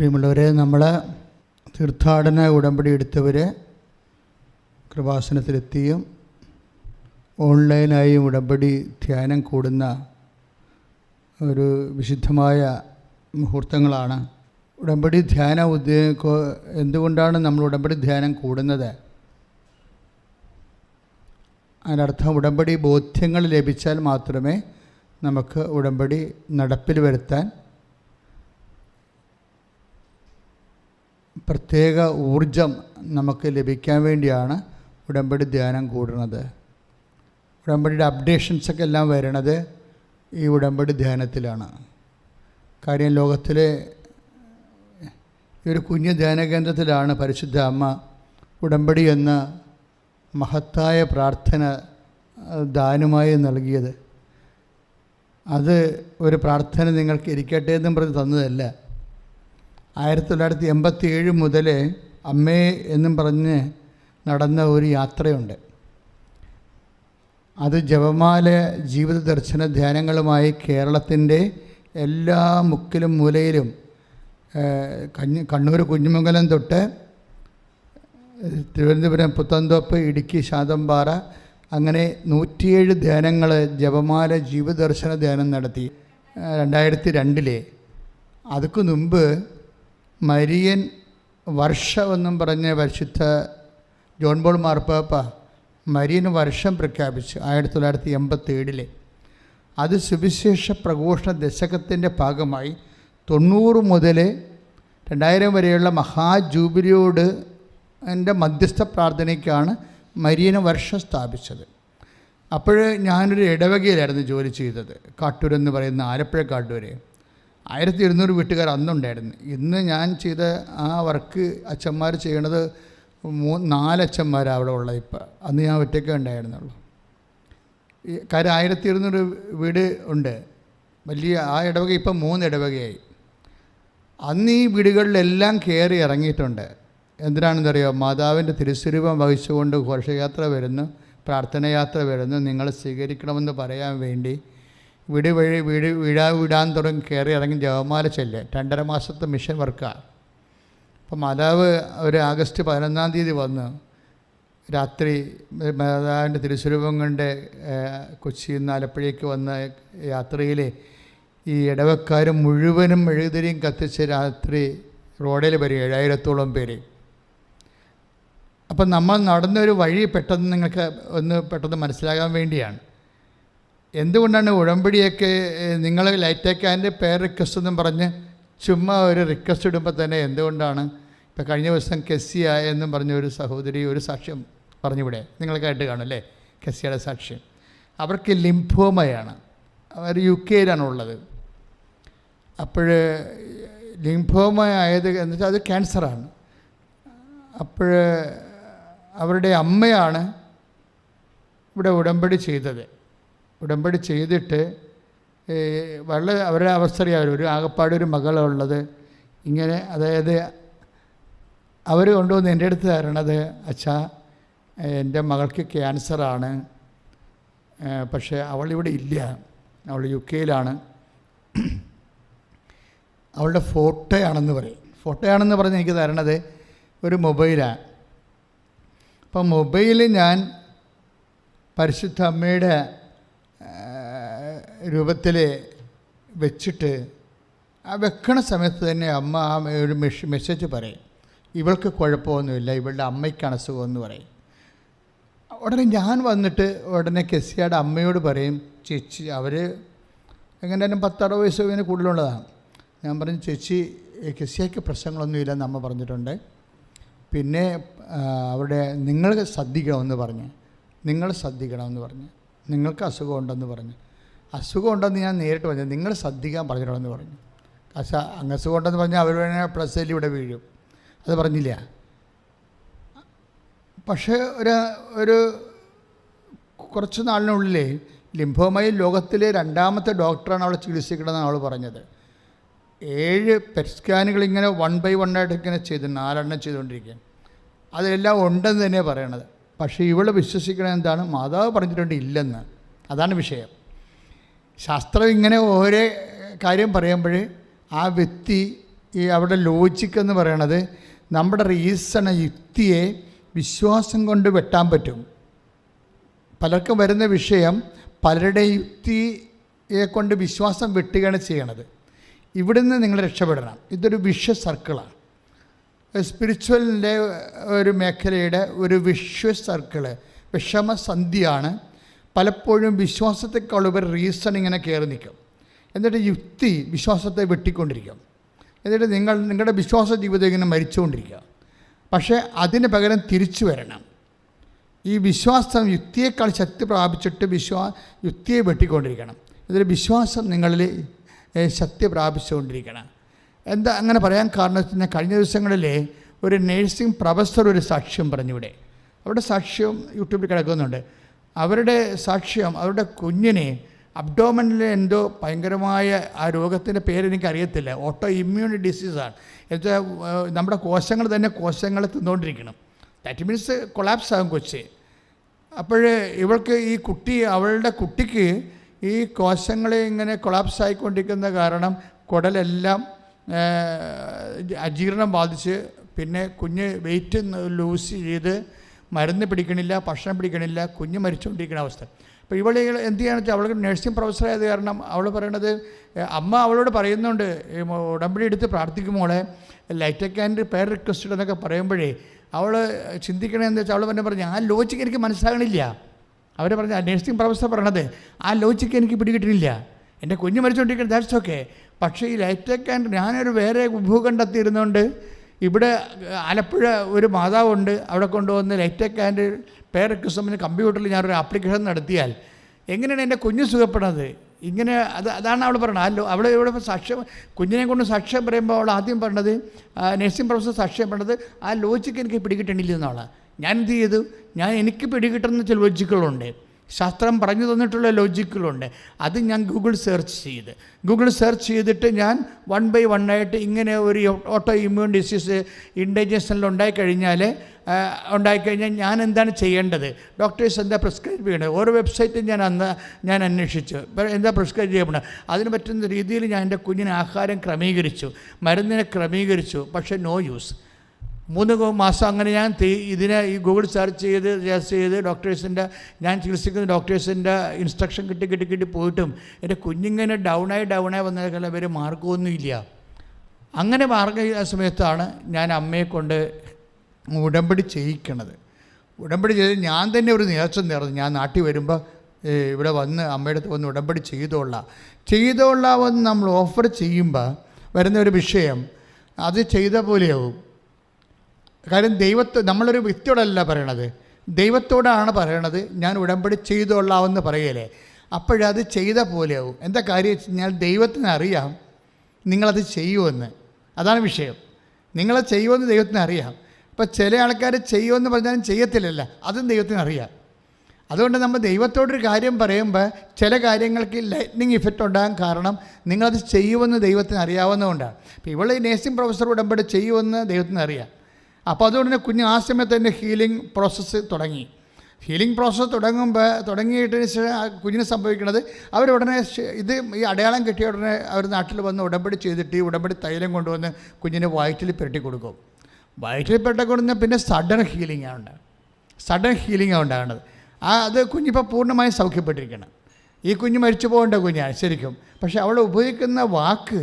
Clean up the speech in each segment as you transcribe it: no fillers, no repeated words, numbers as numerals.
പ്രിയമുള്ളവരെ, നമ്മൾ തീർത്ഥാടന ഉടമ്പടി എടുത്തവർ കൃപാസനത്തിലെത്തിയും ഓൺലൈനായും ഉടമ്പടി ധ്യാനം കൂടുന്ന ഒരു വിശുദ്ധമായ മുഹൂർത്തങ്ങളാണ്. ഉടമ്പടി ധ്യാനം എന്തുകൊണ്ടാണ് നമ്മൾ ഉടമ്പടി ധ്യാനം കൂടുന്നത്? അതിനർത്ഥം ഉടമ്പടി ബോധ്യങ്ങൾ ലഭിച്ചാൽ മാത്രമേ നമുക്ക് ഉടമ്പടി നടപ്പിൽ വരുത്താൻ പ്രത്യേക ഊർജം നമുക്ക് ലഭിക്കാൻ വേണ്ടിയാണ് ഉടമ്പടി ധ്യാനം കൂടുന്നത്. ഉടമ്പടിയുടെ അപ്ഡേഷൻസൊക്കെ എല്ലാം വരണത് ഈ ഉടമ്പടി ധ്യാനത്തിലാണ്. കാര്യം ലോകത്തിലെ ഈ ഒരു കുഞ്ഞു ധ്യാന കേന്ദ്രത്തിലാണ് പരിശുദ്ധ അമ്മ ഉടമ്പടി എന്ന മഹത്തായ പ്രാർത്ഥന ദാനമായി നൽകിയത്. അത് ഒരു പ്രാർത്ഥന നിങ്ങൾക്ക് ഇരിക്കട്ടെ എന്നും പറഞ്ഞ് തന്നതല്ല. 1987 മുതൽ അമ്മേ എന്നും പറഞ്ഞ് നടന്ന ഒരു യാത്രയുണ്ട്. അത് ജപമാല ജീവിത ദർശന ധ്യാനങ്ങളുമായി കേരളത്തിൻ്റെ എല്ലാ മുക്കിലും മൂലയിലും കണ്ണൂർ കുഞ്ഞുമംഗലം തൊട്ട് തിരുവനന്തപുരം പുത്തൻതോപ്പ്, ഇടുക്കി ശാന്തമ്പാറ, അങ്ങനെ 107 ധ്യാനങ്ങൾ ജപമാല ജീവിത ദർശന ധ്യാനം നടത്തി 2002. അതുക്ക് മുമ്പ് മരിയൻ വർഷമെന്നും പറഞ്ഞ് പരിശുദ്ധ ജോൺ പോൾ മാർപ്പാപ്പ മരിയൻ വർഷം പ്രഖ്യാപിച്ചു 1987. അത് സുവിശേഷ പ്രഘോഷണ ദശകത്തിൻ്റെ ഭാഗമായി 90 മുതൽ 2000 വരെയുള്ള മഹാജൂബിലിയോട് എൻ്റെ മധ്യസ്ഥ പ്രാർത്ഥനയ്ക്കാണ് മരിയൻ വർഷം സ്ഥാപിച്ചത്. അപ്പോൾ ഞാനൊരു ഇടവകയിലായിരുന്നു ജോലി ചെയ്തത്. കാട്ടൂരെന്ന് പറയുന്ന ആലപ്പുഴ കാട്ടൂർ. 1200 വീട്ടുകാർ അന്നുണ്ടായിരുന്നു. ഇന്ന് ഞാൻ ചെയ്ത ആ വർക്ക് അച്ഛന്മാർ ചെയ്യണത് 4 അച്ഛന്മാരാണ് അവിടെ ഉള്ളത്. ഇപ്പം അന്ന് ഞാൻ ഒറ്റയ്ക്ക് ഉണ്ടായിരുന്നുള്ളൂ. കാര്യം 1200 വീട് ഉണ്ട്. വലിയ ആ ഇടവക ഇപ്പം 3 ഇടവകയായി. അന്ന് ഈ വീടുകളിലെല്ലാം കയറി ഇറങ്ങിയിട്ടുണ്ട്. എന്തിനാണെന്നറിയാമോ? മാതാവിൻ്റെ തിരുസ്വരൂപം വഹിച്ചുകൊണ്ട് ഘോഷയാത്ര വരുന്നു, പ്രാർത്ഥനയാത്ര വരുന്നു, നിങ്ങൾ സ്വീകരിക്കണമെന്ന് പറയാൻ വേണ്ടി വീടാൻ തുടങ്ങി കയറി ഇറങ്ങി ജപമാല ചെല്ല്. 2.5 മാസത്തെ മിഷൻ വർക്കാണ്. അപ്പം മാതാവ് ഒരു ആഗസ്റ്റ് 11-ാം തീയതി വന്ന് രാത്രി മാതാവിൻ്റെ തിരുസ്വരൂപം കൊണ്ട് കൊച്ചിയിൽ നിന്ന് ആലപ്പുഴയ്ക്ക് വന്ന യാത്രയിൽ ഈ ഇടവക്കാർ മുഴുവനും മെഴുകുതിരിയും കത്തിച്ച് രാത്രി റോഡിൽ വരും 7000-ഓളം പേര്. അപ്പം നമ്മൾ നടന്നൊരു വഴി പെട്ടെന്ന് നിങ്ങൾക്ക് പെട്ടെന്ന് മനസ്സിലാകാൻ വേണ്ടിയാണ്. എന്തുകൊണ്ടാണ് ഉടമ്പടിയൊക്കെ നിങ്ങൾ ലൈറ്റേക്ക് ആൻഡ് പേർ റിക്വസ്റ്റ് എന്നും പറഞ്ഞ് ചുമ്മാ ഒരു റിക്വസ്റ്റ് ഇടുമ്പോൾ തന്നെ എന്തുകൊണ്ടാണ്? ഇപ്പം കഴിഞ്ഞ ദിവസം കെസിയ എന്നും പറഞ്ഞ ഒരു സഹോദരി ഒരു സാക്ഷ്യം പറഞ്ഞിവിടെ, നിങ്ങൾ കേട്ട് കാണും അല്ലേ? കെസിയയുടെ സാക്ഷ്യം. അവർക്ക് ലിംഫോമയാണ്. അവർ UK ഉള്ളത്. അപ്പോൾ ലിംഫോമ ആയത് എന്ന് വെച്ചാൽ അത് ക്യാൻസറാണ്. അപ്പോൾ അവരുടെ അമ്മയാണ് ഇവിടെ ഉടമ്പടി ചെയ്തത്. ഉടമ്പടി ചെയ്തിട്ട് വളരെ അവരുടെ അവസ്ഥ അറിയാമല്ലോ. ഒരു ആകപ്പാട് ഒരു മകളുള്ളത്. ഇങ്ങനെ അതായത് അവർ കൊണ്ടുവന്ന് എൻ്റെ അടുത്ത് തരണത്, അച്ഛാ എൻ്റെ മകൾക്ക് ക്യാൻസറാണ്, പക്ഷേ അവളിവിടെ ഇല്ല, അവൾ UK അവളുടെ ഫോട്ടോയാണെന്ന് പറയും. ഫോട്ടോയാണെന്ന് പറഞ്ഞ് എനിക്ക് തരണത് ഒരു മൊബൈലാണ്. അപ്പം മൊബൈൽ ഞാൻ പരിശുദ്ധ അമ്മയുടെ രൂപത്തിൽ വെച്ചിട്ട് ആ വെക്കണ സമയത്ത് തന്നെ അമ്മ ആ ഒരു മെസ്സേജ് പറയും, ഇവൾക്ക് കുഴപ്പമൊന്നുമില്ല, ഇവളുടെ അമ്മയ്ക്കാണ് അസുഖമെന്ന് പറയും. ഉടനെ ഞാൻ വന്നിട്ട് ഉടനെ കെസിയയുടെ അമ്മയോട് പറയും, ചേച്ചി അവർ എങ്ങനെയാലും 10-60 വയസ്സ് ഇങ്ങനെ കൂടുതലുള്ളതാണ്. ഞാൻ പറഞ്ഞു, ചേച്ചി കെസിയയ്ക്ക് പ്രശ്നങ്ങളൊന്നുമില്ലെന്ന് അമ്മ പറഞ്ഞിട്ടുണ്ട്. പിന്നെ അവിടെ നിങ്ങൾ ശ്രദ്ധിക്കണമെന്ന് പറഞ്ഞു, നിങ്ങൾക്ക് അസുഖമുണ്ടെന്ന് പറഞ്ഞു. അസുഖമുണ്ടെന്ന് ഞാൻ നേരിട്ട് പറഞ്ഞു, നിങ്ങൾ ശ്രദ്ധിക്കാൻ പറഞ്ഞിട്ടുണ്ടെന്ന് പറഞ്ഞു. പക്ഷേ അങ്ങ് അസുഖമുണ്ടെന്ന് പറഞ്ഞാൽ അവർ വേണേൽ പ്ലസ്സിൽ ഇവിടെ വീഴും, അത് പറഞ്ഞില്ല. പക്ഷേ ഒരു കുറച്ച് നാളിനുള്ളിൽ ലിംഫോമയിൽ ലോകത്തിലെ 2ാമത്തെ ഡോക്ടറാണ് അവളെ ചികിത്സിക്കണമെന്നാണ് അവൾ പറഞ്ഞത്. 7 പെറ്റ് സ്കാനുകൾ ഇങ്ങനെ 1 by 1 ആയിട്ട് ഇങ്ങനെ ചെയ്തു, 4 ചെയ്തുകൊണ്ടിരിക്കുക. അതെല്ലാം ഉണ്ടെന്ന് തന്നെയാണ് പറയണത്. പക്ഷേ ഇവൾ വിശ്വസിക്കണത് എന്താണ്? മാതാവ് പറഞ്ഞിട്ടുണ്ട് ഇല്ലെന്ന്. അതാണ് വിഷയം. ശാസ്ത്രം ഇങ്ങനെ ഓരോ കാര്യം പറയുമ്പോൾ ആ വ്യക്തി ഈ അവിടെ ലോജിക്ക് എന്ന് പറയണത് നമ്മുടെ യുക്തിയെ വിശ്വാസം കൊണ്ട് വെട്ടാൻ പറ്റും. പലർക്കും വരുന്ന വിഷയം പലരുടെ യുക്തിയെ കൊണ്ട് വിശ്വാസം വെട്ടുകയാണ് ചെയ്യണത്. ഇവിടുന്ന് നിങ്ങൾ രക്ഷപ്പെടണം. ഇതൊരു സർക്കിളാണ്. സ്പിരിച്വലിൻ്റെ ഒരു മേഖലയുടെ ഒരു സർക്കിള്, വിഷമസന്ധിയാണ്. പലപ്പോഴും വിശ്വാസത്തെക്കാളുപരി റീസൺ ഇങ്ങനെ കയറി നിൽക്കും. എന്നിട്ട് യുക്തി വിശ്വാസത്തെ വെട്ടിക്കൊണ്ടിരിക്കും. എന്നിട്ട് നിങ്ങളുടെ വിശ്വാസ ജീവിതം ഇങ്ങനെ മരിച്ചുകൊണ്ടിരിക്കുക. പക്ഷേ അതിന് പകരം തിരിച്ചു വരണം. ഈ വിശ്വാസം യുക്തിയേക്കാൾ ശക്തി പ്രാപിച്ചിട്ട് യുക്തിയെ വെട്ടിക്കൊണ്ടിരിക്കണം. ഇതിൽ വിശ്വാസം നിങ്ങളിൽ ശക്തി പ്രാപിച്ചുകൊണ്ടിരിക്കണം. എന്താ അങ്ങനെ പറയാൻ കാരണം വെച്ച് കഴിഞ്ഞാൽ, കഴിഞ്ഞ ദിവസങ്ങളിൽ ഒരു നേഴ്സിംഗ് പ്രൊഫസർ ഒരു സാക്ഷ്യം പറഞ്ഞിവിടെ. അവരുടെ സാക്ഷ്യം യൂട്യൂബിൽ കിടക്കുന്നുണ്ട്. അവരുടെ സാക്ഷ്യം, അവരുടെ കുഞ്ഞിനെ അബ്ഡോമനിൽ എന്തോ ഭയങ്കരമായ ആ രോഗത്തിൻ്റെ പേരെനിക്കറിയത്തില്ല, ഓട്ടോ ഇമ്മ്യൂൺ ഡിസീസാണ്. എന്നുവെച്ചാൽ നമ്മുടെ കോശങ്ങൾ തന്നെ കോശങ്ങളെ തിന്നുകൊണ്ടിരിക്കണം. ദാറ്റ് മീൻസ് കൊളാപ്സ് ആകും കൊച്ച്. അപ്പോൾ ഇവൾക്ക് ഈ അവളുടെ കുട്ടിക്ക് ഈ കോശങ്ങളെ ഇങ്ങനെ കൊളാപ്സ് ആയിക്കൊണ്ടിരിക്കുന്ന കാരണം കുടലെല്ലാം അജീർണം ബാധിച്ച് പിന്നെ കുഞ്ഞ് വെയിറ്റ് ലൂസ് ചെയ്ത് മരുന്ന് പിടിക്കണില്ല, ഭക്ഷണം പിടിക്കണില്ല, കുഞ്ഞ് മരിച്ചുകൊണ്ടിരിക്കുന്ന അവസ്ഥ. അപ്പോൾ എന്ത് ചെയ്യുകയാണെന്ന് വെച്ചാൽ, അവൾക്ക് നഴ്സിംഗ് പ്രൊഫസറായത് കാരണം അവൾ പറയണത്, അമ്മ അവളോട് പറയുന്നുണ്ട്, ഉടമ്പടി എടുത്ത് പ്രാർത്ഥിക്കുമ്പോളെ ലൈറ്റക് ആൻഡ് പേർ റിക്വസ്റ്റഡ് എന്നൊക്കെ പറയുമ്പോഴേ അവൾ ചിന്തിക്കണമെന്ന് വെച്ചാൽ അവൾ തന്നെ പറഞ്ഞു, ആ ലോജിക്ക് എനിക്ക് മനസ്സിലാകണില്ല. അവർ പറഞ്ഞ നഴ്സിംഗ് പ്രൊഫസർ പറയണത് ആ ലോജിക്ക് എനിക്ക് പിടികിട്ടില്ല, എൻ്റെ കുഞ്ഞ് മരിച്ചുകൊണ്ടിരിക്കുന്നത്, ദാറ്റ്സ് ഓക്കെ. പക്ഷേ ഈ ലൈറ്റക് ആൻഡ് ഞാനൊരു വേറെ ഭൂഖണ്ഡത്തിരുന്നുകൊണ്ട് ഇവിടെ ആലപ്പുഴ ഒരു മാതാവുണ്ട്, അവിടെ കൊണ്ടുവന്ന് ലൈറ്റക് ആൻഡ് പേർ റിക്വസ്റ്റ്മെൻറ്റ് കമ്പ്യൂട്ടറിൽ ഞാനൊരു ആപ്ലിക്കേഷൻ നടത്തിയാൽ എങ്ങനെയാണ് എൻ്റെ കുഞ്ഞ് സുഖപ്പെടുന്നത്? ഇങ്ങനെ അതാണ് അവൾ പറയണത്. അവൾ ഇവിടെ സാക്ഷ്യം, കുഞ്ഞിനെ കൊണ്ട് സാക്ഷ്യം പറയുമ്പോൾ അവൾ ആദ്യം പറഞ്ഞത്, നഴ്സിംഗ് പ്രൊഫസർ സാക്ഷ്യം പറഞ്ഞത്, ആ ലോജിക്ക് എനിക്ക് പിടികിട്ടണില്ല എന്നാണ്. ഞാൻ എന്ത് ചെയ്തു, എനിക്ക് പിടികിട്ടുന്ന ചില ലോജിക്കുകളുണ്ട്, ശാസ്ത്രം പറഞ്ഞു തന്നിട്ടുള്ള ലോജിക്കുകളുണ്ട്. അത് ഞാൻ ഗൂഗിൾ സെർച്ച് ചെയ്തിട്ട് ഞാൻ 1 by 1 ആയിട്ട് ഇങ്ങനെ ഒരു ഓട്ടോ ഇമ്മ്യൂൺ ഡിസീസ് ഇൻഡൈജഷനിൽ ഉണ്ടായിക്കഴിഞ്ഞാൽ ഞാൻ എന്താണ് ചെയ്യേണ്ടത്, ഡോക്ടേഴ്സ് എന്താ പ്രിസ്ക്രൈബ് ചെയ്യണത്, ഓരോ വെബ്സൈറ്റും ഞാൻ അന്വേഷിച്ചു എന്താ പ്രിസ്ക്രൈബ് ചെയ്യപ്പെടുന്നത്. അതിന് പറ്റുന്ന രീതിയിൽ ഞാൻ എൻ്റെ കുഞ്ഞിന് ആഹാരം ക്രമീകരിച്ചു, മരുന്നിനെ ക്രമീകരിച്ചു. പക്ഷേ നോ യൂസ്. 3 മാസം അങ്ങനെ ഞാൻ ഈ ഗൂഗിൾ സെർച്ച് ചെയ്ത് ഡോക്ടേഴ്സിൻ്റെ, ഞാൻ ചികിത്സിക്കുന്ന ഡോക്ടേഴ്സിൻ്റെ ഇൻസ്ട്രക്ഷൻ കിട്ടി പോയിട്ടും എൻ്റെ കുഞ്ഞിങ്ങനെ ഡൗണായി വന്നേക്കാൾ ഒരു മാർഗമൊന്നുമില്ല. അങ്ങനെ മാർഗ സമയത്താണ് ഞാൻ അമ്മയെ കൊണ്ട് ഉടമ്പടി ചെയ്യിക്കണത്. ഉടമ്പടി ചെയ്ത് ഞാൻ തന്നെ ഒരു നേർച്ച നേർന്നു, ഞാൻ നാട്ടിൽ വരുമ്പോൾ ഇവിടെ വന്ന് അമ്മയുടെ അടുത്ത് വന്ന് ഉടമ്പടി ചെയ്തോളാമെന്ന് നമ്മൾ ഓഫർ ചെയ്യുമ്പോൾ വരുന്ന ഒരു വിഷയം, അത് ചെയ്ത പോലെയാവും. കാര്യം നമ്മളൊരു വ്യക്തിയോടല്ല പറയണത്, ദൈവത്തോടാണ് പറയണത്. ഞാൻ ഉടമ്പടി ചെയ്തോളാമെന്ന് പറയലേ, അപ്പോഴത് ചെയ്ത പോലെയാവും. എന്താ കാര്യം വെച്ച് കഴിഞ്ഞാൽ, ദൈവത്തിന് അറിയാം നിങ്ങളത് ചെയ്യുമെന്ന്. അതാണ് വിഷയം. നിങ്ങളത് ചെയ്യുമെന്ന് ദൈവത്തിന് അറിയാം. അപ്പോൾ ചില ആൾക്കാർ ചെയ്യുമെന്ന് പറഞ്ഞാലും ചെയ്യത്തില്ലല്ലോ, അതും ദൈവത്തിന് അറിയാം. അതുകൊണ്ട് നമ്മൾ ദൈവത്തോടൊരു കാര്യം പറയുമ്പോൾ ചില കാര്യങ്ങൾക്ക് ലൈറ്റ്നിങ് ഇഫക്റ്റ് ഉണ്ടാകാൻ കാരണം നിങ്ങളത് ചെയ്യുമെന്ന് ദൈവത്തിന് അറിയാവുന്നതുകൊണ്ടാണ്. ഇപ്പോൾ ഇവൾ നേഴ്സിംഗ് പ്രൊഫസർ ഉടമ്പടി ചെയ്യുമെന്ന് ദൈവത്തിന് അറിയാം. അപ്പോൾ അതുകൊണ്ട് തന്നെ കുഞ്ഞ് ആ സമയത്ത് തന്നെ ഹീലിംഗ് പ്രോസസ്സ് തുടങ്ങി. തുടങ്ങിയിട്ട് കുഞ്ഞിന് സംഭവിക്കുന്നത്, അവരുടനെ ഈ അടയാളം കിട്ടിയ ഉടനെ അവർ നാട്ടിൽ വന്ന് ഉടമ്പടി ചെയ്തിട്ട് ഈ ഉടമ്പടി തൈലം കൊണ്ടുവന്ന് കുഞ്ഞിന് വയറ്റിൽ പുരട്ടി കൊടുക്കും. വയറ്റിൽ പുരട്ടി കൊടുക്കുന്ന പിന്നെ സഡൻ ഹീലിംഗാണ് ഉണ്ടാകുന്നത്. അത് കുഞ്ഞിപ്പോൾ പൂർണ്ണമായും സൗഖ്യപ്പെട്ടിരിക്കണം. ഈ കുഞ്ഞ് മരിച്ചു പോകേണ്ട കുഞ്ഞാണ് ശരിക്കും. പക്ഷേ അവൾ ഉപയോഗിക്കുന്ന വാക്ക്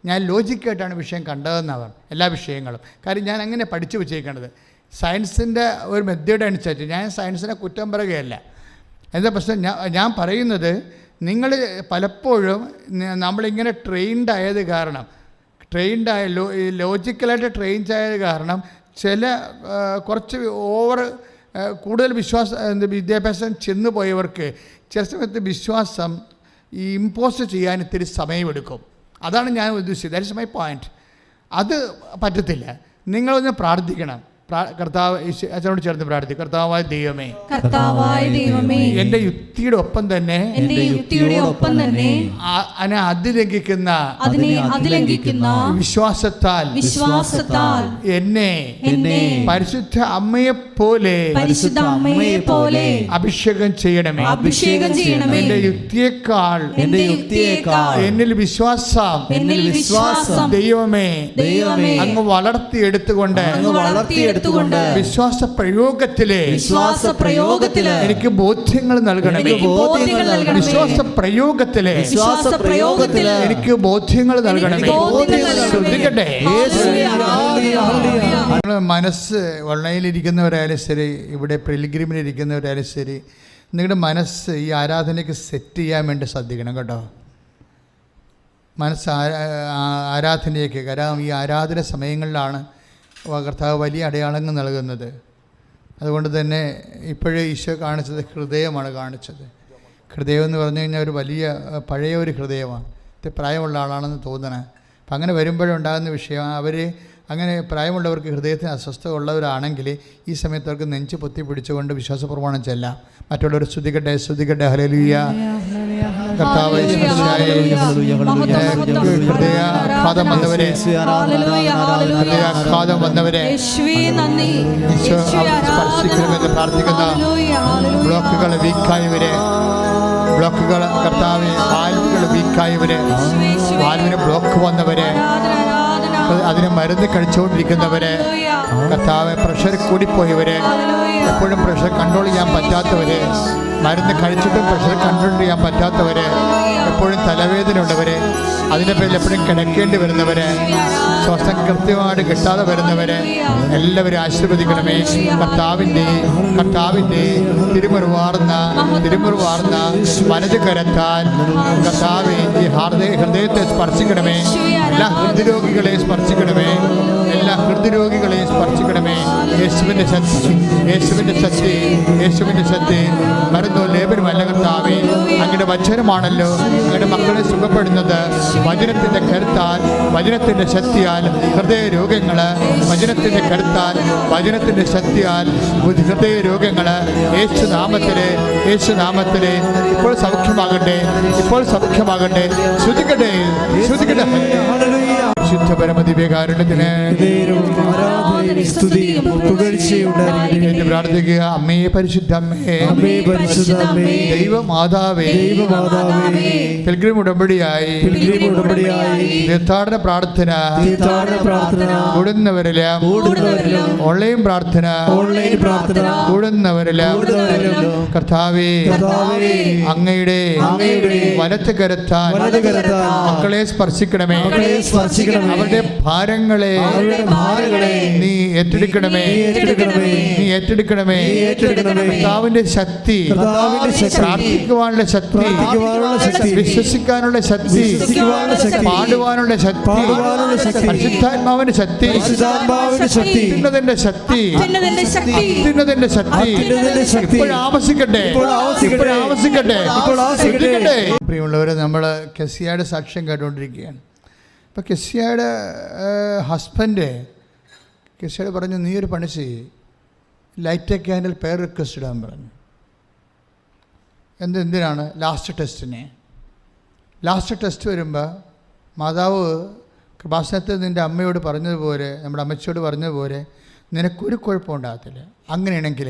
ഞാൻ ലോജിക്കായിട്ടാണ് വിഷയം കണ്ടതെന്നാണ് എല്ലാ വിഷയങ്ങളും. കാര്യം ഞാൻ അങ്ങനെ പഠിച്ചു വെച്ചേക്കണത് സയൻസിൻ്റെ ഒരു മെത്തേഡ് അനുസരിച്ച്. ഞാൻ സയൻസിനെ കുറ്റം പറയുകയല്ല. എന്താ പ്രശ്നം, ഞാൻ പറയുന്നത്, നിങ്ങൾ പലപ്പോഴും നമ്മളിങ്ങനെ ട്രെയിൻഡായത് കാരണം, ലോജിക്കലായിട്ട് ട്രെയിൻഡായത് കാരണം ചില കുറച്ച് കൂടുതൽ വിദ്യാഭ്യാസം ചെന്നു പോയവർക്ക് ചില സമയത്ത് വിശ്വാസം ഇമ്പോസ് ചെയ്യാൻ ഇത്തിരി സമയമെടുക്കും. അതാണ് ഞാൻ ഉദ്ദേശിച്ചത്. That is my point. അത് പറ്റത്തില്ല. നിങ്ങളൊന്ന് പ്രാർത്ഥിക്കണം. കർത്താവ് അച്ഛനോട് ചേർന്ന് പ്രാർത്ഥിക്കും. കർത്താവായ ദൈവമേ, എന്റെ യുക്തിയുടെ ഒപ്പം തന്നെ അതിനെ അതിലംഘിക്കുന്ന വിശ്വാസത്താൽ എന്നെ പരിശുദ്ധ അമ്മയെ പോലെ അഭിഷേകം ചെയ്യണമേ. എന്റെ യുക്തിയേക്കാൾ എന്നിൽ വിശ്വാസം ദൈവമേ അങ്ങ് വളർത്തിയെടുത്തുകൊണ്ട് വിശ്വാസ പ്രയോഗത്തിലെ എനിക്ക് ബോധ്യങ്ങൾ നൽകണമേ. വിശ്വാസ പ്രയോഗത്തിലെ എനിക്ക് ബോധ്യങ്ങൾ നൽകണമേ. ശ്രദ്ധിക്കട്ടെ, മനസ്സ് ഓൺലൈനിലിരിക്കുന്നവരായാലും ശരി, ഇവിടെ പിൽഗ്രിമിലിരിക്കുന്നവരായാലും ശരി, നിങ്ങളുടെ മനസ്സ് ഈ ആരാധനയ്ക്ക് സെറ്റ് ചെയ്യാൻ വേണ്ടി ശ്രദ്ധിക്കണം കേട്ടോ. മനസ്സ് ആരാധനയ്ക്ക്, കാരണം ഈ ആരാധന സമയങ്ങളിലാണ് കർത്താവ് വലിയ അടയാളങ്ങൾ നൽകുന്നത്. അതുകൊണ്ട് തന്നെ ഇപ്പോഴേ ഈശോ കാണിച്ചത് ഹൃദയമാണ് കാണിച്ചത്. ഹൃദയം എന്ന് പറഞ്ഞു കഴിഞ്ഞാൽ ഒരു വലിയ പഴയ ഒരു ഹൃദയമാണ്. പ്രായമുള്ള ആളാണെന്ന് തോന്നണേ. അപ്പം അങ്ങനെ വരുമ്പോഴുണ്ടാകുന്ന വിഷയം, അവർ അങ്ങനെ പ്രായമുള്ളവർക്ക് ഹൃദയത്തിന് അസ്വസ്ഥത ഉള്ളവരാണെങ്കിൽ ഈ സമയത്ത് അവർക്ക് നെഞ്ച് പൊത്തി പിടിച്ചുകൊണ്ട് വിശ്വാസ പ്രമാണം ചെല്ലാം. മറ്റുള്ളവർ സ്തുതിക്കട്ടെ സ്തുതിക്കട്ടെ ഹല്ലേലൂയ. കർത്താവേ, ഹൃദയാഘാതം വന്നവരെ, ഹൃദയാഘാതം വന്നവരെ സ്പർശിക്കണമെന്ന് പ്രാർത്ഥിക്കുന്ന ബ്ലോക്കുകൾ വീക്കായവരെ, ബ്ലോക്കുകൾ കർത്താവെ, വാൽവുകൾ വീക്കായവരെ, വാൽവിന് ബ്ലോക്ക് വന്നവരെ, അതിന് മരുന്ന് കഴിച്ചുകൊണ്ടിരിക്കുന്നവരെ, കർത്താവെ, പ്രഷർ കൂടിപ്പോയവരെ, എപ്പോഴും പ്രഷർ കൺട്രോൾ ചെയ്യാൻ പറ്റാത്തവരെ, മരുന്ന് കഴിച്ചിട്ടും പ്രഷർ കൺട്രോൾ ചെയ്യാൻ പറ്റാത്തവരെ, എപ്പോഴും തലവേദന ഉള്ളവരെ, അതിൻ്റെ പേരിൽ എപ്പോഴും കിടക്കേണ്ടി വരുന്നവരെ, ശ്വാസം കൃത്യമായിട്ട് കിട്ടാതെ വരുന്നവരെ എല്ലാവരും ആശീർവദിക്കണമേ. കർത്താവിൻ്റെ തിരുമുറിവാർന്ന വലത് കരത്താൽ കർത്താവേ ഈ ഹൃദയത്തെ സ്പർശിക്കണമേ. എല്ലാ ഹൃദയരോഗികളെയും സ്പർശിക്കണമേ. എല്ലാ ഹൃദയരോഗികളെയും സ്പർശിക്കണമേ. യേശുവിൻ്റെ ശക്തി മരുന്നോ ലേപനമല്ല കർത്താവേ, അങ്ങയുടെ വചനമാണല്ലോ അങ്ങയുടെ മക്കളെ സുഖപ്പെടുന്നത്. വചനത്തിൻ്റെ കരുത്താൽ, വചനത്തിൻ്റെ ശക്തിയാൽ ഹൃദയരോഗങ്ങൾ, വചനത്തിൻ്റെ കരുത്താൽ, വചനത്തിൻ്റെ ശക്തിയാൽ ഹൃദയരോഗങ്ങൾ യേശുനാമത്തിലെ ഇപ്പോൾ സൗഖ്യമാകട്ടെ, ഇപ്പോൾ സൗഖ്യമാകട്ടെ. ശ്രുതിക്കട്ടെ ശുദ്ധ പരമദിവ്യകാരുണ്യത്തിന് പ്രാർത്ഥിക്കുക. അമ്മയെ പരിശുദ്ധ അമ്മേ, ദൈവമാതാവേ, പിൽഗ്രിം ഉടമ്പടിയായി തീർത്ഥാടന പ്രാർത്ഥന കൂടുന്നവരെല്ലാം, ഓൺലൈൻ പ്രാർത്ഥന കൂടുന്നവരെല്ലാം കർത്താവേ അങ്ങയുടെ വലത്ത് കരത്താൽ മക്കളെ സ്പർശിക്കണമേ. അവരുടെ ഭാരങ്ങളെ നീ ഏറ്റെടുക്കണമേ. കർത്താവിന്റെ ശക്തി, പ്രാർത്ഥിക്കുവാനുള്ള ശക്തി, വിശ്വസിക്കാനുള്ള ശക്തി, പാടുവാനുള്ള ശക്തി, പരിശുദ്ധാത്മാവിന്റെ ശക്തി, അത്യുന്നതന്റെ ശക്തി, ഇപ്പോഴാമസിക്കട്ടെ. പ്രിയമുള്ളവരെ, നമ്മൾ കെസിയയുടെ സാക്ഷ്യം കേട്ടുകൊണ്ടിരിക്കുകയാണ്. അപ്പോൾ കെസിയയുടെ ഹസ്ബൻഡ് കെസിയയോട് പറഞ്ഞു, നീ ഒരു പണി ചെയ്യ്, ലൈറ്റ് ക്യാൻഡിൽ പേർ റിക്വസ്റ്റ് ഇടാൻ പറഞ്ഞു. എന്തിനാണ്? ലാസ്റ്റ് ടെസ്റ്റ് വരുമ്പോൾ മാതാവ് കൃപാസനത്തിൽ നിൻ്റെ അമ്മയോട് പറഞ്ഞതുപോലെ, നമ്മുടെ അമ്മച്ചിയോട് പറഞ്ഞതുപോലെ, നിനക്കൊരു കുഴപ്പമുണ്ടാകത്തില്ല. അങ്ങനെയാണെങ്കിൽ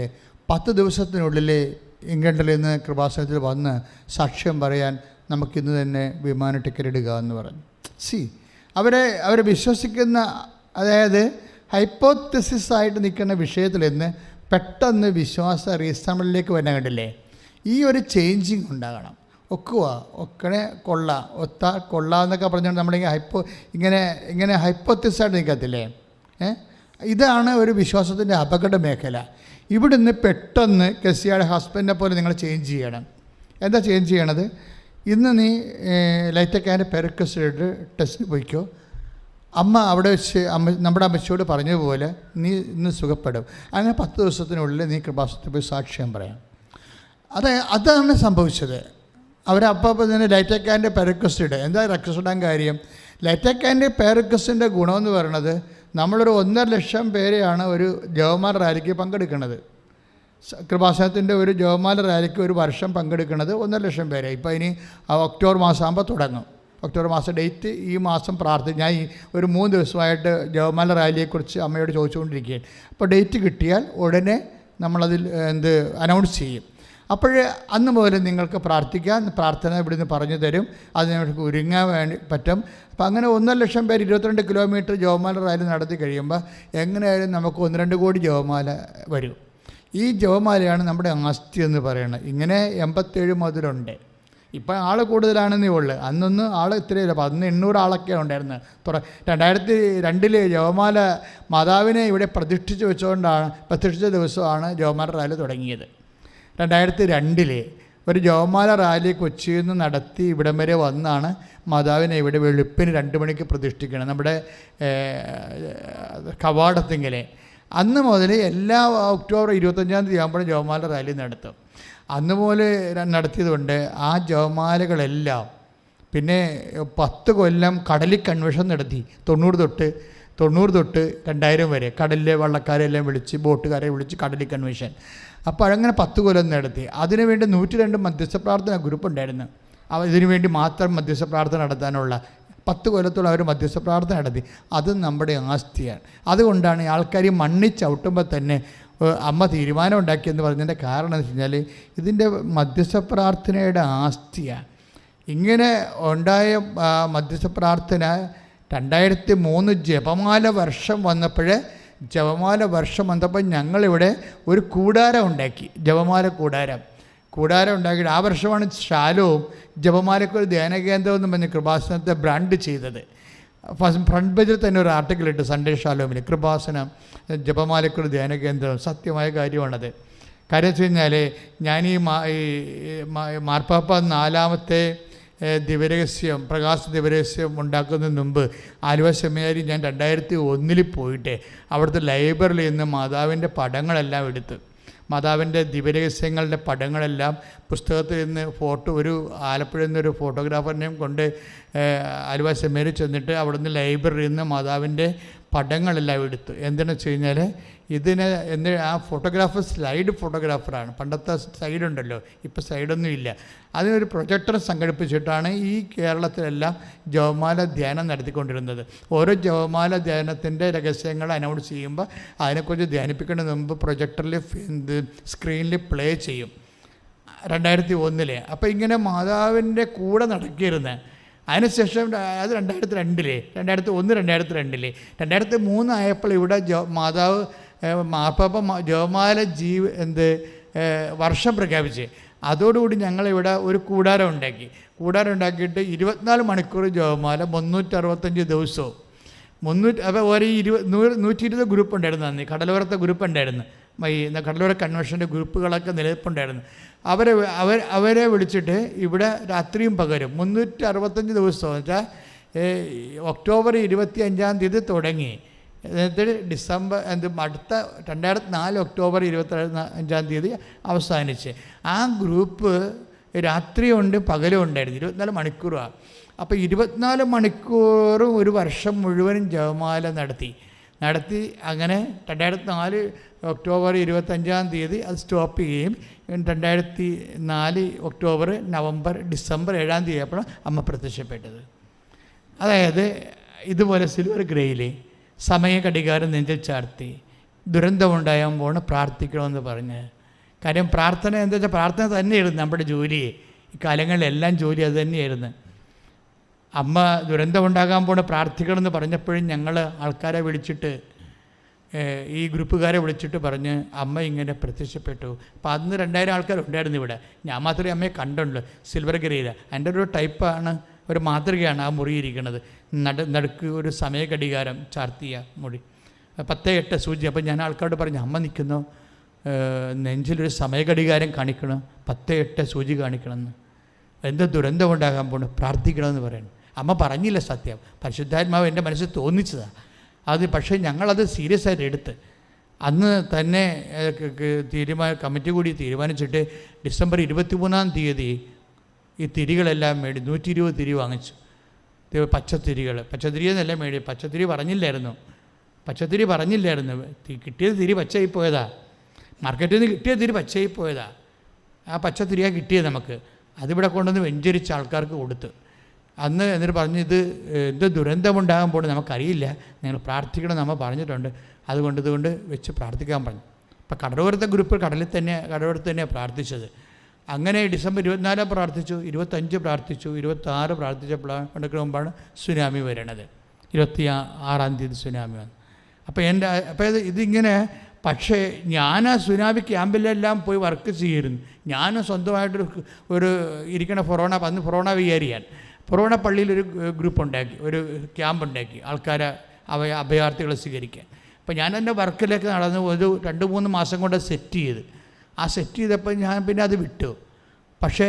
10 ദിവസത്തിനുള്ളിൽ ഇംഗ്ലണ്ടിൽ നിന്ന് കൃപാസനത്തിൽ വന്ന് സാക്ഷ്യം പറയാൻ നമുക്കിന്ന് തന്നെ വിമാന ടിക്കറ്റ് ഇടുക എന്ന് പറഞ്ഞു. അവരെ വിശ്വസിക്കുന്ന, അതായത് ഹൈപ്പോത്തസിസ് ആയിട്ട് നിൽക്കുന്ന വിഷയത്തിൽ നിന്ന് പെട്ടെന്ന് വിശ്വാസ റീസ്റ്റേബിളിലേക്ക് വരാൻ കണ്ടില്ലേ? ഈ ഒരു ചേഞ്ചിങ് ഉണ്ടാകണം. ഒക്കണേ കൊള്ളാന്നൊക്കെ പറഞ്ഞുകൊണ്ട് നമ്മളിങ്ങനെ ഇങ്ങനെ ഹൈപ്പോത്തസിസായിട്ട് നിൽക്കത്തില്ലേ? ഇതാണ് ഒരു വിശ്വാസത്തിൻ്റെ അപകട മേഖല. ഇവിടുന്ന് പെട്ടെന്ന് കെസിയയുടെ ഹസ്ബൻഡിനെ പോലെ നിങ്ങൾ ചേഞ്ച് ചെയ്യണം. എന്താ ചേഞ്ച് ചെയ്യണത്? ഇന്ന് നീ ലൈറ്റക്കാൻ്റെ പെരക്കസിഡ് ടെസ്റ്റിന് പോയിക്കോ. അമ്മ അവിടെ വെച്ച് നമ്മുടെ അമ്മച്ചിയോട് പറഞ്ഞതുപോലെ നീ ഇന്ന് സുഖപ്പെടും. അങ്ങനെ 10 ദിവസത്തിനുള്ളിൽ നീ കൃപാസനത്തിൽ പോയി സാക്ഷ്യം പറയാം. അതാണ് സംഭവിച്ചത്. അവരപ്പോൾ തന്നെ ലൈറ്റക്കാൻ്റെ പെരക്കസിഡ്, എന്താ റിക്വസ്റ്റ് ഇടാൻ കാര്യം? ലൈറ്റക്കാൻ്റെ പെരക്കസിൻ്റെ ഗുണമെന്ന് പറയുന്നത് നമ്മളൊരു 1.5 ലക്ഷം പേരെയാണ് ഒരു ജപമാല റാലിക്ക് പങ്കെടുക്കുന്നത്. കൃപാസനത്തിൻ്റെ ഒരു ജപമാല റാലിക്ക് ഒരു വർഷം പങ്കെടുക്കുന്നത് 1.5 ലക്ഷം പേരെ. ഇപ്പോൾ ഇനി ഒക്ടോബർ മാസമാകുമ്പോൾ തുടങ്ങും. ഒക്ടോബർ മാസം ഡേറ്റ് ഈ മാസം ഞാൻ ഈ ഒരു 3 ദിവസമായിട്ട് ജപമാല റാലിയെക്കുറിച്ച് അമ്മയോട് ചോദിച്ചുകൊണ്ടിരിക്കുകയാണ്. അപ്പോൾ ഡേറ്റ് കിട്ടിയാൽ ഉടനെ നമ്മളതിൽ അനൗൺസ് ചെയ്യും. അപ്പോൾ അന്ന് മുതൽ നിങ്ങൾക്ക് പ്രാർത്ഥിക്കാൻ, പ്രാർത്ഥന ഇവിടുന്ന് പറഞ്ഞു തരും, അത് നിങ്ങൾക്ക് ഒരുങ്ങാൻ വേണ്ടി പറ്റും. അപ്പം അങ്ങനെ 1.5 ലക്ഷം പേര് 22 കിലോമീറ്റർ ജപമാല റാലി നടത്തി കഴിയുമ്പോൾ എങ്ങനെയായാലും നമുക്ക് 1-2 കോടി ജപമാല വരും. ഈ ജപമാലയാണ് നമ്മുടെ ആസ്തി എന്ന് പറയുന്നത്. ഇങ്ങനെ 87 മുതലുണ്ട്. ഇപ്പം ആൾ കൂടുതലാണെന്നേ ഉള്ളൂ. അന്നൊന്നും ആൾ ഇത്രയില്ല. അന്ന് 800 ആളൊക്കെ ഉണ്ടായിരുന്നു. 2002 ജപമാല മാതാവിനെ ഇവിടെ പ്രതിഷ്ഠിച്ച ദിവസമാണ് ജപമാല റാലി തുടങ്ങിയത്. 2002 ഒരു ജപമാല റാലി കൊച്ചിയിൽ നിന്ന് നടത്തി ഇവിടം വരെ വന്നാണ് മാതാവിനെ ഇവിടെ വെളുപ്പിന് 2 മണിക്ക് പ്രതിഷ്ഠിക്കണം, നമ്മുടെ കവാടത്തിങ്കലെ. അന്ന് മുതൽ എല്ലാ ഒക്ടോബർ 25-ാം തീയതി ആകുമ്പോഴും ജപമാല റാലി നടത്തും. അന്ന് പോലെ നടത്തിയതുകൊണ്ട് ആ ജപമാലകളെല്ലാം പിന്നെ 10 കൊല്ലം കടലിൽ കൺവെൻഷൻ നടത്തി. 90 തൊട്ട് 2000 വരെ കടലിലെ വള്ളക്കാരെല്ലാം വിളിച്ച്, ബോട്ടുകാരെ വിളിച്ച് കടലിൽ കൺവെൻഷൻ. അപ്പോൾ അങ്ങനെ 10 കൊല്ലം നടത്തി. അതിനുവേണ്ടി 102 മധ്യസ്ഥ പ്രാർത്ഥന ഗ്രൂപ്പ് ഉണ്ടായിരുന്നു. ഇതിനുവേണ്ടി മാത്രം മധ്യസ്ഥ പ്രാർത്ഥന നടത്താനുള്ള 10 കൊല്ലത്തോളം അവർ മധ്യസ്ഥ പ്രാർത്ഥന നടത്തി. അത് നമ്മുടെ ആസ്തിയാണ്. അതുകൊണ്ടാണ് ആൾക്കാർ മണ്ണിൽ ചവിട്ടുമ്പോൾ തന്നെ അമ്മ തീരുമാനം ഉണ്ടാക്കിയെന്ന് പറഞ്ഞതിൻ്റെ കാരണം എന്ന് വെച്ച് കഴിഞ്ഞാൽ ഇതിൻ്റെ മധ്യസ്ഥ പ്രാർത്ഥനയുടെ ആസ്തിയാണ്. ഇങ്ങനെ ഉണ്ടായ മധ്യസ്ഥ പ്രാർത്ഥന 2003 ജപമാല വർഷം വന്നപ്പോൾ ഞങ്ങളിവിടെ ഒരു കൂടാരം ഉണ്ടാക്കി, ജപമാല കൂടാരം ഉണ്ടാക്കിയിട്ട് ആ വർഷമാണ് ശാലവും ജപമാലക്കൊരു ധ്യാനകേന്ദ്രം എന്ന് പറഞ്ഞ് കൃപാസനത്തെ ബ്രാൻഡ് ചെയ്തത്. ഫ്രണ്ട് പേജിൽ തന്നെ ഒരു ആർട്ടിക്കിൾ ഇട്ട് സൺഡേ ഷാലോമിൽ കൃപാസനം ജപമാലക്കൊരു ധ്യാനകേന്ദ്രം. സത്യമായ കാര്യമാണത്. കാര്യം വെച്ച് കഴിഞ്ഞാൽ ഞാൻ ഈ മാർപ്പാപ്പ 4ാമത്തെ ദിവരഹസ്യം, പ്രകാശ ദിവരഹസ്യം ഉണ്ടാക്കുന്നതിന് മുമ്പ് ആലുവ സെമിനാരി ഞാൻ 2001 പോയിട്ട് അവിടുത്തെ ലൈബ്രറിയിൽ നിന്ന് മാതാവിൻ്റെ പടങ്ങളെല്ലാം എടുത്ത്, മാതാവിൻ്റെ ദിവരഹസ്യങ്ങളുടെ പടങ്ങളെല്ലാം പുസ്തകത്തിൽ നിന്ന് ഒരു ആലപ്പുഴയിൽ നിന്നൊരു ഫോട്ടോഗ്രാഫറിനെയും കൊണ്ട് ആലുവ സെമിനാരി ചെന്നിട്ട് അവിടുന്ന് ലൈബ്രറിയിൽ നിന്ന് മാതാവിൻ്റെ പടങ്ങളെല്ലാം എടുത്തു. എന്താണെന്ന് വെച്ച് കഴിഞ്ഞാൽ ആ ഫോട്ടോഗ്രാഫർ സ്ലൈഡ് ഫോട്ടോഗ്രാഫറാണ്. പണ്ടത്തെ സൈഡുണ്ടല്ലോ, ഇപ്പോൾ സൈഡൊന്നും ഇല്ല. അതിനൊരു പ്രൊജക്ടർ സംഘടിപ്പിച്ചിട്ടാണ് ഈ കേരളത്തിലെല്ലാം ജപമാല ധ്യാനം നടത്തിക്കൊണ്ടിരുന്നത്. ഓരോ ജപമാല ധ്യാനത്തിൻ്റെ രഹസ്യങ്ങൾ അനൗൺസ് ചെയ്യുമ്പോൾ അതിനെക്കുറിച്ച് ധ്യാനിപ്പിക്കുന്നതിന് മുമ്പ് പ്രൊജക്ടറിൽ സ്ക്രീനിൽ പ്ലേ ചെയ്യും. 2001 അപ്പോൾ ഇങ്ങനെ മാതാവിൻ്റെ കൂടെ നടക്കിയിരുന്നത്. അതിനുശേഷം അത് 2001-2002 2003 ആയപ്പോൾ ഇവിടെ മാതാവ് മാർപ്പാപ്പ ജപമാല വർഷം പ്രഖ്യാപിച്ച്. അതോടുകൂടി ഞങ്ങളിവിടെ ഒരു കൂടാരം ഉണ്ടാക്കിയിട്ട് 24 മണിക്കൂർ ജപമാല 365 ദിവസവും. അപ്പോൾ ഒരു 120 ഗ്രൂപ്പ് ഉണ്ടായിരുന്നു. അന്ന് കടലോരത്തെ ഗ്രൂപ്പ് ഉണ്ടായിരുന്നു. കടലോര കൺവെൻഷൻ്റെ ഗ്രൂപ്പുകളൊക്കെ നിലനിൽപ്പുണ്ടായിരുന്നു. അവരെ വിളിച്ചിട്ട് ഇവിടെ രാത്രിയും പകരും 365 ദിവസം വെച്ചാൽ ഒക്ടോബർ 25-ാം തീയതി തുടങ്ങി. എന്നിട്ട് ഡിസംബർ അടുത്ത 2004 ഒക്ടോബർ 25-ാം തീയതി അവസാനിച്ച്. ആ ഗ്രൂപ്പ് രാത്രിയുണ്ട് പകലും ഉണ്ടായിരുന്നു, 24 മണിക്കൂറാണ്. അപ്പോൾ 24 മണിക്കൂറും ഒരു വർഷം മുഴുവനും ജപമാല നടത്തി. അങ്ങനെ 2004 ഒക്ടോബർ 25-ാം തീയതി അത് സ്റ്റോപ്പ് ചെയ്യുകയും 2004 ഒക്ടോബർ, നവംബർ, ഡിസംബർ 7-ാം തീയതി ആയപ്പോഴാണ് അമ്മ പ്രത്യക്ഷപ്പെട്ടത്. അതായത് ഇതുപോലെ സിൽവർ ഗ്രേയിൽ സമയഘടികാരം നെഞ്ചിൽ ചാർത്തി ദുരന്തമുണ്ടാകുമ്പോൾ പ്രാർത്ഥിക്കണമെന്ന് പറഞ്ഞ്. കാര്യം പ്രാർത്ഥന എന്താ വെച്ചാൽ പ്രാർത്ഥന തന്നെയായിരുന്നു നമ്മുടെ ജോലി. ഈ കാലങ്ങളിലെല്ലാം ജോലി അത് തന്നെയായിരുന്നു. അമ്മ ദുരന്തമുണ്ടാകാൻ പോണ പ്രാർത്ഥിക്കണമെന്ന് പറഞ്ഞപ്പോഴും ഞങ്ങൾ ആൾക്കാരെ വിളിച്ചിട്ട്, ഈ ഗ്രൂപ്പുകാരെ വിളിച്ചിട്ട് പറഞ്ഞ് അമ്മ ഇങ്ങനെ പ്രത്യക്ഷപ്പെട്ടു. അപ്പോൾ അന്ന് 2000 ആൾക്കാരുണ്ടായിരുന്നു ഇവിടെ. ഞാൻ മാത്രമേ അമ്മയെ കണ്ടുള്ളൂ സിൽവർ ഗ്രേയിൽ. എൻ്റെ ഒരു ടൈപ്പാണ്, ഒരു മാതൃകയാണ് ആ മുറിയിരിക്കുന്നത്. നടുക്ക് ഒരു സമയഘടികാരം ചാർത്തിയ മുറി, 10-8 സൂചി. അപ്പോൾ ഞാൻ ആൾക്കാരോട് പറഞ്ഞു, അമ്മ നിൽക്കുന്നു, നെഞ്ചിലൊരു സമയഘടികാരം കാണിക്കണം, 10-8 സൂചി കാണിക്കണമെന്ന്. എന്ത് ദുരന്തം ഉണ്ടാകാൻ പോകണം, പ്രാർത്ഥിക്കണമെന്ന് പറയുന്നു. അമ്മ പറഞ്ഞില്ല സത്യം, പരിശുദ്ധാത്മാവ് എൻ്റെ മനസ്സിൽ തോന്നിച്ചതാണ് അത്. പക്ഷേ ഞങ്ങളത് സീരിയസ് ആയിട്ട് എടുത്ത് അന്ന് തന്നെ കമ്മിറ്റി കൂടി തീരുമാനിച്ചിട്ട് ഡിസംബർ 23-ാം തീയതി ഈ തിരികളെല്ലാം മേടി 120 തിരി വാങ്ങിച്ചു. പച്ചത്തിരികൾ, പച്ചത്തിരി എന്നല്ല മേടി, പച്ചത്തിരി പറഞ്ഞില്ലായിരുന്നു. പച്ചത്തിരി പറഞ്ഞില്ലായിരുന്നു, കിട്ടിയത് തിരി പച്ചയായി പോയതാ, മാർക്കറ്റിൽ നിന്ന് കിട്ടിയ തിരി പച്ചയായി പോയതാ. ആ പച്ചത്തിരിയാണ് കിട്ടിയത് നമുക്ക്. അതിവിടെ കൊണ്ടുവന്ന് വെഞ്ചരിച്ച ആൾക്കാർക്ക് കൊടുത്ത് അന്ന് എന്നിട്ട് പറഞ്ഞു, ഇത് എന്ത് ദുരന്തമുണ്ടാകാൻ പോലും നമുക്കറിയില്ല, നിങ്ങൾ പ്രാർത്ഥിക്കണം നമ്മൾ പറഞ്ഞിട്ടുണ്ട്, ഇതുകൊണ്ട് വെച്ച് പ്രാർത്ഥിക്കാൻ പറഞ്ഞു. ഇപ്പം കടലോരത്തെ ഗ്രൂപ്പ് കടലോരത്ത് തന്നെയാണ് പ്രാർത്ഥിച്ചത്. അങ്ങനെ ഡിസംബർ 24 പ്രാർത്ഥിച്ചു, 25 പ്രാർത്ഥിച്ചു, 26 പ്രാർത്ഥിച്ചപ്പോഴാണ് മുമ്പാണ് സുനാമി വരണത്. 26-ാം തീയതി സുനാമി വന്നു. അപ്പോൾ ഇതിങ്ങനെ. പക്ഷേ ഞാൻ ആ സുനാമി ക്യാമ്പിലെല്ലാം പോയി വർക്ക് ചെയ്യായിരുന്നു. ഞാനും സ്വന്തമായിട്ടൊരു ഇരിക്കണ അന്ന് ഫൊറോണ വികാരിയാണ്. ഫൊറോണ പള്ളിയിലൊരു ഗ്രൂപ്പ് ഉണ്ടാക്കി, ഒരു ക്യാമ്പ് ഉണ്ടാക്കി ആൾക്കാരെ അഭയാർത്ഥികളെ സ്വീകരിക്കാൻ. അപ്പോൾ ഞാൻ എൻ്റെ വർക്കിലേക്ക് നടന്ന് ഒരു 2-3 മാസം കൊണ്ട് സെറ്റ് ചെയ്ത്. ആ സെറ്റ് ചെയ്തപ്പോൾ ഞാൻ പിന്നെ അത് വിട്ടു. പക്ഷേ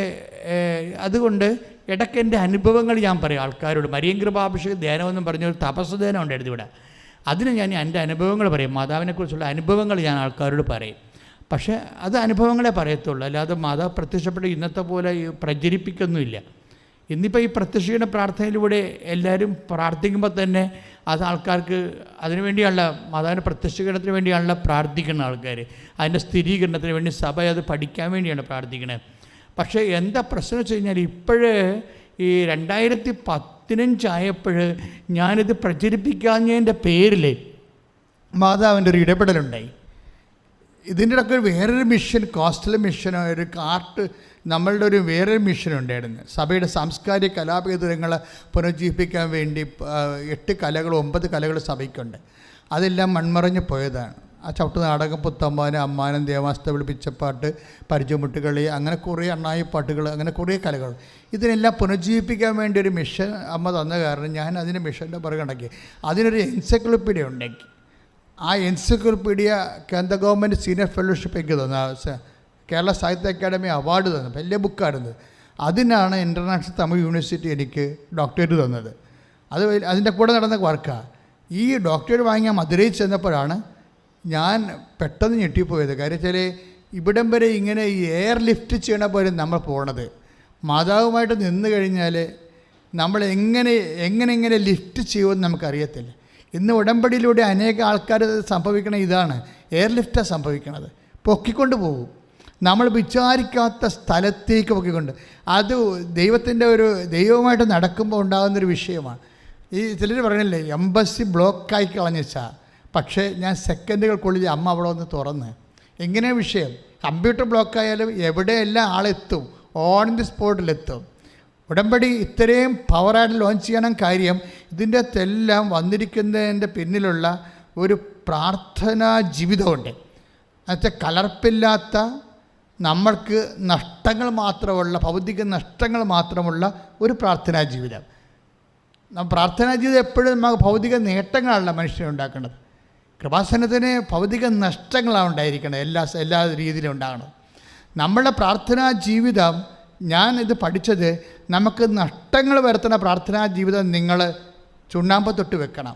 അതുകൊണ്ട് ഇടയ്ക്ക് എൻ്റെ അനുഭവങ്ങൾ ഞാൻ പറയും ആൾക്കാരോട്. മരിയൻ കൃപാഭിഷേക ധ്യാനമെന്നും പറഞ്ഞൊരു തപസ് ധ്യാനം ഉണ്ടായിരുന്നു ഇവിടെ. അതിന് ഞാൻ എൻ്റെ അനുഭവങ്ങൾ പറയും, മാതാവിനെക്കുറിച്ചുള്ള അനുഭവങ്ങൾ ഞാൻ ആൾക്കാരോട് പറയും. പക്ഷേ അത് അനുഭവങ്ങളെ പറയത്തുള്ളൂ, അല്ലാതെ മാതാവ് പ്രത്യക്ഷപ്പെട്ട് ഇന്നത്തെ പോലെ പ്രചരിപ്പിക്കൊന്നുമില്ല. ഇന്നിപ്പോൾ ഈ പ്രത്യക്ഷീകരണ പ്രാർത്ഥനയിലൂടെ എല്ലാവരും പ്രാർത്ഥിക്കുമ്പോൾ തന്നെ അത് ആൾക്കാർക്ക് അതിനുവേണ്ടിയുള്ള മാതാവിൻ്റെ പ്രത്യക്ഷീകരണത്തിന് വേണ്ടിയാണല്ലോ പ്രാർത്ഥിക്കുന്ന ആൾക്കാർ. അതിൻ്റെ സ്ഥിരീകരണത്തിന് വേണ്ടി സഭ അത് പഠിക്കാൻ വേണ്ടിയാണ് പ്രാർത്ഥിക്കുന്നത്. പക്ഷേ എന്താ പ്രശ്നം വെച്ച് കഴിഞ്ഞാൽ ഇപ്പോഴേ ഈ 2015 ആയപ്പോൾ ഞാനിത് പ്രചരിപ്പിക്കാഞ്ഞതിൻ്റെ പേരിൽ മാതാവിൻ്റെ ഒരു ഇടപെടലുണ്ടായി. ഇതിൻ്റെ ഇടയ്ക്ക് വേറൊരു മിഷൻ, കോസ്റ്റൽ മിഷനോ ഒരു കാർട്ട് നമ്മളുടെ ഒരു വേറൊരു മിഷൻ ഉണ്ടായിരുന്നു. സഭയുടെ സാംസ്കാരിക കലാപേതരങ്ങളെ പുനരുജ്ജീവിപ്പിക്കാൻ വേണ്ടി 8 കലകൾ 9 കലകൾ സഭയ്ക്കുണ്ട്. അതെല്ലാം മൺമറഞ്ഞ് പോയതാണ്. ആ ചവിട്ട് നാടകം, പുത്തമ്മാനം, അമ്മാനം, ദേവാസ്ത വിളിപ്പിച്ചപ്പാട്ട്, പരിചയമുട്ടുകളി, അങ്ങനെ കുറേ അണ്ണായി പാട്ടുകൾ, അങ്ങനെ കുറേ കലകൾ. ഇതിനെല്ലാം പുനരുജ്ജീവിപ്പിക്കാൻ വേണ്ടി ഒരു മിഷൻ അമ്മ തന്ന കാരണം ഞാൻ അതിൻ്റെ മിഷൻ്റെ പുറകെ ഉണ്ടാക്കി. അതിനൊരു എൻസൈക്ലോപ്പീഡിയ ഉണ്ടാക്കി. ആ എൻസൈക്ലോപ്പീഡിയ കേന്ദ്ര ഗവൺമെൻറ് സീനിയർ ഫെലോഷിപ്പ് എനിക്ക് തന്നു, കേരള സാഹിത്യ അക്കാദമി അവാർഡ് തന്നു. വലിയ ബുക്കായിരുന്നത്. അതിനാണ് ഇൻ്റർനാഷണൽ തമിഴ് യൂണിവേഴ്സിറ്റി എനിക്ക് ഡോക്ടറേറ്റ് തന്നത്. അതിൻ്റെ കൂടെ നടന്ന വർക്കാണ്. ഈ ഡോക്ടറേറ്റ് വാങ്ങിയ മധുരയിൽ ചെന്നപ്പോഴാണ് ഞാൻ പെട്ടെന്ന് ഞെട്ടിപ്പോയത്. കാര്യം വെച്ചാൽ ഇവിടം വരെ ഇങ്ങനെ ഈ എയർ ലിഫ്റ്റ് ചെയ്യണ പോലെ നമ്മൾ പോണത്. മാതാവുമായിട്ട് നിന്ന് കഴിഞ്ഞാൽ നമ്മൾ എങ്ങനെ ലിഫ്റ്റ് ചെയ്യുമെന്ന് നമുക്കറിയത്തില്ല. ഇന്ന് ഉടമ്പടിയിലൂടെ അനേക ആൾക്കാർ സംഭവിക്കണ ഇതാണ്, എയർ ലിഫ്റ്റാണ് സംഭവിക്കണത്. പൊക്കിക്കൊണ്ട് പോകും, നമ്മൾ വിചാരിക്കാത്ത സ്ഥലത്തേക്ക് പൊക്കിക്കൊണ്ട്. അത് ദൈവമായിട്ട് നടക്കുമ്പോൾ ഉണ്ടാകുന്നൊരു വിഷയമാണ്. ഈ ചിലർ പറയണില്ലേ എംബസി ബ്ലോക്കായി കളഞ്ഞാ, പക്ഷേ ഞാൻ സെക്കൻഡുകൾക്കുള്ളിൽ അമ്മ അവിടെ ഒന്ന് തുറന്ന്. എങ്ങനെ വിഷയം കമ്പ്യൂട്ടർ ബ്ലോക്കായാലും എവിടെയെല്ലാം ആളെത്തും, ഓൺ ദി സ്പോട്ടിലെത്തും. ഉടമ്പടി ഇത്രയും പവറായിട്ട് ലോഞ്ച് ചെയ്യണം കാര്യം ഇതിൻ്റെ അകത്തെല്ലാം വന്നിരിക്കുന്നതിൻ്റെ പിന്നിലുള്ള ഒരു പ്രാർത്ഥനാ ജീവിതമുണ്ട്. എന്നുവെച്ചാൽ കലർപ്പില്ലാത്ത, നമ്മൾക്ക് നഷ്ടങ്ങൾ മാത്രമുള്ള, ഭൗതിക നഷ്ടങ്ങൾ മാത്രമുള്ള ഒരു പ്രാർത്ഥനാ ജീവിതം. പ്രാർത്ഥനാ ജീവിതം എപ്പോഴും നമുക്ക് ഭൗതിക നേട്ടങ്ങളല്ല മനുഷ്യനുണ്ടാക്കുന്നത്. കൃപാസനത്തിന് ഭൗതിക നഷ്ടങ്ങളാണ് ഉണ്ടായിരിക്കുന്നത്, എല്ലാ രീതിയിലും ഉണ്ടാകണം. നമ്മളുടെ പ്രാർത്ഥനാ ജീവിതം, ഞാനിത് പഠിച്ചത്, നമുക്ക് നഷ്ടങ്ങൾ വരുത്തുന്ന പ്രാർത്ഥനാ ജീവിതം നിങ്ങൾ ചുണ്ണാമ്പ് തൊട്ട് വെക്കണം.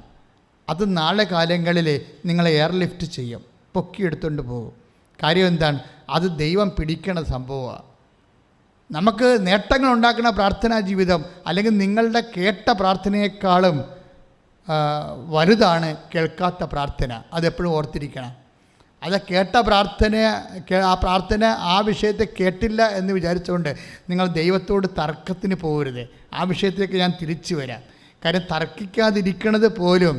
അത് നാളെ കാലങ്ങളിൽ നിങ്ങളെ എയർ ലിഫ്റ്റ് ചെയ്യും, പൊക്കിയെടുത്തുകൊണ്ട് പോകും. കാര്യം എന്താണ്? അത് ദൈവം പിടിക്കണ സംഭവമാണ്. നമുക്ക് നേട്ടങ്ങൾ ഉണ്ടാക്കുന്ന പ്രാർത്ഥനാ ജീവിതം അല്ലെങ്കിൽ നിങ്ങളുടെ കേട്ട പ്രാർത്ഥനയെക്കാളും വലുതാണ് കേൾക്കാത്ത പ്രാർത്ഥന. അതെപ്പോഴും ഓർത്തിരിക്കണം. അത് കേട്ട പ്രാർത്ഥന ആ വിഷയത്തെ കേട്ടില്ല എന്ന് വിചാരിച്ചുകൊണ്ട് നിങ്ങൾ ദൈവത്തോട് തർക്കത്തിന് പോകരുത്. ആ വിഷയത്തിലേക്ക് ഞാൻ തിരിച്ചു വരാം. കാര്യം തർക്കിക്കാതിരിക്കുന്നത് പോലും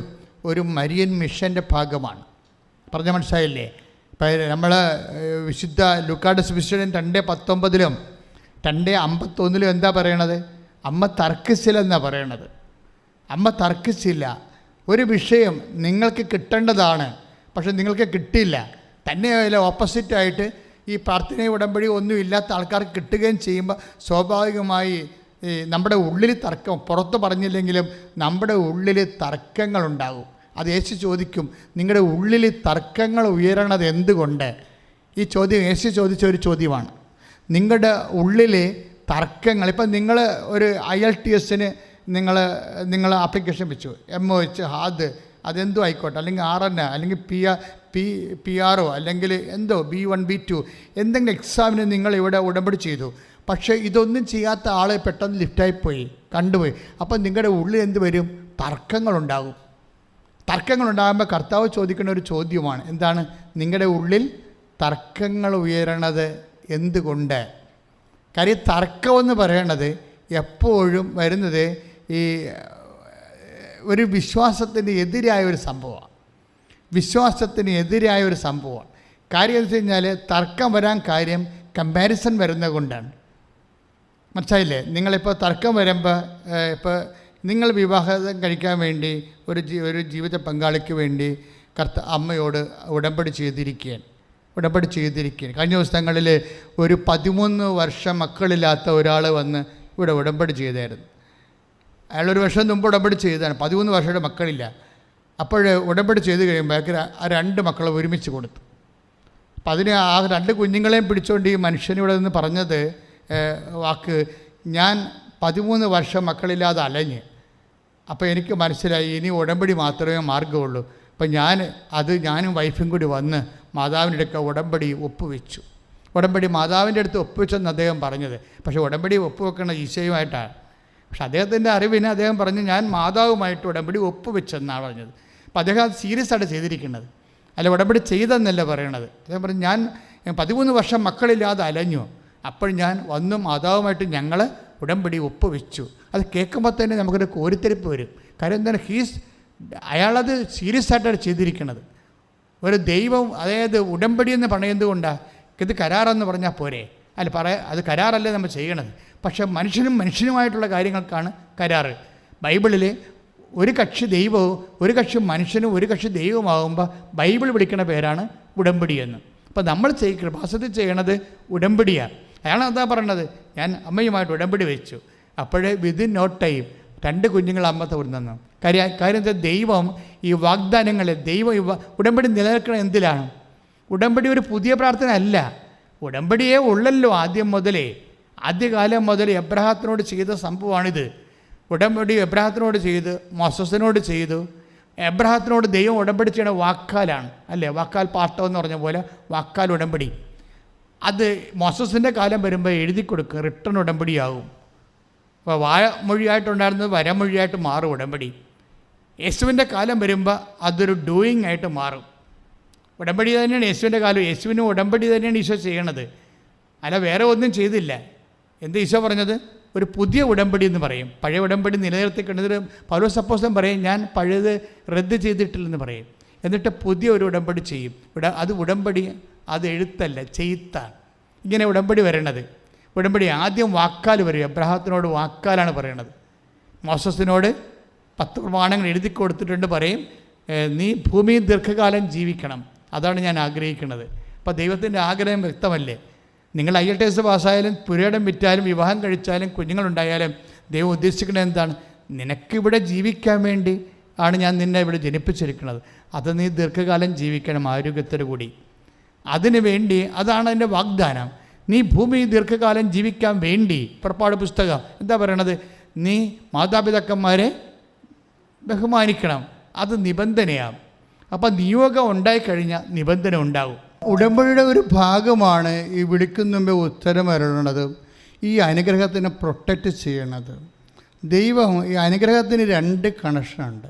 ഒരു മരിയൻ മിഷൻ്റെ ഭാഗമാണ്. പറഞ്ഞ മനസ്സിലായില്ലേ? ഇപ്പം നമ്മൾ വിശുദ്ധ ലൂക്കായുടെ സുവിശേഷം 2:19 2:51 എന്താ പറയണത്? അമ്മ തർക്കിച്ചില്ലെന്നാണ് പറയണത്. അമ്മ തർക്കിച്ചില്ല. ഒരു വിഷയം നിങ്ങൾക്ക് കിട്ടേണ്ടതാണ്, പക്ഷെ നിങ്ങൾക്ക് കിട്ടിയില്ല. തന്നെയല്ല, ഓപ്പോസിറ്റായിട്ട് ഈ പ്രാർത്ഥന ഉടമ്പടി ഒന്നും ഇല്ലാത്ത ആൾക്കാർക്ക് കിട്ടുകയും ചെയ്യുമ്പോൾ സ്വാഭാവികമായി നമ്മുടെ ഉള്ളിൽ തർക്കം, പുറത്ത് പറഞ്ഞില്ലെങ്കിലും നമ്മുടെ ഉള്ളിൽ തർക്കങ്ങളുണ്ടാകും. അത് യേശു ചോദിക്കും, നിങ്ങളുടെ ഉള്ളിൽ തർക്കങ്ങൾ ഉയരണത് എന്തുകൊണ്ട്? ഈ ചോദ്യം യേശു ചോദിച്ച ഒരു ചോദ്യമാണ്. നിങ്ങളുടെ ഉള്ളിൽ തർക്കങ്ങൾ, ഇപ്പം നിങ്ങൾ ഒരു IELTS നിങ്ങൾ ആപ്ലിക്കേഷൻ വെച്ചു, MOH ഹാദ് അതെന്തോ ആയിക്കോട്ടെ, അല്ലെങ്കിൽ RN അല്ലെങ്കിൽ PR അല്ലെങ്കിൽ എന്തോ B1 B2 എന്തെങ്കിലും എക്സാമിന് നിങ്ങൾ ഇവിടെ ഉടമ്പടി ചെയ്തു. പക്ഷേ ഇതൊന്നും ചെയ്യാത്ത ആളെ പെട്ടെന്ന് ലിഫ്റ്റായിപ്പോയി, കണ്ടുപോയി. അപ്പം നിങ്ങളുടെ ഉള്ളിൽ എന്ത് വരും? തർക്കങ്ങളുണ്ടാകും. തർക്കങ്ങളുണ്ടാകുമ്പോൾ കർത്താവ് ചോദിക്കുന്ന ഒരു ചോദ്യമാണ്, എന്താണ്? നിങ്ങളുടെ ഉള്ളിൽ തർക്കങ്ങൾ ഉയരണത് എന്തുകൊണ്ട്? കാര്യം തർക്കമെന്ന് പറയണത് എപ്പോഴും വരുന്നത് ഈ ഒരു വിശ്വാസത്തിന് എതിരായ ഒരു സംഭവമാണ്. വിശ്വാസത്തിന് എതിരായ ഒരു സംഭവമാണ്. കാര്യം എന്ന് വെച്ച് കഴിഞ്ഞാൽ തർക്കം വരാൻ കാര്യം കമ്പാരിസൺ വരുന്നത് കൊണ്ടാണ്. മനസ്സിലായില്ലേ? നിങ്ങളിപ്പോൾ തർക്കം വരുമ്പോൾ ഇപ്പോൾ നിങ്ങൾ വിവാഹം കഴിക്കാൻ വേണ്ടി ഒരു ജീവിത പങ്കാളിക്ക് വേണ്ടി അമ്മയോട് ഉടമ്പടി ചെയ്തിരിക്കുകയാണ്. കഴിഞ്ഞ ദിവസങ്ങളിൽ ഒരു 13 വർഷം മക്കളില്ലാത്ത ഒരാൾ വന്ന് ഇവിടെ ഉടമ്പടി ചെയ്തായിരുന്നു. അയാൾ ഒരു വർഷം മുമ്പ് ഉടമ്പടി ചെയ്തതാണ്. 13 വർഷയുടെ മക്കളില്ല. അപ്പോൾ ഉടമ്പടി ചെയ്ത് കഴിയുമ്പോൾ ആ 2 മക്കളെ ഒരുമിച്ച് കൊടുത്തു. അപ്പം അതിന് ആ 2 കുഞ്ഞുങ്ങളെയും പിടിച്ചുകൊണ്ട് ഈ മനുഷ്യനിവിടെ നിന്ന് പറഞ്ഞത് വാക്ക്, ഞാൻ 13 വർഷം മക്കളില്ലാതെ അലഞ്ഞ്, അപ്പോൾ എനിക്ക് മനസ്സിലായി ഇനി ഉടമ്പടി മാത്രമേ മാർഗമുള്ളൂ. അപ്പം ഞാനും വൈഫും കൂടി വന്ന് മാതാവിൻ്റെ അടുക്ക ഉടമ്പടി ഒപ്പുവെച്ചു. ഉടമ്പടി മാതാവിൻ്റെ അടുത്ത് ഒപ്പുവെച്ചെന്ന് അദ്ദേഹം പറഞ്ഞത്. പക്ഷേ ഉടമ്പടി ഒപ്പുവെക്കുന്നത് ഈശോയുമായിട്ടാണ്. പക്ഷെ അദ്ദേഹത്തിൻ്റെ അറിവിന് അദ്ദേഹം പറഞ്ഞു ഞാൻ മാതാവുമായിട്ട് ഉടമ്പടി ഒപ്പുവെച്ചെന്നാണ് പറഞ്ഞത്. അപ്പം അദ്ദേഹം അത് സീരിയസ് ആയിട്ട് ചെയ്തിരിക്കുന്നത്, അല്ല ഉടമ്പടി ചെയ്തെന്നല്ല പറയണത്. അദ്ദേഹം പറഞ്ഞു ഞാൻ 13 വർഷം മക്കളില്ലാതെ അലഞ്ഞു, അപ്പോൾ ഞാൻ വന്നു മാതാവുമായിട്ട് ഞങ്ങൾ ഉടമ്പടി ഒപ്പുവെച്ചു. അത് കേൾക്കുമ്പോൾ തന്നെ നമുക്കൊരു കോരിത്തെരിപ്പ് വരും. കാര്യം എന്താണ്? അയാളത് സീരിയസ് ആയിട്ടാണ് ചെയ്തിരിക്കുന്നത്. ഒരു ദൈവം, അതായത് ഉടമ്പടി എന്ന് പറയുന്നത് കൊണ്ടാണ് ഇത് കരാറെന്ന് പറഞ്ഞാൽ പോരെ? അത് കരാറല്ലേ നമ്മൾ ചെയ്യണത്. പക്ഷേ മനുഷ്യനുമായിട്ടുള്ള കാര്യങ്ങൾക്കാണ് കരാറ്. ബൈബിളിൽ ഒരു കക്ഷി ദൈവവും ഒരു കക്ഷി മനുഷ്യനും ഒരു കക്ഷി ദൈവമാകുമ്പോൾ ബൈബിൾ വിളിക്കുന്ന പേരാണ് ഉടമ്പടി എന്ന്. അപ്പോൾ നമ്മൾ കൃപാസനത്തിൽ ചെയ്യണത് ഉടമ്പടിയാണ്. അയാളാണ് അതാ പറയണത്, ഞാൻ അമ്മയുമായിട്ട് ഉടമ്പടി വെച്ചു. അപ്പോഴേ വിതിൻ നോ ടൈം 2 കുഞ്ഞുങ്ങൾ അമ്മ തന്നു. കാര്യം എന്താ? ദൈവം ഈ വാഗ്ദാനങ്ങളെ ഉടമ്പടി നിലനിൽക്കണം എന്തിലാണ്? ഉടമ്പടി ഒരു പുതിയ പ്രാർത്ഥന അല്ല. ഉടമ്പടിയേ ഉള്ളല്ലോ ആദ്യകാലം മുതൽ എബ്രഹാത്തിനോട് ചെയ്ത സംഭവമാണിത്. ഉടമ്പടി എബ്രഹാത്തിനോട് ചെയ്ത് മോസസിനോട് ചെയ്തു. എബ്രഹാത്തിനോട് ദൈവം ഉടമ്പടി ചെയ്യണ വാക്കാലാണ്, അല്ലേ? വാക്കാൽ പാട്ടം എന്ന് പറഞ്ഞ പോലെ വാക്കാൽ ഉടമ്പടി. അത് മോസസിൻ്റെ കാലം വരുമ്പോൾ എഴുതി കൊടുക്കും, റിട്ടൺ ഉടമ്പടിയാകും. അപ്പോൾ വാമൊഴിയായിട്ടുണ്ടായിരുന്നത് വരമൊഴിയായിട്ട് മാറും ഉടമ്പടി. യേശുവിൻ്റെ കാലം വരുമ്പോൾ അതൊരു ഡൂയിങ് ആയിട്ട് മാറും. ഉടമ്പടി തന്നെയാണ് യേശുവിൻ്റെ കാലം. യേശുവിന് ഉടമ്പടി തന്നെയാണ് ഈശോ ചെയ്യണത്, അല്ല വേറെ ഒന്നും ചെയ്തില്ല. എന്താ ഈശോ പറഞ്ഞത്? ഒരു പുതിയ ഉടമ്പടി എന്ന് പറയും. പഴയ ഉടമ്പടി നിലനിർത്തിക്കേണ്ടത് പൗലോസ് അപ്പോസ്തലൻ പറയും, ഞാൻ പഴയത് റദ്ദ് ചെയ്തിട്ടില്ലെന്ന് പറയും. എന്നിട്ട് പുതിയ ഒരു ഉടമ്പടി ചെയ്യും. അത് ഉടമ്പടി, അത് എഴുത്തല്ല, ചെയ്ത്താണ്. ഇങ്ങനെ ഉടമ്പടി വരണത്. ഉടമ്പടി ആദ്യം വാക്കാൽ വരും. എബ്രഹാത്തിനോട് വാക്കാലാണ് പറയണത്. മോസസിനോട് 10 പ്രമാണങ്ങൾ എഴുതി കൊടുത്തിട്ടുണ്ട്. പറയും, നീ ഭൂമിയിൽ ദീർഘകാലം ജീവിക്കണം, അതാണ് ഞാൻ ആഗ്രഹിക്കുന്നത്. അപ്പോൾ ദൈവത്തിൻ്റെ ആഗ്രഹം വ്യക്തമല്ലേ? നിങ്ങൾ IELTS പാസ്സായാലും പുരയിടം വിറ്റാലും വിവാഹം കഴിച്ചാലും കുഞ്ഞുങ്ങളുണ്ടായാലും ദൈവം ഉദ്ദേശിക്കുന്നത് എന്താണ്? നിനക്കിവിടെ ജീവിക്കാൻ വേണ്ടി ആണ് ഞാൻ നിന്നെ ഇവിടെ ജനിപ്പിച്ചിരിക്കുന്നത്. അത് നീ ദീർഘകാലം ജീവിക്കണം ആരോഗ്യത്തോടു കൂടി. അതിനു വേണ്ടി അതാണ് എൻ്റെ വാഗ്ദാനം. നീ ഭൂമി ദീർഘകാലം ജീവിക്കാൻ വേണ്ടി, പുറപ്പാട് പുസ്തകം എന്താ പറയണത്? നീ മാതാപിതാക്കന്മാരെ ബഹുമാനിക്കണം, അത് നിബന്ധനയാണ്. അപ്പം നിയോഗം ഉണ്ടായിക്കഴിഞ്ഞാൽ നിബന്ധന ഉണ്ടാവും. ഉടമ്പടിയുടെ ഒരു ഭാഗമാണ് ഈ വിളിക്കുന്ന മുമ്പേ ഉത്തരം അരുളണത്, ഈ അനുഗ്രഹത്തിനെ പ്രൊട്ടക്റ്റ് ചെയ്യണത്. ദൈവം ഈ അനുഗ്രഹത്തിന് 2 കണക്ഷനുണ്ട്.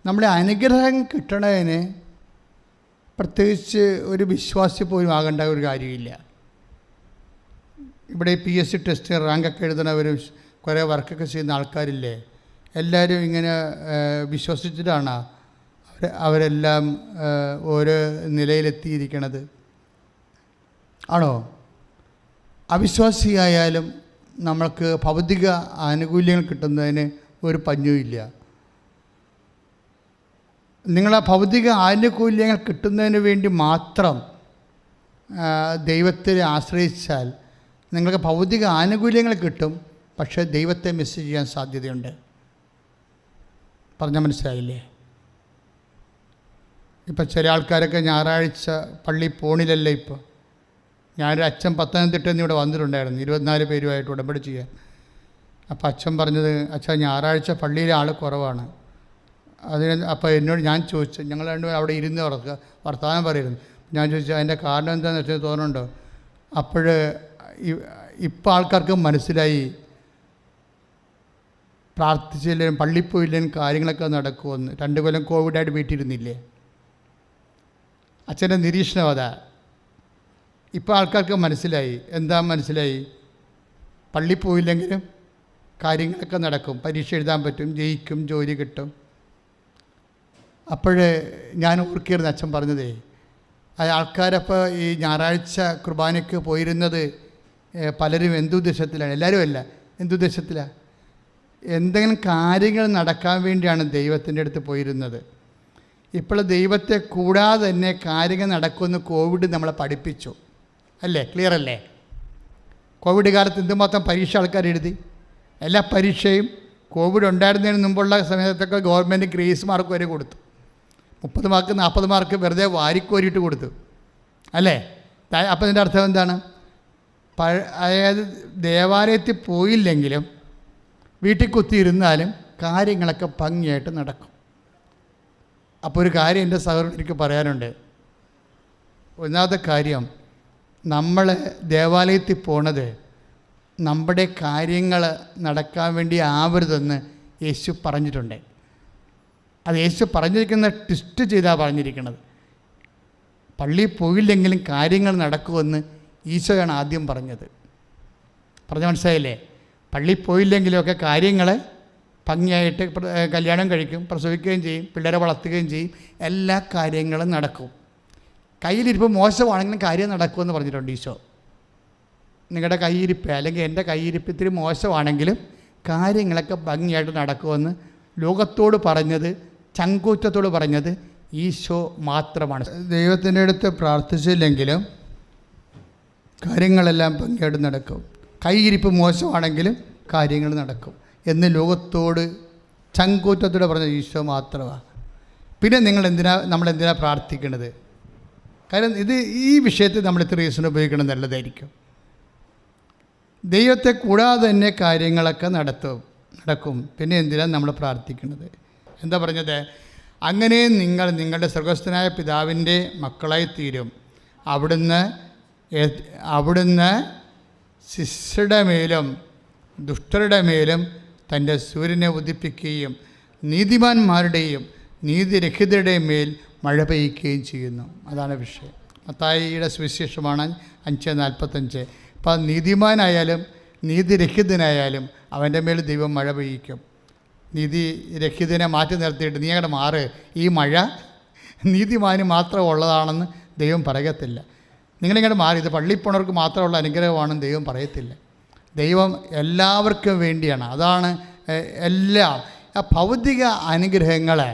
നമ്മുടെ അനുഗ്രഹം കിട്ടണതിന് പ്രത്യേകിച്ച് ഒരു വിശ്വാസി പോലും ആകേണ്ട ഒരു കാര്യമില്ല. ഇവിടെ PSC ടെസ്റ്റ് റാങ്കൊക്കെ എഴുതുന്നവരും കുറേ വർക്കൊക്കെ ചെയ്യുന്ന ആൾക്കാരില്ലേ, എല്ലാവരും ഇങ്ങനെ വിശ്വസിച്ചിട്ടാണ് അവരെല്ലാം ഓരോ നിലയിലെത്തിയിരിക്കണത്? ആണോ? അവിശ്വാസിയായാലും നമ്മൾക്ക് ഭൗതിക ആനുകൂല്യങ്ങൾ കിട്ടുന്നതിന് ഒരു പഞ്ഞുമില്ല. നിങ്ങളെ ഭൗതിക ആനുകൂല്യങ്ങൾ കിട്ടുന്നതിന് വേണ്ടി മാത്രം ദൈവത്തെ ആശ്രയിച്ചാൽ നിങ്ങൾക്ക് ഭൗതിക ആനുകൂല്യങ്ങൾ കിട്ടും, പക്ഷേ ദൈവത്തെ മിസ് ചെയ്യാൻ സാധ്യതയുണ്ട്. പറഞ്ഞാൽ മനസ്സിലായില്ലേ? ഇപ്പം ചില ആൾക്കാരൊക്കെ ഞായറാഴ്ച പള്ളി പോണില്ലല്ലോ. ഇപ്പോൾ ഞാനൊരു അച്ഛൻ പത്തനംതിട്ടയിൽ നിന്ന് ഇവിടെ വന്നിട്ടുണ്ടായിരുന്നു, 24 പേരുമായിട്ട് ഉടമ്പടി ചെയ്യാൻ. അപ്പോൾ അച്ഛൻ പറഞ്ഞത്, അച്ഛൻ ഞായറാഴ്ച പള്ളിയിലെ ആൾ കുറവാണ്. അപ്പോൾ എന്നോട് ഞാൻ ചോദിച്ചു, ഞങ്ങൾ രണ്ടുപേരും അവിടെ ഇരുന്ന് വർത്തമാനം പറയുന്നു. ഞാൻ ചോദിച്ചു അതിൻ്റെ കാരണം എന്താണെന്ന് വെച്ചാൽ തോന്നുന്നുണ്ടോ? അപ്പോൾ ഇപ്പോൾ ആൾക്കാർക്ക് മനസ്സിലായി പ്രാർത്ഥിച്ചില്ലെങ്കിലും പള്ളിപ്പോയില്ലെങ്കിലും കാര്യങ്ങളൊക്കെ നടക്കുമെന്ന്. 2 കൊല്ലം കോവിഡായിട്ട് വീട്ടിലിരുന്നില്ലേ? അച്ഛൻ്റെ നിരീക്ഷണം അതാ. ഇപ്പോൾ ആൾക്കാർക്ക് മനസ്സിലായി. എന്താ മനസ്സിലായി? പള്ളി പോയില്ലെങ്കിലും കാര്യങ്ങളൊക്കെ നടക്കും, പരീക്ഷ എഴുതാൻ പറ്റും, ജയിക്കും, ജോലി കിട്ടും. അപ്പോഴേ ഞാൻ ഓർക്കിയിരുന്ന അച്ഛൻ പറഞ്ഞതേ, ആൾക്കാരപ്പോൾ ഈ ഞായറാഴ്ച കുർബാനയ്ക്ക് പോയിരുന്നത് പലരും എന്തുദ്ദേശത്തിലാണ്, എല്ലാവരും അല്ല, എന്തുദ്ദേശത്തിലാണ്? എന്തെങ്കിലും കാര്യങ്ങൾ നടക്കാൻ വേണ്ടിയാണ് ദൈവത്തിൻ്റെ അടുത്ത് പോയിരുന്നത്. ഇപ്പോൾ ദൈവത്തെ കൂടാതെ തന്നെ കാര്യങ്ങൾ നടക്കുമെന്ന് കോവിഡ് നമ്മളെ പഠിപ്പിച്ചു, അല്ലേ? ക്ലിയർ അല്ലേ? കോവിഡ് കാലത്ത് എന്തുമാത്രം പരീക്ഷ ആൾക്കാർ എഴുതി. എല്ലാ പരീക്ഷയും കോവിഡ് ഉണ്ടായിരുന്നതിന് മുമ്പുള്ള സമയത്തൊക്കെ ഗവൺമെൻറ് ഗ്രേസ് മാർക്ക് വരെ കൊടുത്തു. 30 മാർക്ക് 40 മാർക്ക് വെറുതെ വാരിക്കോരിയിട്ട് കൊടുത്തു, അല്ലേ? അപ്പം ഇതിൻ്റെ അർത്ഥം എന്താണ്? അതായത് ദേവാലയത്തിൽ പോയില്ലെങ്കിലും വീട്ടിൽ കുത്തിയിരുന്നാലും കാര്യങ്ങളൊക്കെ ഭംഗിയായിട്ട് നടക്കും. അപ്പോൾ ഒരു കാര്യം എൻ്റെ സഹോദരൻ എനിക്ക് പറയാനുണ്ട്. ഒന്നാമത്തെ കാര്യം, നമ്മൾ ദേവാലയത്തിൽ പോണത് നമ്മുടെ കാര്യങ്ങൾ നടക്കാൻ വേണ്ടി ആവരുതെന്ന് യേശു പറഞ്ഞിട്ടുണ്ട്. അത് യേശു പറഞ്ഞിരിക്കുന്ന ട്വിസ്റ്റ് ചെയ്താണ് പറഞ്ഞിരിക്കുന്നത്. പള്ളിയിൽ പോയില്ലെങ്കിലും കാര്യങ്ങൾ നടക്കുമെന്ന് ഈശോയാണ് ആദ്യം പറഞ്ഞത്. പറഞ്ഞ മനസ്സിലായില്ലേ? പള്ളിയിൽ പോയില്ലെങ്കിലുമൊക്കെ കാര്യങ്ങൾ ഭംഗിയായിട്ട് കല്യാണം കഴിക്കും, പ്രസവിക്കുകയും ചെയ്യും, പിള്ളേരെ വളർത്തുകയും ചെയ്യും, എല്ലാ കാര്യങ്ങളും നടക്കും. കയ്യിലിരിപ്പ് മോശമാണെങ്കിലും കാര്യം നടക്കുമെന്ന് പറഞ്ഞിട്ടുണ്ട് ഈശോ. നിങ്ങളുടെ കയ്യിരിപ്പ് അല്ലെങ്കിൽ എൻ്റെ കയ്യിരിപ്പ് ഇത്തിരി മോശമാണെങ്കിലും കാര്യങ്ങളൊക്കെ ഭംഗിയായിട്ട് നടക്കുമെന്ന് ലോകത്തോട് പറഞ്ഞത്, ചങ്കൂറ്റത്തോട് പറഞ്ഞത് ഈശോ മാത്രമാണ്. ദൈവത്തിൻ്റെ അടുത്ത് പ്രാർത്ഥിച്ചില്ലെങ്കിലും കാര്യങ്ങളെല്ലാം ഭംഗിയായിട്ട് നടക്കും. കയ്യിരിപ്പ് മോശമാണെങ്കിലും കാര്യങ്ങൾ നടക്കും എന്ന് ലോകത്തോട് ചങ്കൂറ്റത്തോടെ പറഞ്ഞ ഈശോ മാത്രമാണ്. പിന്നെ നമ്മളെന്തിനാ പ്രാർത്ഥിക്കുന്നത്? കാര്യം ഈ വിഷയത്തിൽ നമ്മൾ ഇത്ര റീസൺ ഉപയോഗിക്കണം, നല്ലതായിരിക്കും. ദൈവത്തെ കൂടാതെ തന്നെ കാര്യങ്ങളൊക്കെ നടക്കും. പിന്നെ എന്തിനാണ് നമ്മൾ പ്രാർത്ഥിക്കുന്നത്? എന്താ പറഞ്ഞത്? അങ്ങനെ നിങ്ങൾ നിങ്ങളുടെ സ്വർഗ്ഗസ്ഥനായ പിതാവിൻ്റെ മക്കളായി തീരും. അവിടുന്ന് ശിഷ്യരുടെ മേലും ദുഷ്ടരുടെ മേലും തൻ്റെ സൂര്യനെ ഉദിപ്പിക്കുകയും നീതിമാന്മാരുടെയും നീതിരഹിതരുടെയും മേൽ മഴ പെയ്യുകയും ചെയ്യുന്നു. അതാണ് വിഷയം. മത്തായിയുടെ സുവിശേഷമാണ് 5:45. അപ്പം നീതിമാനായാലും നീതിരഹിതനായാലും അവൻ്റെ മേൽ ദൈവം മഴ പെയ്യിക്കും. നീതിരഹിതനെ മാറ്റി നിർത്തിയിട്ട് നീ അങ്ങോട്ട് മാറ്, ഈ മഴ നീതിമാന് മാത്രം ഉള്ളതാണെന്ന് ദൈവം പറയത്തില്ല. നിങ്ങളിങ്ങോട്ട് മാറി, ഇത് പള്ളിയിൽ പോണവർക്ക് മാത്രമുള്ള അനുഗ്രഹമാണെന്ന് ദൈവം പറയത്തില്ല. ദൈവം എല്ലാവർക്കും വേണ്ടിയാണ്. അതാണ് എല്ലാം. ആ ഭൗതിക അനുഗ്രഹങ്ങളെ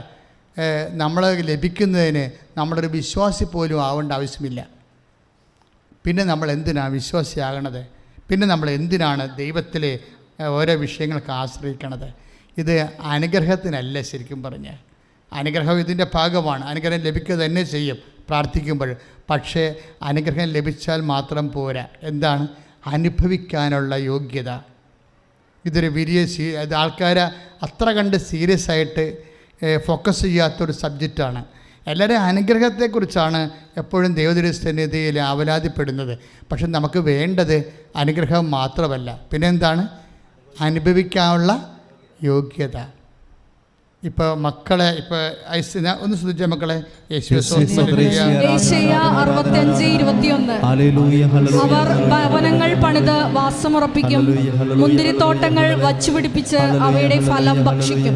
നമ്മൾ ലഭിക്കുന്നതിന് നമ്മളൊരു വിശ്വാസി പോലും ആവേണ്ട ആവശ്യമില്ല. പിന്നെ നമ്മൾ എന്തിനാണ് വിശ്വാസിയാകണത്? പിന്നെ നമ്മൾ എന്തിനാണ് ദൈവത്തിലെ ഓരോ വിഷയങ്ങൾക്ക് ആശ്രയിക്കണത്? ഇത് അനുഗ്രഹത്തിനല്ല. ശരിക്കും പറഞ്ഞാൽ അനുഗ്രഹം ഇതിൻ്റെ ഭാഗമാണ്. അനുഗ്രഹം ലഭിക്കുക തന്നെ ചെയ്യും പ്രാർത്ഥിക്കുമ്പോൾ. പക്ഷേ അനുഗ്രഹം ലഭിച്ചാൽ മാത്രം പോരാ. എന്താണ്? അനുഭവിക്കാനുള്ള യോഗ്യത. ഇതൊരു ഇത് ആൾക്കാരെ അത്ര കണ്ട് സീരിയസ് ആയിട്ട് ഫോക്കസ് ചെയ്യാത്തൊരു സബ്ജക്റ്റാണ്. എല്ലാവരും അനുഗ്രഹത്തെക്കുറിച്ചാണ് എപ്പോഴും ദൈവസന്നിധിയിൽ ആവലാതിപ്പെടുന്നത്. പക്ഷെ നമുക്ക് വേണ്ടത് അനുഗ്രഹം മാത്രമല്ല, പിന്നെന്താണ്? അനുഭവിക്കാനുള്ള യോഗ്യത. ഇപ്പോൾ മക്കളെ ഐസിന ഒന്ന് ശ്രദ്ധിച്ച മക്കളെ, അവർ ഭവനങ്ങൾ പണിത് വാസമുറപ്പിക്കും, മുന്തിരിത്തോട്ടങ്ങൾ വച്ചുപിടിപ്പിച്ച് അവയുടെ ഫലം ഭക്ഷിക്കും.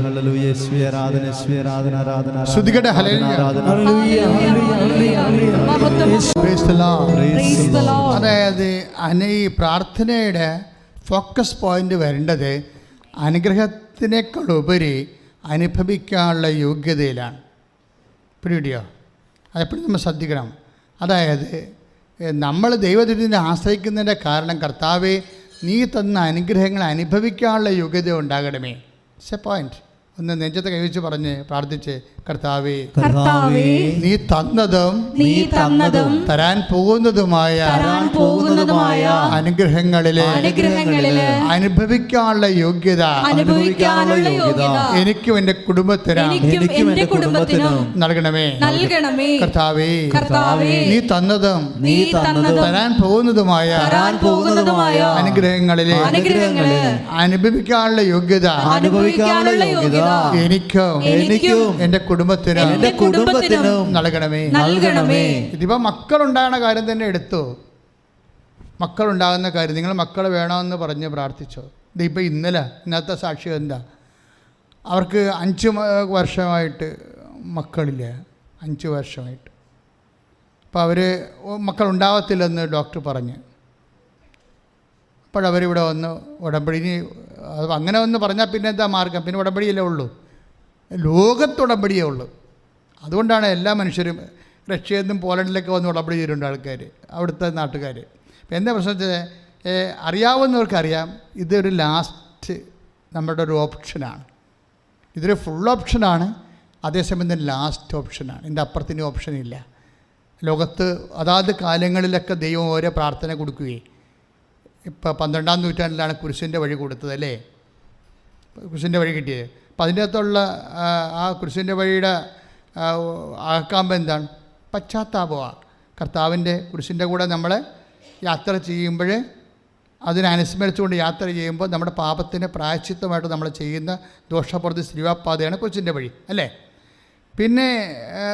അതായത് ഈ പ്രാർത്ഥനയുടെ ഫോക്കസ് പോയിന്റ് വരേണ്ടത് അനുഗ്രഹത്തിനേക്കാളുപരി അനുഭവിക്കാനുള്ള യോഗ്യതയിലാണ്. പിടിയോ? അതെപ്പോഴും നമ്മൾ ശ്രദ്ധിക്കണം. അതായത് നമ്മൾ ദൈവത്തിനെ ആശ്രയിക്കുന്നതിൻ്റെ കാരണം, കർത്താവേ നീ തന്ന അനുഗ്രഹങ്ങൾ അനുഭവിക്കാനുള്ള യോഗ്യത ഉണ്ടാകണമേ. It's A point. ഒന്ന് നെഞ്ചത്തെ കൈവച്ച് പറഞ്ഞ് പ്രാർത്ഥിച്ച്, കർത്താവേ, കർത്താവേ, നീ തന്നതും തരാൻ പോകുന്നതുമായ അനുഗ്രഹങ്ങളിലെ അനുഭവിക്കാനുള്ള യോഗ്യത എനിക്കും എൻ്റെ കുടുംബത്തിനും നൽകണമേ. കർത്താവേ, നീ തന്നതും തരാൻ പോകുന്നതുമായ അനുഗ്രഹങ്ങളിലെ അനുഭവിക്കാനുള്ള യോഗ്യത എനിക്കും എൻ്റെ കുടുംബത്തിനും നൽകണമേ. ഇതിപ്പോൾ മക്കളുണ്ടാകുന്ന കാര്യം തന്നെ എടുത്തു. മക്കളുണ്ടാകുന്ന കാര്യം, നിങ്ങൾ മക്കൾ വേണമെന്ന് പറഞ്ഞ് പ്രാർത്ഥിച്ചോ. ഇതിപ്പോൾ ഇന്നത്തെ സാക്ഷ്യം എന്താ? അവർക്ക് 5 വർഷമായിട്ട് മക്കളില്ല. 5 വർഷമായിട്ട്. അപ്പോൾ അവർ മക്കളുണ്ടാകത്തില്ലെന്ന് ഡോക്ടർ പറഞ്ഞ്. അപ്പോഴവരിവിടെ വന്ന് ഉടമ്പടി, അങ്ങനെ ഒന്ന് പറഞ്ഞാൽ പിന്നെ എന്താ മാർഗം? പിന്നെ ഉടമ്പടിയല്ലേ ഉള്ളൂ, ലോകത്തുടമ്പടിയേ ഉള്ളൂ. അതുകൊണ്ടാണ് എല്ലാ മനുഷ്യരും റഷ്യയിൽ നിന്നും പോളണ്ടിലൊക്കെ വന്ന് ഉടമ്പടി ചെയ്തിട്ടുണ്ട് ആൾക്കാർ, അവിടുത്തെ നാട്ടുകാർ. അപ്പം എന്താ പ്രശ്നം വെച്ചാൽ, അറിയാവുന്നവർക്കറിയാം ഇതൊരു ലാസ്റ്റ് നമ്മുടെ ഒരു ഓപ്ഷനാണ്. ഇതൊരു ഫുൾ ഓപ്ഷനാണ്, അതേസമയം തന്നെ ലാസ്റ്റ് ഓപ്ഷനാണ്. ഇതിൻ്റെ അപ്പുറത്തിന് ഓപ്ഷനില്ല. ലോകത്ത് അതാത് കാലങ്ങളിലൊക്കെ ദൈവം ഓരോ പ്രാർത്ഥന കൊടുക്കുകയും, ഇപ്പോൾ 12-ാം നൂറ്റാണ്ടിലാണ് കുരിശിൻ്റെ വഴി കൊടുത്തത് അല്ലേ, കുരിശിൻ്റെ വഴി കിട്ടിയത്. അപ്പം അതിൻ്റെ അകത്തുള്ള ആ കുരിശിൻ്റെ വഴിയുടെ ആക്കാമ്പം എന്താണ്? പശ്ചാത്താപമാണ്. കർത്താവിൻ്റെ കുരിശിൻ്റെ കൂടെ നമ്മൾ യാത്ര ചെയ്യുമ്പോൾ, അതിനനുസ്മരിച്ചുകൊണ്ട് യാത്ര ചെയ്യുമ്പോൾ നമ്മുടെ പാപത്തിന് പ്രായശ്ചിത്തമായിട്ട് നമ്മൾ ചെയ്യുന്ന ദോഷപ്രതി ശ്രീവാപ്പാതയാണ് കുരിശിൻ്റെ വഴി അല്ലേ. പിന്നെ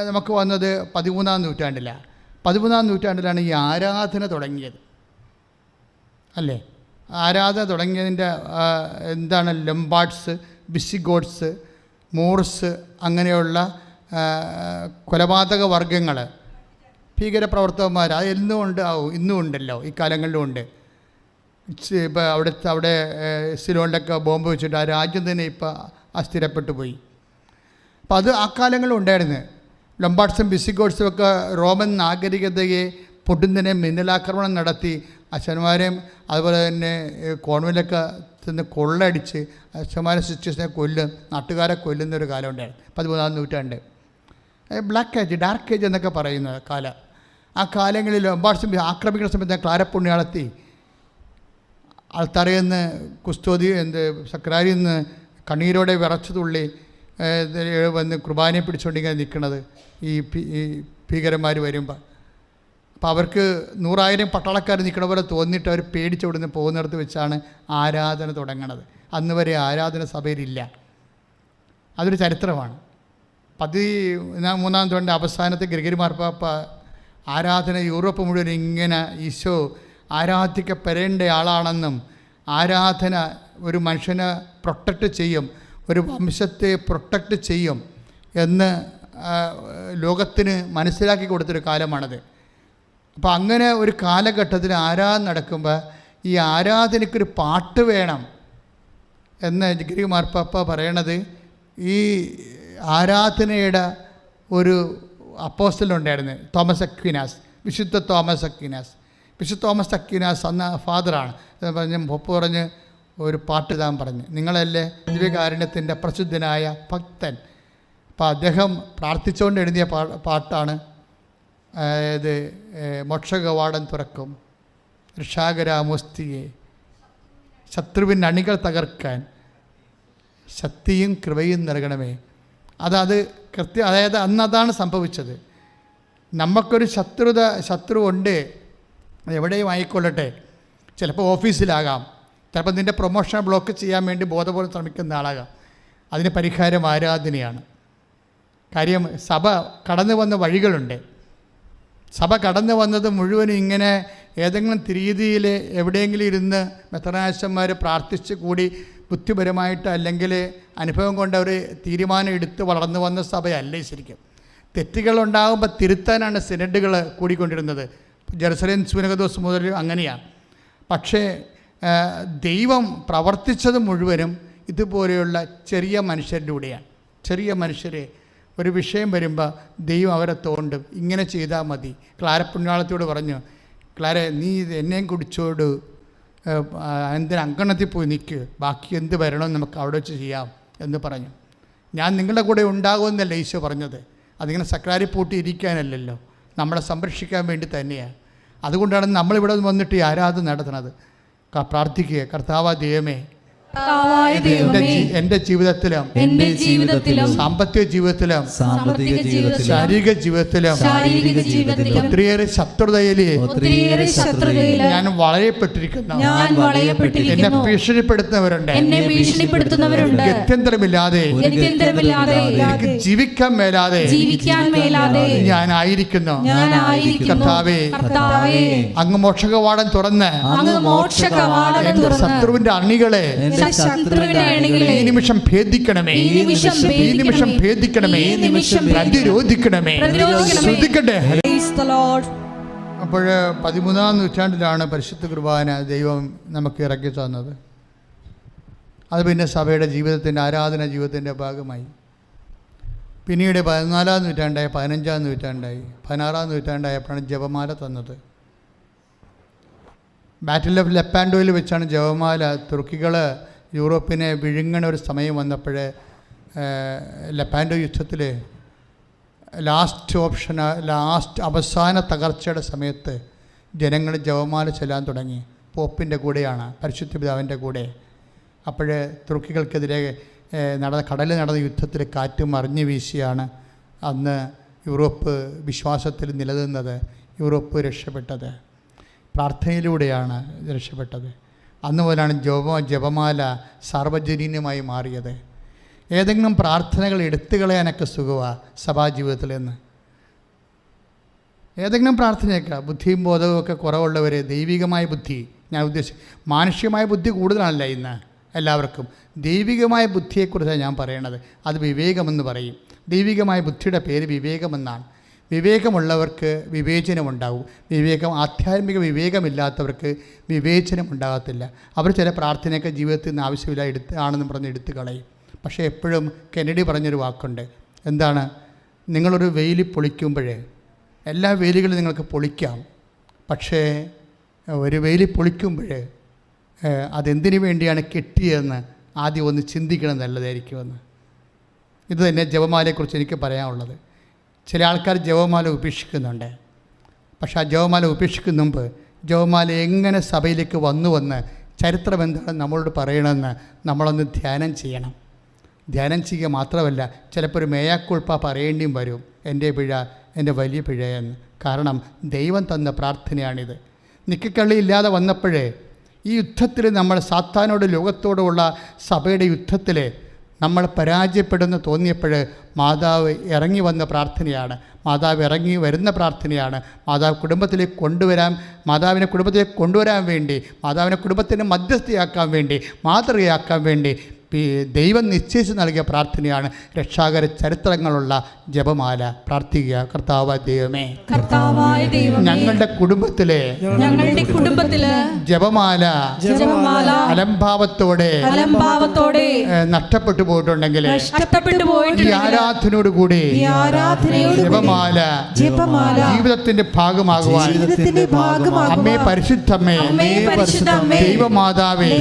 നമുക്ക് വന്നത് 13-ാം നൂറ്റാണ്ടിലാണ്. 13-ാം നൂറ്റാണ്ടിലാണ് ഈ ആരാധന തുടങ്ങിയത് അല്ലേ. ആരാധന തുടങ്ങിയതിൻ്റെ എന്താണ്? ലംബാർഡ്സ്, വിസിഗോട്ട്സ്, മൂർസ്, അങ്ങനെയുള്ള കൊലപാതക വർഗങ്ങൾ, ഭീകരപ്രവർത്തകന്മാർ, അത് ഇന്നും ഉണ്ടല്ലോ, ഈ കാലങ്ങളിലും ഉണ്ട്. ഇപ്പോൾ അവിടെ സിലോണിലൊക്കെ ബോംബ് വെച്ചിട്ട് ആ രാജ്യം തന്നെ ഇപ്പോൾ അസ്ഥിരപ്പെട്ടു പോയി. അപ്പോൾ അത് ആ കാലങ്ങളിലും ഉണ്ടായിരുന്നു. ലംബാർഡ്സും വിസിഗോട്ട്സും ഒക്കെ റോമൻ നാഗരികതയെ പൊടുന്നതിനെ മിന്നലാക്രമണം നടത്തി അച്ഛന്മാരെയും അതുപോലെ തന്നെ കോൺവെൻ്റിലൊക്കെ ചെന്ന് കൊള്ളടിച്ച് അച്ഛന്മാരെ സിസ്റ്റേഴ്സിനെ നാട്ടുകാരെ കൊല്ലുന്നൊരു കാലം ഉണ്ടായിരുന്നു 13-ാം നൂറ്റാണ്ട്. ബ്ലാക്ക് ഏജ്, ഡാർക്ക് ഏജ് എന്നൊക്കെ പറയുന്ന കാലം. ആ കാലങ്ങളിൽ ലംബാർഡ്സും ആക്രമിക്കുന്ന സമയത്ത് ക്ലാരപ്പുണ്യാളത്തി ആൾത്തറയിൽ നിന്ന് സക്രാരിയിൽ നിന്ന് കണ്ണീരോടെ വിറച്ചു തുള്ളി വന്ന് കുർബാനയെ പിടിച്ചുകൊണ്ടിങ്ങനെ നിൽക്കുന്നത് ഈ ഭീകരന്മാർ വരുമ്പോൾ. അപ്പോൾ അവർക്ക് 100,000 പട്ടാളക്കാർ നിൽക്കണ പോലെ തോന്നിയിട്ട് അവർ പേടിച്ചവിടുന്ന് പോകുന്നിടത്ത് വെച്ചാണ് ആരാധന തുടങ്ങണത്. അന്ന് വരെ ആരാധന സഭയിലില്ല. അതൊരു ചരിത്രമാണ്. 13-ാം നൂറ്റാണ്ടിൻ്റെ അവസാനത്തെ ഗ്രിഗറി മാർപ്പാപ്പ ആരാധന യൂറോപ്പ് മുഴുവൻ ഇങ്ങനെ ഈശോ ആരാധിക്കപ്പെടേണ്ട ആളാണെന്നും ആരാധന ഒരു മനുഷ്യനെ പ്രൊട്ടക്റ്റ് ചെയ്യും, ഒരു വംശത്തെ പ്രൊട്ടക്റ്റ് ചെയ്യും എന്ന് ലോകത്തിന് മനസ്സിലാക്കി കൊടുത്തൊരു കാലമാണത്. അപ്പോൾ അങ്ങനെ ഒരു കാലഘട്ടത്തിൽ ആരാധന നടക്കുമ്പോൾ ഈ ആരാധനയ്ക്കൊരു പാട്ട് വേണം എന്ന് ഗ്രിഗറി മാർപ്പാപ്പ പറയണത്. ഈ ആരാധനയുടെ ഒരു അപ്പോസ്റ്റലുണ്ടായിരുന്നു, തോമസ് അക്വിനാസ്, വിശുദ്ധ തോമസ് അക്വിനാസ്. വിശുദ്ധ തോമസ് അക്വിനാസ് അന്ന് ഫാദറാണ്. പറഞ്ഞ് പൊപ്പ് പറഞ്ഞ് ഒരു പാട്ട് എഴുതാൻ പറഞ്ഞ്, നിങ്ങളല്ലേ ദിവ്യകാരുണ്യത്തിൻ്റെ പ്രസിദ്ധനായ ഭക്തൻ. അപ്പോൾ അദ്ദേഹം പ്രാർത്ഥിച്ചുകൊണ്ട് എഴുതിയ പാട്ടാണ് ഇത് മോക്ഷകവാടം തുറക്കും ഋഷാകരാമോസ്തിയെ, ശത്രുവിൻ്റെ അണികൾ തകർക്കാൻ ശക്തിയും കൃപയും നൽകണമേ. അതായത് അന്ന് അതാണ് സംഭവിച്ചത്. നമുക്കൊരു ശത്രു ഉണ്ട്, എവിടെയും ആയിക്കൊള്ളട്ടെ. ചിലപ്പോൾ ഓഫീസിലാകാം, ചിലപ്പോൾ നിൻ്റെ പ്രൊമോഷൻ ബ്ലോക്ക് ചെയ്യാൻ വേണ്ടി ബോധപൂർവ്വം ശ്രമിക്കുന്ന ആളാകാം. അതിന് പരിഹാരം ആരാധനയാണ്. കാര്യം സഭ കടന്നു വന്ന വഴികളുണ്ട്. സഭ കടന്നു വന്നത് മുഴുവനും ഇങ്ങനെ ഏതെങ്കിലും രീതിയിൽ എവിടെയെങ്കിലും ഇരുന്ന് മെത്രാനാശന്മാർ പ്രാർത്ഥിച്ച് കൂടി ബുദ്ധിപരമായിട്ട് അല്ലെങ്കിൽ അനുഭവം കൊണ്ട് അവർ തീരുമാനം എടുത്ത് വളർന്നു വന്ന സഭയല്ല ശരിക്കും. തെറ്റുകളുണ്ടാകുമ്പോൾ തിരുത്താനാണ് സിനഡുകൾ കൂടിക്കൊണ്ടിരുന്നത്. ജെറുസലേം സുനകദോസ് മുതൽ അങ്ങനെയാണ്. പക്ഷേ ദൈവം പ്രവർത്തിച്ചത് മുഴുവനും ഇതുപോലെയുള്ള ചെറിയ മനുഷ്യരിലൂടെയാണ്. ചെറിയ മനുഷ്യരെ ഒരു വിഷയം വരുമ്പോൾ ദൈവം അവരെ തോണ്ടും. ഇങ്ങനെ ചെയ്താൽ മതി. ക്ലാരപ്പുണ്യാളത്തോട് പറഞ്ഞു, ക്ലാരെ നീ എന്നെയും കുടിച്ചോട്, എന്തിന് അങ്കണത്തിൽ പോയി നിൽക്ക്, ബാക്കി എന്ത് വരണമെന്ന് നമുക്ക് അവിടെ വെച്ച് ചെയ്യാം എന്ന് പറഞ്ഞു. ഞാൻ നിങ്ങളുടെ കൂടെ ഉണ്ടാകുമെന്നല്ല ഈശോ പറഞ്ഞത്. അതിങ്ങനെ സക്രാരി പൂട്ടി ഇരിക്കാനല്ലല്ലോ, നമ്മളെ സംരക്ഷിക്കാൻ വേണ്ടി തന്നെയാണ്. അതുകൊണ്ടാണ് നമ്മളിവിടെ വന്നിട്ട് ഈ ആരാധന നടത്തുന്നത്. പ്രാർത്ഥിക്കുക, കർത്താവായ ദൈവമേ, എന്റെ ജീവിതത്തിലും സാമ്പത്തിക ജീവിതത്തിലും ശാരീരിക ജീവിതത്തിലും ഒത്തിരിയേറെ ശത്രുതയില് ഞാൻ വളയപ്പെട്ടിരിക്കുന്നു. എന്നെ ഭീഷണിപ്പെടുത്തുന്നവരുണ്ട്. ഗത്യന്തരമില്ലാതെ എനിക്ക് ജീവിക്കാൻ മേലാതെ ഞാനായിരിക്കുന്നു. കർത്താവേ, അങ്ങ് മോക്ഷകവാടം തുറന്ന് ശത്രുവിന്റെ അണികളെ ഈ നിമിഷം ഭേദിക്കണമേ, ഈ നിമിഷം ഭേദിക്കണമേ, പ്രതിരോധിക്കണമേ. ശ്രദ്ധിക്കട്ടെ. അപ്പോൾ 13-ാം നൂറ്റാണ്ടിലാണ് പരിശുദ്ധ കുർബാന ദൈവം നമുക്ക് ഇറക്കി തന്നത്. അത് പിന്നെ സഭയുടെ ജീവിതത്തിൻ്റെ, ആരാധന ജീവിതത്തിൻ്റെ ഭാഗമായി. പിന്നീട് 14-ാം നൂറ്റാണ്ടായി, 15-ാം നൂറ്റാണ്ടായി, 16-ാം നൂറ്റാണ്ടായപ്പോഴാണ് ജപമാല തന്നത്. ബാറ്റിൽ ഓഫ് ലെപ്പാൻഡോയിൽ വെച്ചാണ് ജപമാല. തുർക്കികൾ യൂറോപ്പിനെ വിഴുങ്ങണ ഒരു സമയം വന്നപ്പോൾ ലെപ്പാൻഡോ യുദ്ധത്തിൽ അവസാന തകർച്ചയുടെ സമയത്ത് ജനങ്ങൾ ജപമാല ചൊല്ലാൻ തുടങ്ങി. പോപ്പിൻ്റെ കൂടെയാണ്, പരിശുദ്ധ പിതാവിൻ്റെ കൂടെ. അപ്പോൾ തുർക്കികൾക്കെതിരെ കടലിൽ നടന്ന യുദ്ധത്തിൽ കാറ്റ് മറിഞ്ഞു വീശിയാണ് അന്ന് യൂറോപ്പ് വിശ്വാസത്തിൽ നിലനിന്നത്. യൂറോപ്പ് രക്ഷപ്പെട്ടത് പ്രാർത്ഥനയിലൂടെയാണ് രക്ഷപ്പെട്ടത്. അന്ന് മുതലാണ് ജപമാല സാർവജനീനമായി മാറിയത്. ഏതെങ്കിലും പ്രാർത്ഥനകൾ എടുത്തു കളയാനൊക്കെ സുഖമാണ് സഭാജീവിതത്തിൽ നിന്ന്. ഏതെങ്കിലും പ്രാർത്ഥനയൊക്കെ ബുദ്ധിയും ബോധവും ഒക്കെ കുറവുള്ളവർ, ദൈവികമായ ബുദ്ധി, ഞാൻ മാനുഷികമായ ബുദ്ധി കൂടുതലാണല്ല ഇന്ന് എല്ലാവർക്കും. ദൈവികമായ ബുദ്ധിയെക്കുറിച്ചാണ് ഞാൻ പറയണത്. അത് വിവേകമെന്ന് പറയും. ദൈവികമായ ബുദ്ധിയുടെ പേര് വിവേകമെന്നാണ്. വിവേകമുള്ളവർക്ക് വിവേചനമുണ്ടാവും. ആധ്യാത്മിക വിവേകമില്ലാത്തവർക്ക് വിവേചനം ഉണ്ടാകത്തില്ല. അവർ ചില പ്രാർത്ഥനയൊക്കെ ജീവിതത്തിൽ നിന്ന് ആവശ്യമില്ല ആണെന്ന് പറഞ്ഞ് എടുത്തു കളയും. പക്ഷേ എപ്പോഴും കെന്നഡി പറഞ്ഞൊരു വാക്കുണ്ട്. എന്താണ്? നിങ്ങളൊരു വേലി പൊളിക്കുമ്പോഴേ, എല്ലാ വേലികളും നിങ്ങൾക്ക് പൊളിക്കാം, പക്ഷേ ഒരു വേലി പൊളിക്കുമ്പോഴേ അതെന്തിനു വേണ്ടിയാണ് കെട്ടിയതെന്ന് ആദ്യം ഒന്ന് ചിന്തിക്കണം, നല്ലതായിരിക്കുമെന്ന്. ഇത് തന്നെ ജപമാലയെക്കുറിച്ച് എനിക്ക് പറയാനുള്ളത്. ചില ആൾക്കാർ ജപമാല ഉപേക്ഷിക്കുന്നുണ്ട്. പക്ഷേ ആ ജപമാല ഉപേക്ഷിക്കുന്ന മുമ്പ് ജപമാല എങ്ങനെ സഭയിലേക്ക് വന്നുവെന്ന്, ചരിത്രം എന്താണ് നമ്മളോട് പറയണമെന്ന് നമ്മളൊന്ന് ധ്യാനം ചെയ്യണം. ധ്യാനം ചെയ്യുക മാത്രമല്ല, ചിലപ്പോൾ ഒരു മേയാക്കുൾപ്പ പറയേണ്ടിയും വരും, എൻ്റെ പിഴ, എൻ്റെ വലിയ പിഴയെന്ന്. കാരണം ദൈവം തന്ന പ്രാർത്ഥനയാണിത്. നിക്കക്കള്ളിയില്ലാതെ വന്നപ്പോഴേ ഈ യുദ്ധത്തിൽ നമ്മൾ സാത്താനോട്, ലോകത്തോടുള്ള സഭയുടെ യുദ്ധത്തിൽ നമ്മൾ പരാജയപ്പെടുമെന്ന് തോന്നിയപ്പോൾ മാതാവ് ഇറങ്ങി വന്ന പ്രാർത്ഥനയാണ്. മാതാവ് ഇറങ്ങി വരുന്ന പ്രാർത്ഥനയാണ്. മാതാവിനെ കുടുംബത്തിലേക്ക് കൊണ്ടുവരാൻ വേണ്ടി, മാതാവിനെ കുടുംബത്തിന് മധ്യസ്ഥയാക്കാൻ വേണ്ടി, മാതൃകയാക്കാൻ വേണ്ടി ദൈവം നിശ്ചയിച്ച് നൽകിയ പ്രാർത്ഥനയാണ് രക്ഷാകര ചരിത്രങ്ങളുള്ള ജപമാല. പ്രാർത്ഥിക്കുക, കർത്താവായ ദൈവമേ, ഞങ്ങളുടെ കുടുംബത്തിലെ ജപമാല അലംഭാവത്തോടെ നഷ്ടപ്പെട്ടു പോയിട്ടുണ്ടെങ്കിൽ ഈ ആരാധനയോടുകൂടി ജപമാല ജീവിതത്തിന്റെ ഭാഗമാകുവാൻ അമ്മേ, പരിശുദ്ധമ്മേ, ദൈവമാതാവേ,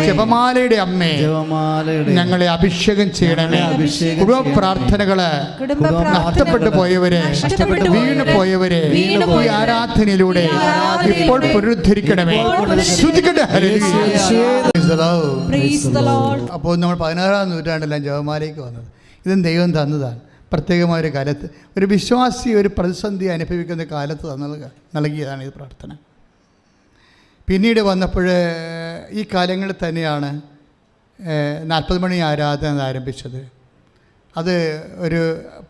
ജപമാലയുടെ അമ്മേ, ഞങ്ങളെ അഭിഷേകം ചെയ്യണമേ. കുടുംബ പ്രാർത്ഥനകള് നഷ്ടപ്പെട്ടു പോയവരെ, വീണു പോയവരെ ഈ ആരാധനയിലൂടെ ഇപ്പോൾ പുനരുദ്ധരിക്കണമേ. അപ്പോൾ നമ്മൾ 16-ാം നൂറ്റാണ്ടിലാണ് ജപമാലയ്ക്ക് വന്നത്. ഇതും ദൈവം തന്നതാണ്. പ്രത്യേകമായൊരു കാലത്ത്, ഒരു വിശ്വാസി ഒരു പ്രതിസന്ധി അനുഭവിക്കുന്ന കാലത്ത് നൽകിയതാണ് ഈ പ്രാർത്ഥന. പിന്നീട് വന്നപ്പോൾ ഈ കാലങ്ങളിൽ തന്നെയാണ് 40 മണി ആരാധന ആരംഭിച്ചത്. അത് ഒരു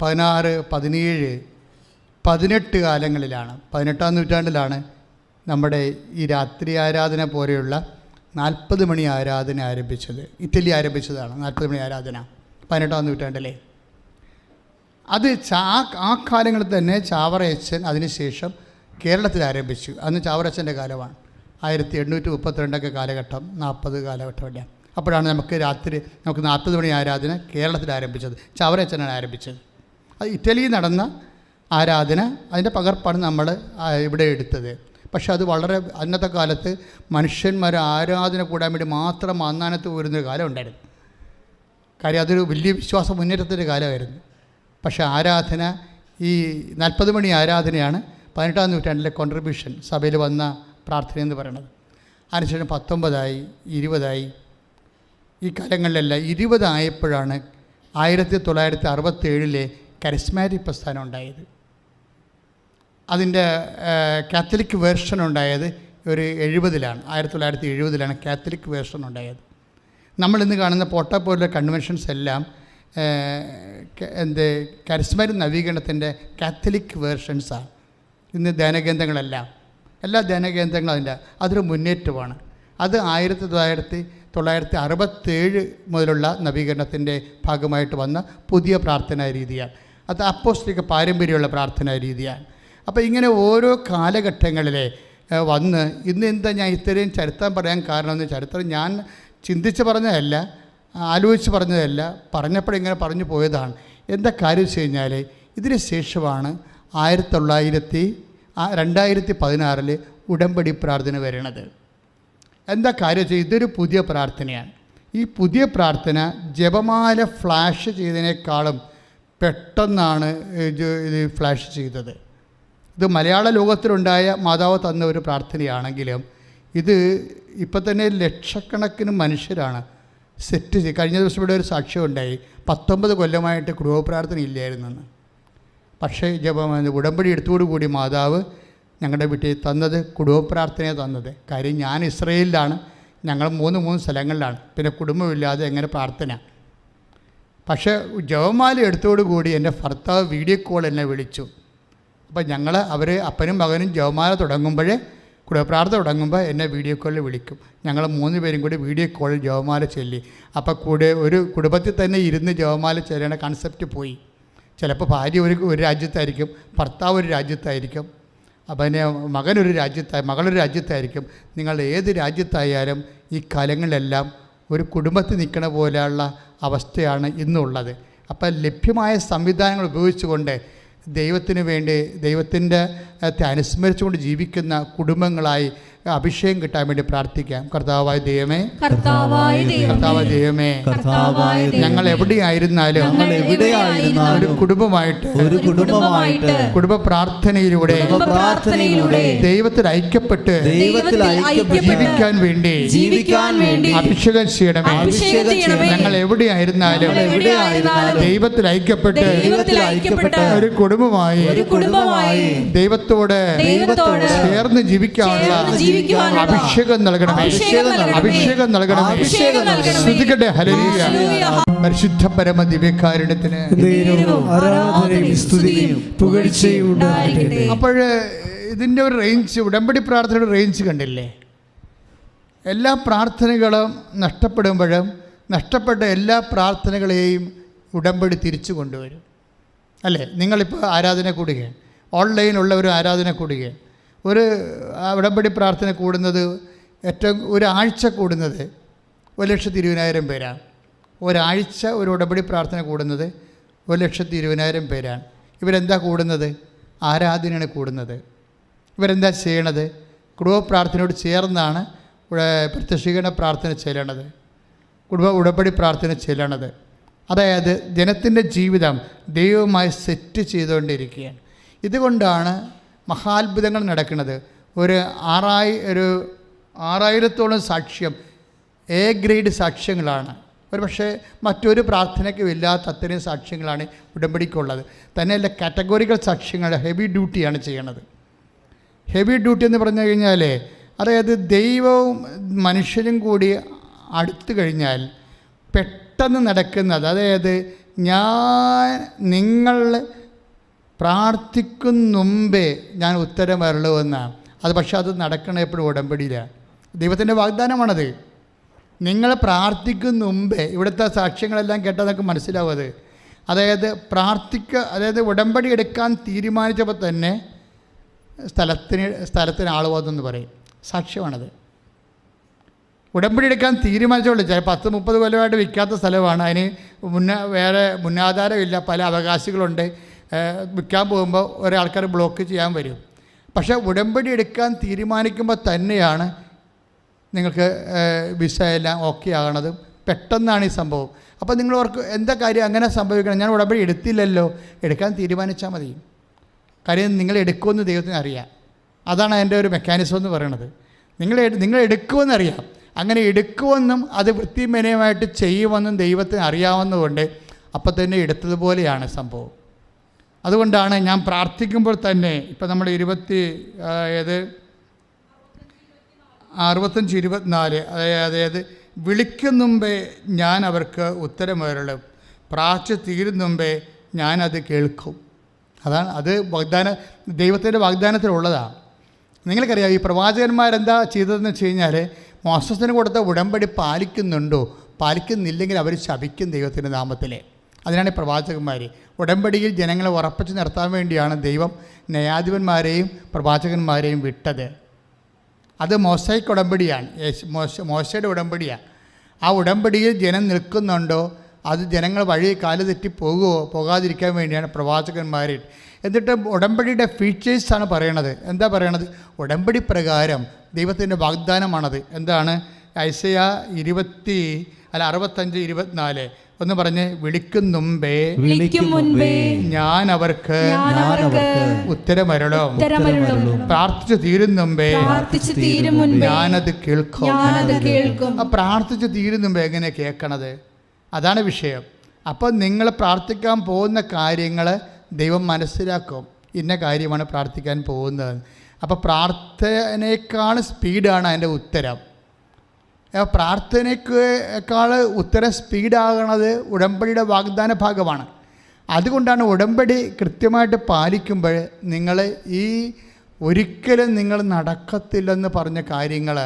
16, 17, 18 കാലങ്ങളിലാണ്, 18-ാം നൂറ്റാണ്ടിലാണ് നമ്മുടെ ഈ രാത്രി ആരാധന പോലെയുള്ള 40 മണി ആരാധന ആരംഭിച്ചത്. ഇറ്റലി ആരംഭിച്ചതാണ് 40 മണി ആരാധന 18-ാം നൂറ്റാണ്ടിലെ. അത് ആ കാലങ്ങളിൽ തന്നെ ചാവറയച്ചൻ അതിനുശേഷം കേരളത്തിൽ ആരംഭിച്ചു. അന്ന് ചാവറയച്ചൻ്റെ കാലമാണ്, 1832 കാലഘട്ടം, 40 കാലഘട്ടമല്ല. അപ്പോഴാണ് നമുക്ക് 40 മണി ആരാധന കേരളത്തിൽ ആരംഭിച്ചത്. ചാവറയച്ചനാണ് ആരംഭിച്ചത്. അത് ഇറ്റലിയിൽ നടന്ന ആരാധന, അതിൻ്റെ പകർപ്പാണ് നമ്മൾ ഇവിടെ എടുത്തത്. പക്ഷെ അത് വളരെ, അന്നത്തെ കാലത്ത് മനുഷ്യന്മാർ ആരാധന കൂടാൻ വേണ്ടി മാത്രം അന്നാനത്ത് പോരുന്നൊരു കാലം ഉണ്ടായിരുന്നു. കാര്യം അതൊരു വലിയ വിശ്വാസ മുന്നേറ്റത്തിൻ്റെ കാലമായിരുന്നു. പക്ഷേ ആരാധന ഈ 40 മണി ആരാധനയാണ് 18-ാം നൂറ്റാണ്ടിലെ കോൺട്രിബ്യൂഷൻ സഭയിൽ വന്ന പ്രാർത്ഥന എന്ന് പറയുന്നത്. അതിനുശേഷം 19 20 ഈ കാലങ്ങളിലെല്ലാം 20 ആയപ്പോഴാണ് 1967 കരിസ്മാറ്റിക് പ്രസ്ഥാനം ഉണ്ടായത്. അതിൻ്റെ കാത്തലിക് വേർഷൻ ഉണ്ടായത് ഒരു 70-ലാണ്, 1970-ലാണ് കാത്തലിക് വേർഷൻ ഉണ്ടായത്. നമ്മളിന്ന് കാണുന്ന പോട്ടപ്പോലുള്ള കൺവെൻഷൻസ് എല്ലാം കരിസ്മാറ്റിക് നവീകരണത്തിൻ്റെ കാത്തലിക് വേർഷൻസാണ്. ഇന്ന് ധ്യാനകേന്ദ്രങ്ങളെല്ലാം എല്ലാ ധ്യാനകേന്ദ്രങ്ങളും അതൊരു മുന്നേറ്റമാണ്. അത് 1967 മുതലുള്ള നവീകരണത്തിൻ്റെ ഭാഗമായിട്ട് വന്ന പുതിയ പ്രാർത്ഥനാ രീതിയാണ്. അത് അപ്പോസ്തലിക പാരമ്പര്യമുള്ള പ്രാർത്ഥനാ രീതിയാണ്. അപ്പോൾ ഇങ്ങനെ ഓരോ കാലഘട്ടങ്ങളിലെ വന്ന് ഇന്ന് എന്താ ഞാൻ ഇത്രയും ചരിത്രം പറയാൻ കാരണമെന്ന്, ചരിത്രം ഞാൻ ചിന്തിച്ച് പറഞ്ഞതല്ല, ആലോചിച്ച് പറഞ്ഞതല്ല, പറഞ്ഞപ്പോഴിങ്ങനെ പറഞ്ഞു പോയതാണ്. എന്താ കാര്യം വെച്ച് കഴിഞ്ഞാൽ ഇതിന് ശേഷമാണ് 2016 ഉടമ്പടി പ്രാർത്ഥന വരണത്. എന്താ കാര്യം വെച്ചാൽ ഇതൊരു പുതിയ പ്രാർത്ഥനയാണ്. ഈ പുതിയ പ്രാർത്ഥന ജപമാല ഫ്ലാഷ് ചെയ്തതിനേക്കാളും പെട്ടെന്നാണ് ഇത് ഫ്ലാഷ് ചെയ്തത്. ഇത് മലയാള ലോകത്തിലുണ്ടായ മാതാവ് തന്ന ഒരു പ്രാർത്ഥനയാണെങ്കിലും ഇത് ഇപ്പം തന്നെ ലക്ഷക്കണക്കിന് മനുഷ്യരാണ് സെറ്റ് ചെയ്ത്. കഴിഞ്ഞ ദിവസം ഇവിടെ ഒരു സാക്ഷ്യം ഉണ്ടായി, 19 കൊല്ലമായിട്ട് കുടുംബപ്രാർത്ഥന ഇല്ലായിരുന്നെന്ന്. പക്ഷേ ഉടമ്പടി എടുത്തോടുകൂടി മാതാവ് ഞങ്ങളുടെ വീട്ടിൽ തന്നത് കുടുംബപ്രാർത്ഥനയെ തന്നത്. കാര്യം ഞാൻ ഇസ്രയേലിലാണ്, ഞങ്ങൾ 3 സ്ഥലങ്ങളിലാണ്, പിന്നെ കുടുംബമില്ലാതെ എങ്ങനെ പ്രാർത്ഥന. പക്ഷേ ജപമാല എടുത്തോടുകൂടി എൻ്റെ ഭർത്താവ് വീഡിയോ കോൾ എന്നെ വിളിച്ചു. അപ്പം അവർ അപ്പനും മകനും ജപമാല തുടങ്ങുമ്പോഴേ കുടുംബപ്രാർത്ഥന തുടങ്ങുമ്പോൾ എന്നെ വീഡിയോ കോളിൽ വിളിക്കും. ഞങ്ങൾ 3 പേരും കൂടി വീഡിയോ കോളിൽ ജപമാല ചൊല്ലി. അപ്പോൾ ഒരു കുടുംബത്തിൽ തന്നെ ഇരുന്ന് ജപമാല ചൊല്ലേണ്ട കൺസെപ്റ്റ് പോയി. ചിലപ്പോൾ ഭാര്യ ഒരു രാജ്യത്തായിരിക്കും, ഭർത്താവ് ഒരു രാജ്യത്തായിരിക്കും, പിന്നെ മകളൊരു രാജ്യത്തായിരിക്കും. നിങ്ങൾ ഏത് രാജ്യത്തായാലും ഈ കാലങ്ങളിലെല്ലാം ഒരു കുടുംബത്തിൽ നിൽക്കണ പോലെയുള്ള അവസ്ഥയാണ് ഇന്നുള്ളത്. അപ്പം ലഭ്യമായ സംവിധാനങ്ങൾ ഉപയോഗിച്ചുകൊണ്ട് ദൈവത്തിന് വേണ്ടി ദൈവത്തിൻ്റെ അനുസ്മരിച്ചുകൊണ്ട് ജീവിക്കുന്ന കുടുംബങ്ങളായി അഭിഷേകം കിട്ടാൻ വേണ്ടി പ്രാർത്ഥിക്കാം. കർത്താവായ ദൈവമേ, ഞങ്ങൾ എവിടെയായിരുന്നാലും ഒരു കുടുംബമായിട്ട് കുടുംബ പ്രാർത്ഥനയിലൂടെ ദൈവത്തിൽ ഐക്യപ്പെട്ട് ജീവിക്കാൻ വേണ്ടി അഭിഷേകം ചെയ്യണമേ. ഞങ്ങൾ എവിടെയായിരുന്നാലും ദൈവത്തിൽ ഐക്യപ്പെട്ട് ഒരു കുടുംബമായി ദൈവത്തോട് ചേർന്ന് ജീവിക്കാനുള്ള അഭിഷേകം നൽകണമേ. ശ്രദ്ധിക്കട്ടെ. ഹല്ലേലൂയ. പരിശുദ്ധ പരമ ദിവ്യകാരുണ്യത്തിന്. അപ്പോൾ ഇതിൻ്റെ ഒരു റേഞ്ച്, ഉടമ്പടി പ്രാർത്ഥനയുടെ റേഞ്ച് കണ്ടില്ലേ? എല്ലാ പ്രാർത്ഥനകളും നഷ്ടപ്പെടുമ്പോഴും നഷ്ടപ്പെട്ട എല്ലാ പ്രാർത്ഥനകളെയും ഉടമ്പടി തിരിച്ചു കൊണ്ടുവരും. അല്ലേ? നിങ്ങളിപ്പോൾ ആരാധന കൂടുകയാണ്, ഓൺലൈനുള്ളവരും ആരാധന കൂടുകയാണ്. ഒരു ഉടമ്പടി പ്രാർത്ഥന കൂടുന്നത് ഏറ്റവും ഒരാഴ്ച കൂടുന്നത് 1,20,000 പേരാണ്. ഒരാഴ്ച ഒരു ഉടമ്പടി പ്രാർത്ഥന കൂടുന്നത് 1,20,000 പേരാണ്. ഇവരെന്താ കൂടുന്നത്? ആരാധനയാണ് കൂടുന്നത്. ഇവരെന്താ ചെയ്യണത്? കുടുംബ പ്രാർത്ഥനയോട് ചേർന്നാണ് പ്രത്യക്ഷീകരണ പ്രാർത്ഥന ചെല്ലണത്, ഉടമ്പടി പ്രാർത്ഥന ചെല്ലണത്. അതായത് ജനത്തിൻ്റെ ജീവിതം ദൈവവുമായി സെറ്റ് ചെയ്തുകൊണ്ടിരിക്കുകയാണ്. ഇതുകൊണ്ടാണ് മഹാത്ഭുതങ്ങൾ നടക്കുന്നത്. ഒരു 6,000-ഓളം സാക്ഷ്യം എ ഗ്രേഡ് സാക്ഷ്യങ്ങളാണ്. ഒരു പക്ഷേ മറ്റൊരു പ്രാർത്ഥനയ്ക്കും ഇല്ലാത്ത അത്രയും സാക്ഷ്യങ്ങളാണ് ഉടമ്പടിക്കുള്ളത്. തന്നെയല്ല, കാറ്റഗോറിക്കൽ സാക്ഷ്യങ്ങൾ ഹെവി ഡ്യൂട്ടിയാണ് ചെയ്യണത്. ഹെവി ഡ്യൂട്ടി എന്ന് പറഞ്ഞു കഴിഞ്ഞാൽ അതായത് ദൈവവും മനുഷ്യനും കൂടി അടുത്തു കഴിഞ്ഞാൽ പെട്ടെന്ന് നടക്കുന്നത്, അതായത് നിങ്ങൾ പ്രാർത്ഥിക്കും മുമ്പേ ഞാൻ ഉത്തരം വരളുമെന്നാണ്. അത് പക്ഷേ അത് നടക്കണ എപ്പോഴും ഉടമ്പടിയിലാണ്. ദൈവത്തിൻ്റെ വാഗ്ദാനമാണത്. നിങ്ങൾ പ്രാർത്ഥിക്കും മുമ്പേ, ഇവിടുത്തെ സാക്ഷ്യങ്ങളെല്ലാം കേട്ടാൽ നമുക്ക് മനസ്സിലാവും അത്. അതായത് അതായത് ഉടമ്പടി എടുക്കാൻ തീരുമാനിച്ചപ്പോൾ തന്നെ സ്ഥലത്തിന് ആൾ വന്നെന്ന് പറയും. സാക്ഷ്യമാണത്. ഉടമ്പടി എടുക്കാൻ തീരുമാനിച്ചോളൂ. 10-30 കൊല്ലമായിട്ട് വിൽക്കാത്ത സ്ഥലമാണ്. അതിന് വേറെ മുന്നാധാരമില്ല, പല അവകാശികളുണ്ട്. വിൽക്കാൻ പോകുമ്പോൾ ഒരാൾക്കാർ ബ്ലോക്ക് ചെയ്യാൻ വരും. പക്ഷേ ഉടമ്പടി എടുക്കാൻ തീരുമാനിക്കുമ്പോൾ തന്നെയാണ് നിങ്ങൾക്ക് വിസ എല്ലാം ഓക്കെ ആകണതും പെട്ടെന്നാണ് ഈ സംഭവം. അപ്പോൾ നിങ്ങൾ ഓർക്ക് എന്താ കാര്യം അങ്ങനെ സംഭവിക്കണം? ഞാൻ ഉടമ്പടി എടുത്തില്ലല്ലോ. എടുക്കാൻ തീരുമാനിച്ചാൽ മതി. കാര്യം നിങ്ങൾ എടുക്കുമെന്ന് ദൈവത്തിന് അറിയാം. അതാണ് അതിൻ്റെ ഒരു മെക്കാനിസം എന്ന് പറയുന്നത്. നിങ്ങൾ എടുക്കുമെന്നറിയാം. അങ്ങനെ എടുക്കുമെന്നും അത് വൃത്തിമേനയുമായിട്ട് ചെയ്യുമെന്നും ദൈവത്തിന് അറിയാവുന്നതുകൊണ്ട് അപ്പം തന്നെ എടുത്തതുപോലെയാണ് സംഭവം. അതുകൊണ്ടാണ് ഞാൻ പ്രാർത്ഥിക്കുമ്പോൾ തന്നെ ഇപ്പം നമ്മൾ 65-24 അതായത് വിളിക്കും മുമ്പേ ഞാൻ അവർക്ക് ഉത്തരമരുളും, പ്രാർത്ഥിച്ച് തീരും മുമ്പേ ഞാനത് കേൾക്കും. അതാണ് അത് ദൈവത്തിൻ്റെ വാഗ്ദാനത്തിലുള്ളതാണ്. നിങ്ങൾക്കറിയാം ഈ പ്രവാചകന്മാരെന്താ ചെയ്തതെന്ന് വെച്ച് കഴിഞ്ഞാൽ മോശത്തിന് കൊടുത്ത ഉടമ്പടി പാലിക്കുന്നുണ്ടോ, പാലിക്കുന്നില്ലെങ്കിൽ അവർ ശപിക്കും ദൈവത്തിൻ്റെ നാമത്തിൽ. അതിനാണ് പ്രവാചകന്മാർ. ഉടമ്പടിയിൽ ജനങ്ങളെ ഉറപ്പിച്ച് നിർത്താൻ വേണ്ടിയാണ് ദൈവം ന്യായാധിപന്മാരെയും പ്രവാചകന്മാരെയും വിട്ടത്. അത് മോശയ്ക്ക് ഉടമ്പടിയാണ്, മോശയുടെ ഉടമ്പടിയാണ്. ആ ഉടമ്പടിയിൽ ജനം നിൽക്കുന്നുണ്ടോ, അത് ജനങ്ങൾ വഴി കാല് തെറ്റി പോകാതിരിക്കാൻ വേണ്ടിയാണ് പ്രവാചകന്മാർ. എന്നിട്ട് ഉടമ്പടിയുടെ ഫീച്ചേഴ്സാണ് പറയണത്. എന്താ പറയണത്? ഉടമ്പടി പ്രകാരം ദൈവത്തിൻ്റെ വാഗ്ദാനമാണത്. എന്താണ്? ഐസയാ 65-24 ഒന്ന് പറഞ്ഞ്, വിളിക്കും മുമ്പേ ഞാൻ അവർക്ക് ഉത്തരമരുളും, പ്രാർത്ഥിച്ചു തീരും മുമ്പേ ഞാനത് കേൾക്കും. ആ പ്രാർത്ഥിച്ചു തീരും മുമ്പേ എങ്ങനെ കേൾക്കണത്? അതാണ് വിഷയം. അപ്പം നിങ്ങൾ പ്രാർത്ഥിക്കാൻ പോകുന്ന കാര്യങ്ങൾ ദൈവം മനസ്സിലാക്കും. ഇന്ന കാര്യമാണ് പ്രാർത്ഥിക്കാൻ പോകുന്നത്. അപ്പോൾ പ്രാർത്ഥനയേക്കാൾ സ്പീഡാണ് അതിൻ്റെ ഉത്തരം. പ്രാർത്ഥനയേക്കാൾ ഉത്തരം സ്പീഡാകണത് ഉടമ്പടിയുടെ വാഗ്ദാന ഭാഗമാണ്. അതുകൊണ്ടാണ് ഉടമ്പടി കൃത്യമായിട്ട് പാലിക്കുമ്പോൾ നിങ്ങൾ ഈ ഒരിക്കലും നിങ്ങൾ നടക്കത്തില്ലെന്ന് പറഞ്ഞ കാര്യങ്ങൾ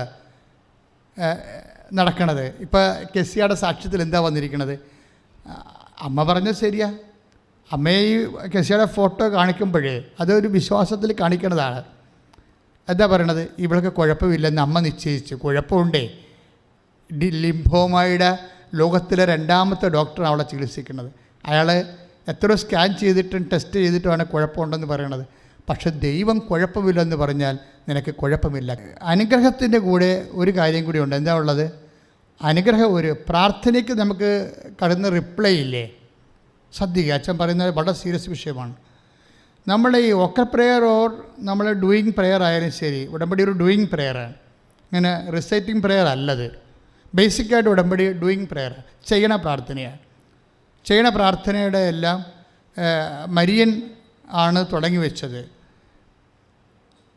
നടക്കണത്. ഇപ്പോൾ കെസിയുടെ സാക്ഷ്യത്തിൽ എന്താ വന്നിരിക്കണത്? അമ്മ പറഞ്ഞത് ശരിയാ. അമ്മയെ ഈ കെസിയുടെ ഫോട്ടോ കാണിക്കുമ്പോഴേ അതൊരു വിശ്വാസത്തിൽ കാണിക്കണതാണ്. എന്താ പറയണത്? ഇവൾക്ക് കുഴപ്പമില്ലെന്ന് അമ്മ നിശ്ചയിച്ചു. കുഴപ്പമുണ്ടേ. ലിംഫോമയുടെ ലോകത്തിലെ 2ാമത്തെ ഡോക്ടറാണ് അവളെ ചികിത്സിക്കുന്നത്. അയാൾ എത്രയോ സ്കാൻ ചെയ്തിട്ടും ടെസ്റ്റ് ചെയ്തിട്ടുമാണ് കുഴപ്പമുണ്ടെന്ന് പറയണത്. പക്ഷെ ദൈവം കുഴപ്പമില്ലെന്ന് പറഞ്ഞാൽ നിനക്ക് കുഴപ്പമില്ല. അനുഗ്രഹത്തിൻ്റെ കൂടെ ഒരു കാര്യം കൂടി ഉണ്ട്. എന്താ ഉള്ളത്? അനുഗ്രഹം ഒരു പ്രാർത്ഥനയ്ക്ക് നമുക്ക് കടന്ന് റിപ്ലൈ ഇല്ലേ? ശ്രദ്ധിക്കുക, അച്ഛൻ പറയുന്നത് വളരെ സീരിയസ് വിഷയമാണ്. നമ്മൾ ഈ വോക്കൽ പ്രെയർ ഓർ നമ്മൾ ഡൂയിങ് പ്രെയർ ആയാലും ശരി, ഉടമ്പടി ഒരു ഡൂയിങ് പ്രെയറാണ്. ഇങ്ങനെ റിസൈറ്റിംഗ് പ്രെയർ അല്ലത്. ബേസിക്കായിട്ട് ഉടമ്പടി ഡൂയിങ് പ്രെയർ, ചെയ്യണ പ്രാർത്ഥനയാണ്. ചെയ്യണ പ്രാർത്ഥനയുടെ എല്ലാം മരിയൻ ആണ് തുടങ്ങി വെച്ചത്.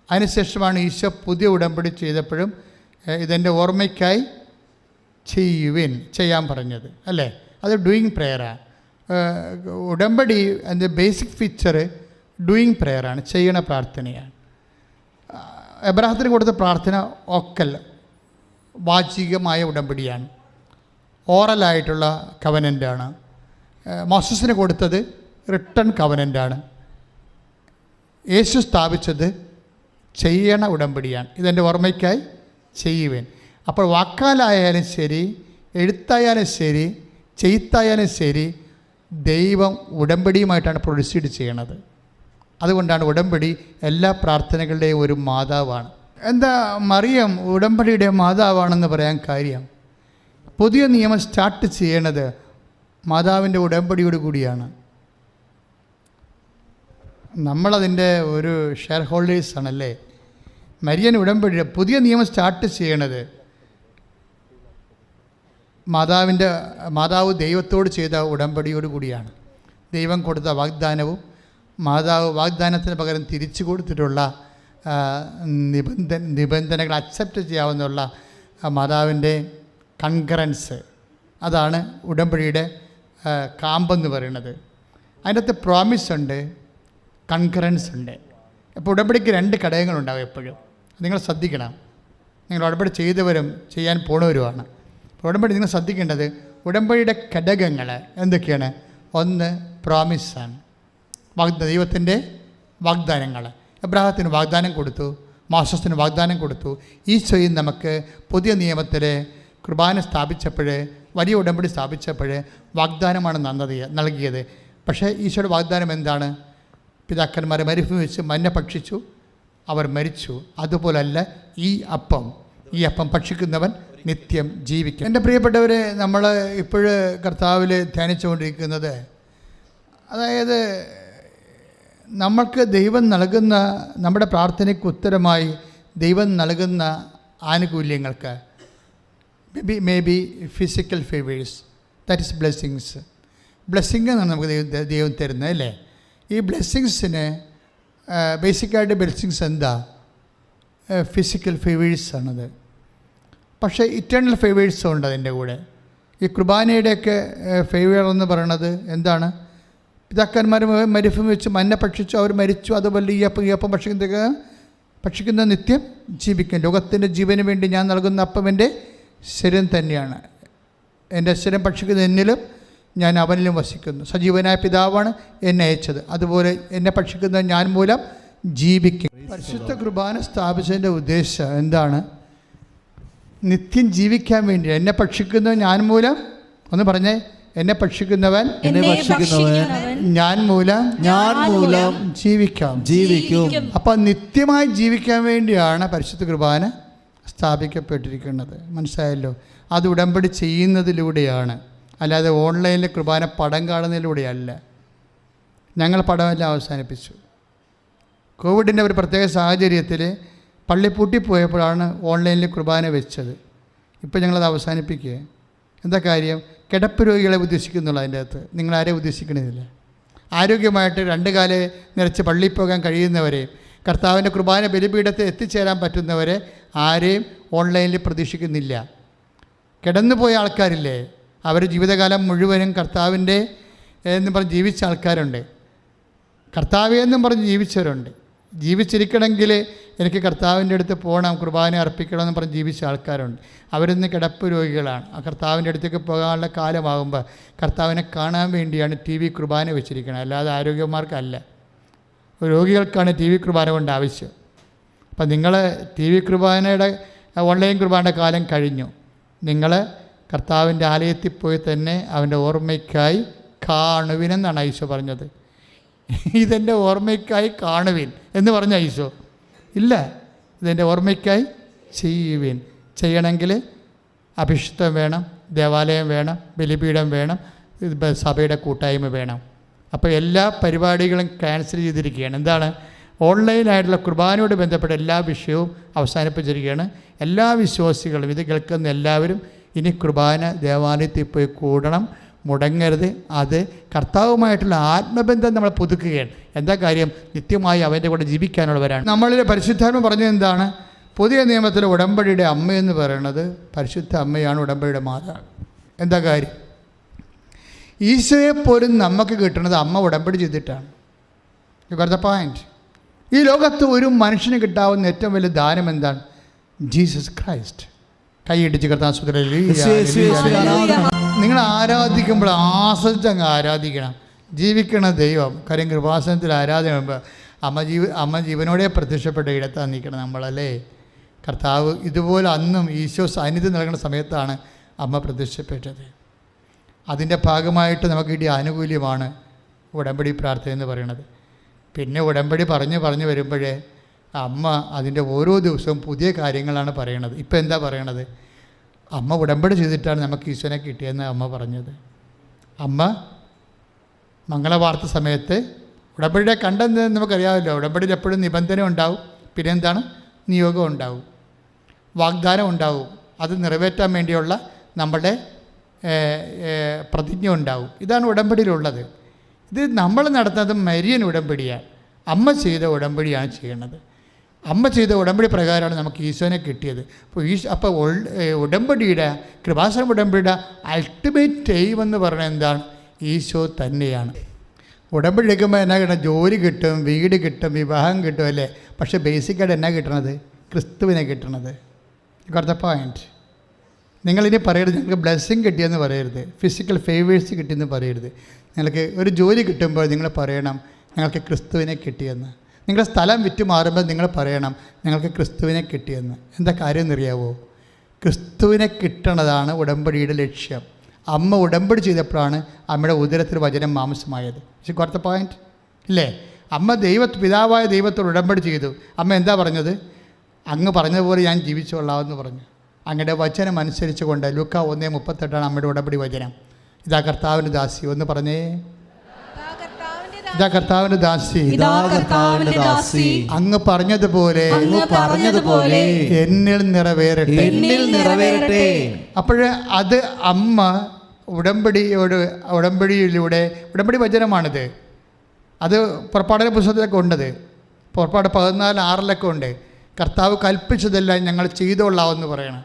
അതിനുശേഷമാണ് ഈശോ പുതിയ ഉടമ്പടി ചെയ്തപ്പോഴും ഇതെൻ്റെ ഓർമ്മയ്ക്കായി ചെയ്യാൻ പറഞ്ഞത് അല്ലേ? അത് ഡൂയിങ് പ്രെയറാണ്. ഉടമ്പടി അതിൻ്റെ ബേസിക് ഫീച്ചർ ഡൂയിങ് പ്രെയറാണ്, ചെയ്യണ പ്രാർത്ഥനയാണ്. എബ്രാഹത്തിന് കൊടുത്ത പ്രാർത്ഥന ഓക്കൽ വാചികമായ ഉടമ്പടിയാണ്, ഓറലായിട്ടുള്ള കവനൻ്റാണ്. മോസസിന് കൊടുത്തത് റിട്ടൺ കവനൻ്റാണ്. യേശു സ്ഥാപിച്ചത് ചെയ്യണ ഉടമ്പടിയാണ്. ഇതെൻ്റെ ഓർമ്മയ്ക്കായി ചെയ്യുവേൻ. അപ്പോൾ വാക്കാലായാലും ശരി, എഴുത്തായാലും ശരി, ചെയ്ത്തായാലും ശരി, ദൈവം ഉടമ്പടിയുമായിട്ടാണ് പ്രൊസീഡ് ചെയ്യണത്. അതുകൊണ്ടാണ് ഉടമ്പടി എല്ലാ പ്രാർത്ഥനകളുടെയും ഒരു മാതാവാണ്. എന്താ മറിയം ഉടമ്പടിയുടെ മാതാവാണെന്ന് പറയാൻ കാര്യം? പുതിയ നിയമം സ്റ്റാർട്ട് ചെയ്യണത് മാതാവിൻ്റെ ഉടമ്പടിയോട് കൂടിയാണ്. നമ്മളതിൻ്റെ ഒരു ഷെയർ ഹോൾഡേഴ്സാണല്ലേ. മരിയൻ ഉടമ്പടി പുതിയ നിയമം സ്റ്റാർട്ട് ചെയ്യണത് മാതാവ് ദൈവത്തോട് ചെയ്ത ഉടമ്പടിയോട് കൂടിയാണ്. ദൈവം കൊടുത്ത വാഗ്ദാനവും മാതാവ് വാഗ്ദാനത്തിന് പകരം തിരിച്ചു കൊടുത്തിട്ടുള്ള നിബന്ധനകൾ അക്സെപ്റ്റ് ചെയ്യാവുന്നുള്ള മാതാവിൻ്റെ കൺകറൻസ്, അതാണ് ഉടമ്പടിയുടെ കാമ്പെന്ന് പറയുന്നത്. അതിൻ്റെ അകത്ത് പ്രോമിസ് ഉണ്ട്, കൺകറൻസ് ഉണ്ട്. അപ്പോൾ ഉടമ്പടിക്ക് 2 ഘടകങ്ങളുണ്ടാവും എപ്പോഴും. നിങ്ങൾ ശ്രദ്ധിക്കണം. നിങ്ങൾ ഉടമ്പടി ചെയ്തവരും ചെയ്യാൻ പോണവരുമാണ്. അപ്പോൾ ഉടമ്പടി നിങ്ങൾ ശ്രദ്ധിക്കേണ്ടത് ഉടമ്പടിയുടെ ഘടകങ്ങൾ എന്തൊക്കെയാണ്? 1 പ്രോമിസാണ്, ദൈവത്തിൻ്റെ വാഗ്ദാനങ്ങൾ. എബ്രാഹത്തിന് വാഗ്ദാനം കൊടുത്തു, മോശത്തിന് വാഗ്ദാനം കൊടുത്തു. ഈശോയും നമുക്ക് പുതിയ നിയമത്തിലെ കുർബാന സ്ഥാപിച്ചപ്പോൾ, വലിയ ഉടമ്പടി സ്ഥാപിച്ചപ്പോൾ വാഗ്ദാനമാണ് നൽകിയത്. പക്ഷേ ഈശോയുടെ വാഗ്ദാനം എന്താണ്? പിതാക്കന്മാരെ മരുഭൂമി വെച്ച് മന്ന ഭക്ഷിച്ചു, അവർ മരിച്ചു. അതുപോലല്ല ഈ അപ്പം ഭക്ഷിക്കുന്നവൻ നിത്യം ജീവിക്കും. എൻ്റെ പ്രിയപ്പെട്ടവരെ, നമ്മൾ ഇപ്പോഴ് കർത്താവിൽ ധ്യാനിച്ചുകൊണ്ടിരിക്കുന്നത്, അതായത് നമ്മൾക്ക് ദൈവം നൽകുന്ന, നമ്മുടെ പ്രാർത്ഥനയ്ക്ക് ഉത്തരമായി ദൈവം നൽകുന്ന ആനുകൂല്യങ്ങൾക്ക്, may be physical favours, that is blessings. Blessing എന്നാണ് നമുക്ക് ദൈവം തരുന്നത്, അല്ലേ? ഈ ബ്ലെസ്സിങ്സിന് ബേസിക്കായിട്ട് ബ്ലെസ്സിങ്സ് എന്താ? ഫിസിക്കൽ ഫേവേഴ്സാണത്. പക്ഷേ ഇറ്റേണൽ ഫേവേഴ്സും ഉണ്ട് അതിൻ്റെ കൂടെ. ഈ കുർബാനയുടെയൊക്കെ ഫേവർ എന്ന് പറയണത് എന്താണ്? പിതാക്കന്മാർ മരുഭൂമി വെച്ച് മന്ന ഭക്ഷിച്ചു, അവർ മരിച്ചു. അതുപോലെ ഈ അപ്പം ഭക്ഷിക്കുന്ന നിത്യം ജീവിക്കും. ലോകത്തിൻ്റെ ജീവന് വേണ്ടി ഞാൻ നൽകുന്ന അപ്പം എൻ്റെ ശരീരം തന്നെയാണ്. എൻ്റെ ശരീരം ഭക്ഷിക്കുന്ന എന്നിലും ഞാൻ അവനിലും വസിക്കുന്നു. സജീവനായ പിതാവാണ് എന്നെ അയച്ചത്. അതുപോലെ എന്നെ ഭക്ഷിക്കുന്ന ഞാൻ മൂലം ജീവിക്കും. പരിശുദ്ധ കുർബാന സ്ഥാപിച്ചതിൻ്റെ ഉദ്ദേശം എന്താണ്? നിത്യം ജീവിക്കാൻ വേണ്ടി. എന്നെ ഭക്ഷിക്കുന്ന ഞാൻ മൂലം, ഒന്ന് പറഞ്ഞേ, എന്നെ ഭക്ഷിക്കുന്നവൻ ഞാൻ മൂലം ജീവിക്കും. അപ്പം നിത്യമായി ജീവിക്കാൻ വേണ്ടിയാണ് പരിശുദ്ധ കുർബാന സ്ഥാപിക്കപ്പെട്ടിരിക്കുന്നത്. മനസ്സിലായല്ലോ? അത് ഉടമ്പടി ചെയ്യുന്നതിലൂടെയാണ്, അല്ലാതെ ഓൺലൈനിൽ കുർബാന പടം കാണുന്നതിലൂടെയല്ല. ഞങ്ങൾ പടമെല്ലാം അവസാനിപ്പിച്ചു. കോവിഡിൻ്റെ ഒരു പ്രത്യേക സാഹചര്യത്തിൽ പള്ളി പൂട്ടിപ്പോയപ്പോഴാണ് ഓൺലൈനിൽ കുർബാന വെച്ചത്. ഇപ്പോൾ ഞങ്ങളത് അവസാനിപ്പിക്കുക. എന്താ കാര്യം? കിടപ്പ് രോഗികളെ ഉദ്ദേശിക്കുന്നുള്ളൂ. അതിൻ്റെ അകത്ത് നിങ്ങളാരെയും ഉദ്ദേശിക്കണമെന്നില്ല. ആരോഗ്യമായിട്ട് 2 കാല് നിറച്ച് പള്ളിയിൽ പോകാൻ കഴിയുന്നവരെ, കർത്താവിൻ്റെ കുർബാന ബലിപീഠത്തിൽ എത്തിച്ചേരാൻ പറ്റുന്നവരെ ആരെയും ഓൺലൈനിൽ പ്രതീക്ഷിക്കുന്നില്ല. കിടന്നുപോയ ആൾക്കാരില്ലേ, അവർ ജീവിതകാലം മുഴുവനും കർത്താവിൻ്റെ എന്ന് പറഞ്ഞ് ജീവിച്ച ആൾക്കാരുണ്ട്. കർത്താവേ എന്നും പറഞ്ഞ് ജീവിച്ചവരുണ്ട്. ജീവിച്ചിരിക്കണമെങ്കിൽ എനിക്ക് കർത്താവിൻ്റെ അടുത്ത് പോകണം, കുർബാന അർപ്പിക്കണമെന്ന് പറഞ്ഞ് ജീവിച്ച ആൾക്കാരുണ്ട്. അവരിന്ന് കിടപ്പ് രോഗികളാണ്. ആ കർത്താവിൻ്റെ അടുത്തേക്ക് പോകാനുള്ള കാലമാകുമ്പോൾ കർത്താവിനെ കാണാൻ വേണ്ടിയാണ് TV കുർബാന വെച്ചിരിക്കുന്നത്, അല്ലാതെ ആരോഗ്യന്മാർക്കല്ല. രോഗികൾക്കാണ് TV കുർബാന കൊണ്ട് ആവശ്യം. അപ്പം നിങ്ങൾ TV കുർബാനയുടെ ഓൺലൈൻ കുർബാനയുടെ കാലം കഴിഞ്ഞു. നിങ്ങൾ കർത്താവിൻ്റെ ആലയത്തിൽ പോയി തന്നെ അവൻ്റെ ഓർമ്മയ്ക്കായി കാണുവിനെന്നാണ് ഈശോ പറഞ്ഞത്. ഇതെൻ്റെ ഓർമ്മയ്ക്കായി കാണുവിൻ എന്ന് പറഞ്ഞ ഈശോ ഇല്ല, ഇതെൻ്റെ ഓർമ്മയ്ക്കായി ചെയ്യുവിൻ. ചെയ്യണമെങ്കിൽ അഭിഷിക്തം വേണം, ദേവാലയം വേണം, ബലിപീഠം വേണം, സഭയുടെ കൂട്ടായ്മ വേണം. അപ്പോൾ എല്ലാ പരിപാടികളും ക്യാൻസൽ ചെയ്തിരിക്കുകയാണ്. എന്താണ്? ഓൺലൈനായിട്ടുള്ള കുർബാനയോട് ബന്ധപ്പെട്ട എല്ലാ വിഷയവും അവസാനിപ്പിച്ചിരിക്കുകയാണ്. എല്ലാ വിശ്വാസികളും, ഇത് കേൾക്കുന്ന എല്ലാവരും ഇനി കുർബാന ദേവാലയത്തിൽ പോയി കൂടണം, മുടങ്ങരുത്. അത് കർത്താവുമായിട്ടുള്ള ആത്മബന്ധം നമ്മൾ പുതുക്കുകയാണ്. എന്താ കാര്യം? നിത്യമായി അവൻ്റെ കൂടെ ജീവിക്കാനുള്ളവരാണ്. നമ്മളിൽ പരിശുദ്ധാത്മ പറഞ്ഞത് എന്താണ്? പുതിയ നിയമത്തിലെ ഉടമ്പടിയുടെ അമ്മയെന്ന് പറയുന്നത് പരിശുദ്ധ അമ്മയാണ്, ഉടമ്പടിയുടെ മാതാവ്. എന്താ കാര്യം? ഈശോയെപ്പോലും നമുക്ക് കിട്ടുന്നത് അമ്മ ഉടമ്പടി ചെയ്തിട്ടാണ്. You got the point. ഈ ലോകത്ത് ഒരു മനുഷ്യന് കിട്ടാവുന്ന ഏറ്റവും വലിയ ദാനം എന്താണ്? Jesus Christ. കൈയിടിച്ച് കർത്താവ് നിങ്ങൾ ആരാധിക്കുമ്പോൾ ആസ്വദിച്ചങ്ങ് ആരാധിക്കണം. ജീവിക്കണ ദൈവം. കാര്യം കൃപാസനത്തിൽ ആരാധന അമ്മ ജീവനോടെ പ്രത്യക്ഷപ്പെട്ട ഇടത്താണ് നിൽക്കണം നമ്മളല്ലേ. കർത്താവ് ഇതുപോലെ അന്നും ഈശോ സാന്നിധ്യം നൽകുന്ന സമയത്താണ് അമ്മ പ്രത്യക്ഷപ്പെട്ടത്. അതിൻ്റെ ഭാഗമായിട്ട് നമുക്ക് കിട്ടിയ ആനുകൂല്യമാണ് ഉടമ്പടി പ്രാർത്ഥന എന്ന് പറയുന്നത്. പിന്നെ ഉടമ്പടി പറഞ്ഞു വരുമ്പോഴേ അമ്മ അതിൻ്റെ ഓരോ ദിവസവും പുതിയ കാര്യങ്ങളാണ് പറയണത്. ഇപ്പം എന്താ പറയണത്? അമ്മ ഉടമ്പടി ചെയ്തിട്ടാണ് നമുക്ക് ഈശോനെ കിട്ടിയെന്ന് അമ്മ പറഞ്ഞത്. അമ്മ മംഗളവാർത്ത സമയത്ത് ഉടമ്പടിയുടെ കണ്ടെന്ന് നമുക്കറിയാമല്ലോ. ഉടമ്പടിയിൽ എപ്പോഴും നിബന്ധന ഉണ്ടാവും, പിന്നെ എന്താണ്? നിയോഗം ഉണ്ടാവും, വാഗ്ദാനം ഉണ്ടാവും. അത് നിറവേറ്റാൻ വേണ്ടിയുള്ള നമ്മുടെ പ്രതിജ്ഞ ഉണ്ടാവും. ഇതാണ് ഉടമ്പടിയിലുള്ളത്. ഇത് നമ്മൾ നടത്തുന്നത് മരിയൻ ഉടമ്പടിയാണ്. അമ്മ ചെയ്ത ഉടമ്പടിയാണ് ചെയ്യണത്. അമ്മ ചെയ്ത ഉടമ്പടി പ്രകാരമാണ് നമുക്ക് ഈശോനെ കിട്ടിയത്. അപ്പോൾ ഉടമ്പടിയുടെ കൃപാസനം ഉടമ്പടിയുടെ അൾട്ടിമേറ്റ് എയിം എന്ന് പറയുന്നത് എന്താണ്? ഈശോ തന്നെയാണ്. ഉടമ്പടി എടുക്കുമ്പോൾ എന്നാ കിട്ടണം? ജോലി കിട്ടും, വീട് കിട്ടും, വിവാഹം കിട്ടും അല്ലേ. പക്ഷേ ബേസിക്കായിട്ട് എന്നാ കിട്ടണത്? ക്രിസ്തുവിനെ കിട്ടണത്. Got the point. നിങ്ങളിനി പറയരുത് ഞങ്ങൾക്ക് ബ്ലെസ്സിങ് കിട്ടിയെന്ന് പറയരുത്, ഫിസിക്കൽ ഫേവേഴ്സ് കിട്ടിയെന്ന് പറയരുത്. നിങ്ങൾക്ക് ഒരു ജോലി കിട്ടുമ്പോൾ നിങ്ങൾ പറയണം ഞങ്ങൾക്ക് ക്രിസ്തുവിനെ കിട്ടിയെന്ന്. നിങ്ങളുടെ സ്ഥലം വിറ്റ് മാറുമ്പോൾ നിങ്ങൾ പറയണം ഞങ്ങൾക്ക് ക്രിസ്തുവിനെ കിട്ടിയെന്ന്. എന്താ കാര്യം എന്നറിയാവോ? ക്രിസ്തുവിനെ കിട്ടണതാണ് ഉടമ്പടിയുടെ ലക്ഷ്യം. അമ്മ ഉടമ്പടി ചെയ്തപ്പോഴാണ് അമ്മയുടെ ഉദരത്തിൽ വചനം മാംസമായത്. കുറത്ത പോയിന്റ് ഇല്ലേ? അമ്മ പിതാവായ ദൈവത്തോട് ഉടമ്പടി ചെയ്തു. അമ്മ എന്താ പറഞ്ഞത്? അങ്ങ് പറഞ്ഞതുപോലെ ഞാൻ ജീവിച്ചോളാമെന്ന് പറഞ്ഞു. അങ്ങയുടെ വചനം അനുസരിച്ച് കൊണ്ട്. ലൂക്കാ 1:38 അമ്മയുടെ ഉടമ്പടി വചനം. ഇതാ കർത്താവിൻ്റെ ദാസി. ഒന്ന് പറഞ്ഞേ, ഇതാ കർത്താവിൻ്റെ ദാസി, ഇതാ കർത്താവിന്റെ ദാസി, അങ്ങ് പറഞ്ഞതുപോലെ എന്നിൽ നിറവേറട്ടെ, എന്നിൽ നിറവേറട്ടെ. അപ്പോൾ അത് അമ്മ ഉടമ്പടിയിലൂടെ, ഉടമ്പടി വചനമാണിത്. അത് പുറപ്പാടിൻ്റെ പുസ്തകത്തിലൊക്കെ ഉണ്ടത്. പുറപ്പാട് 14:6 ഉണ്ട്. കർത്താവ് കൽപ്പിച്ചതെല്ലാം ഞങ്ങൾ ചെയ്തോളാമെന്ന് പറയണം.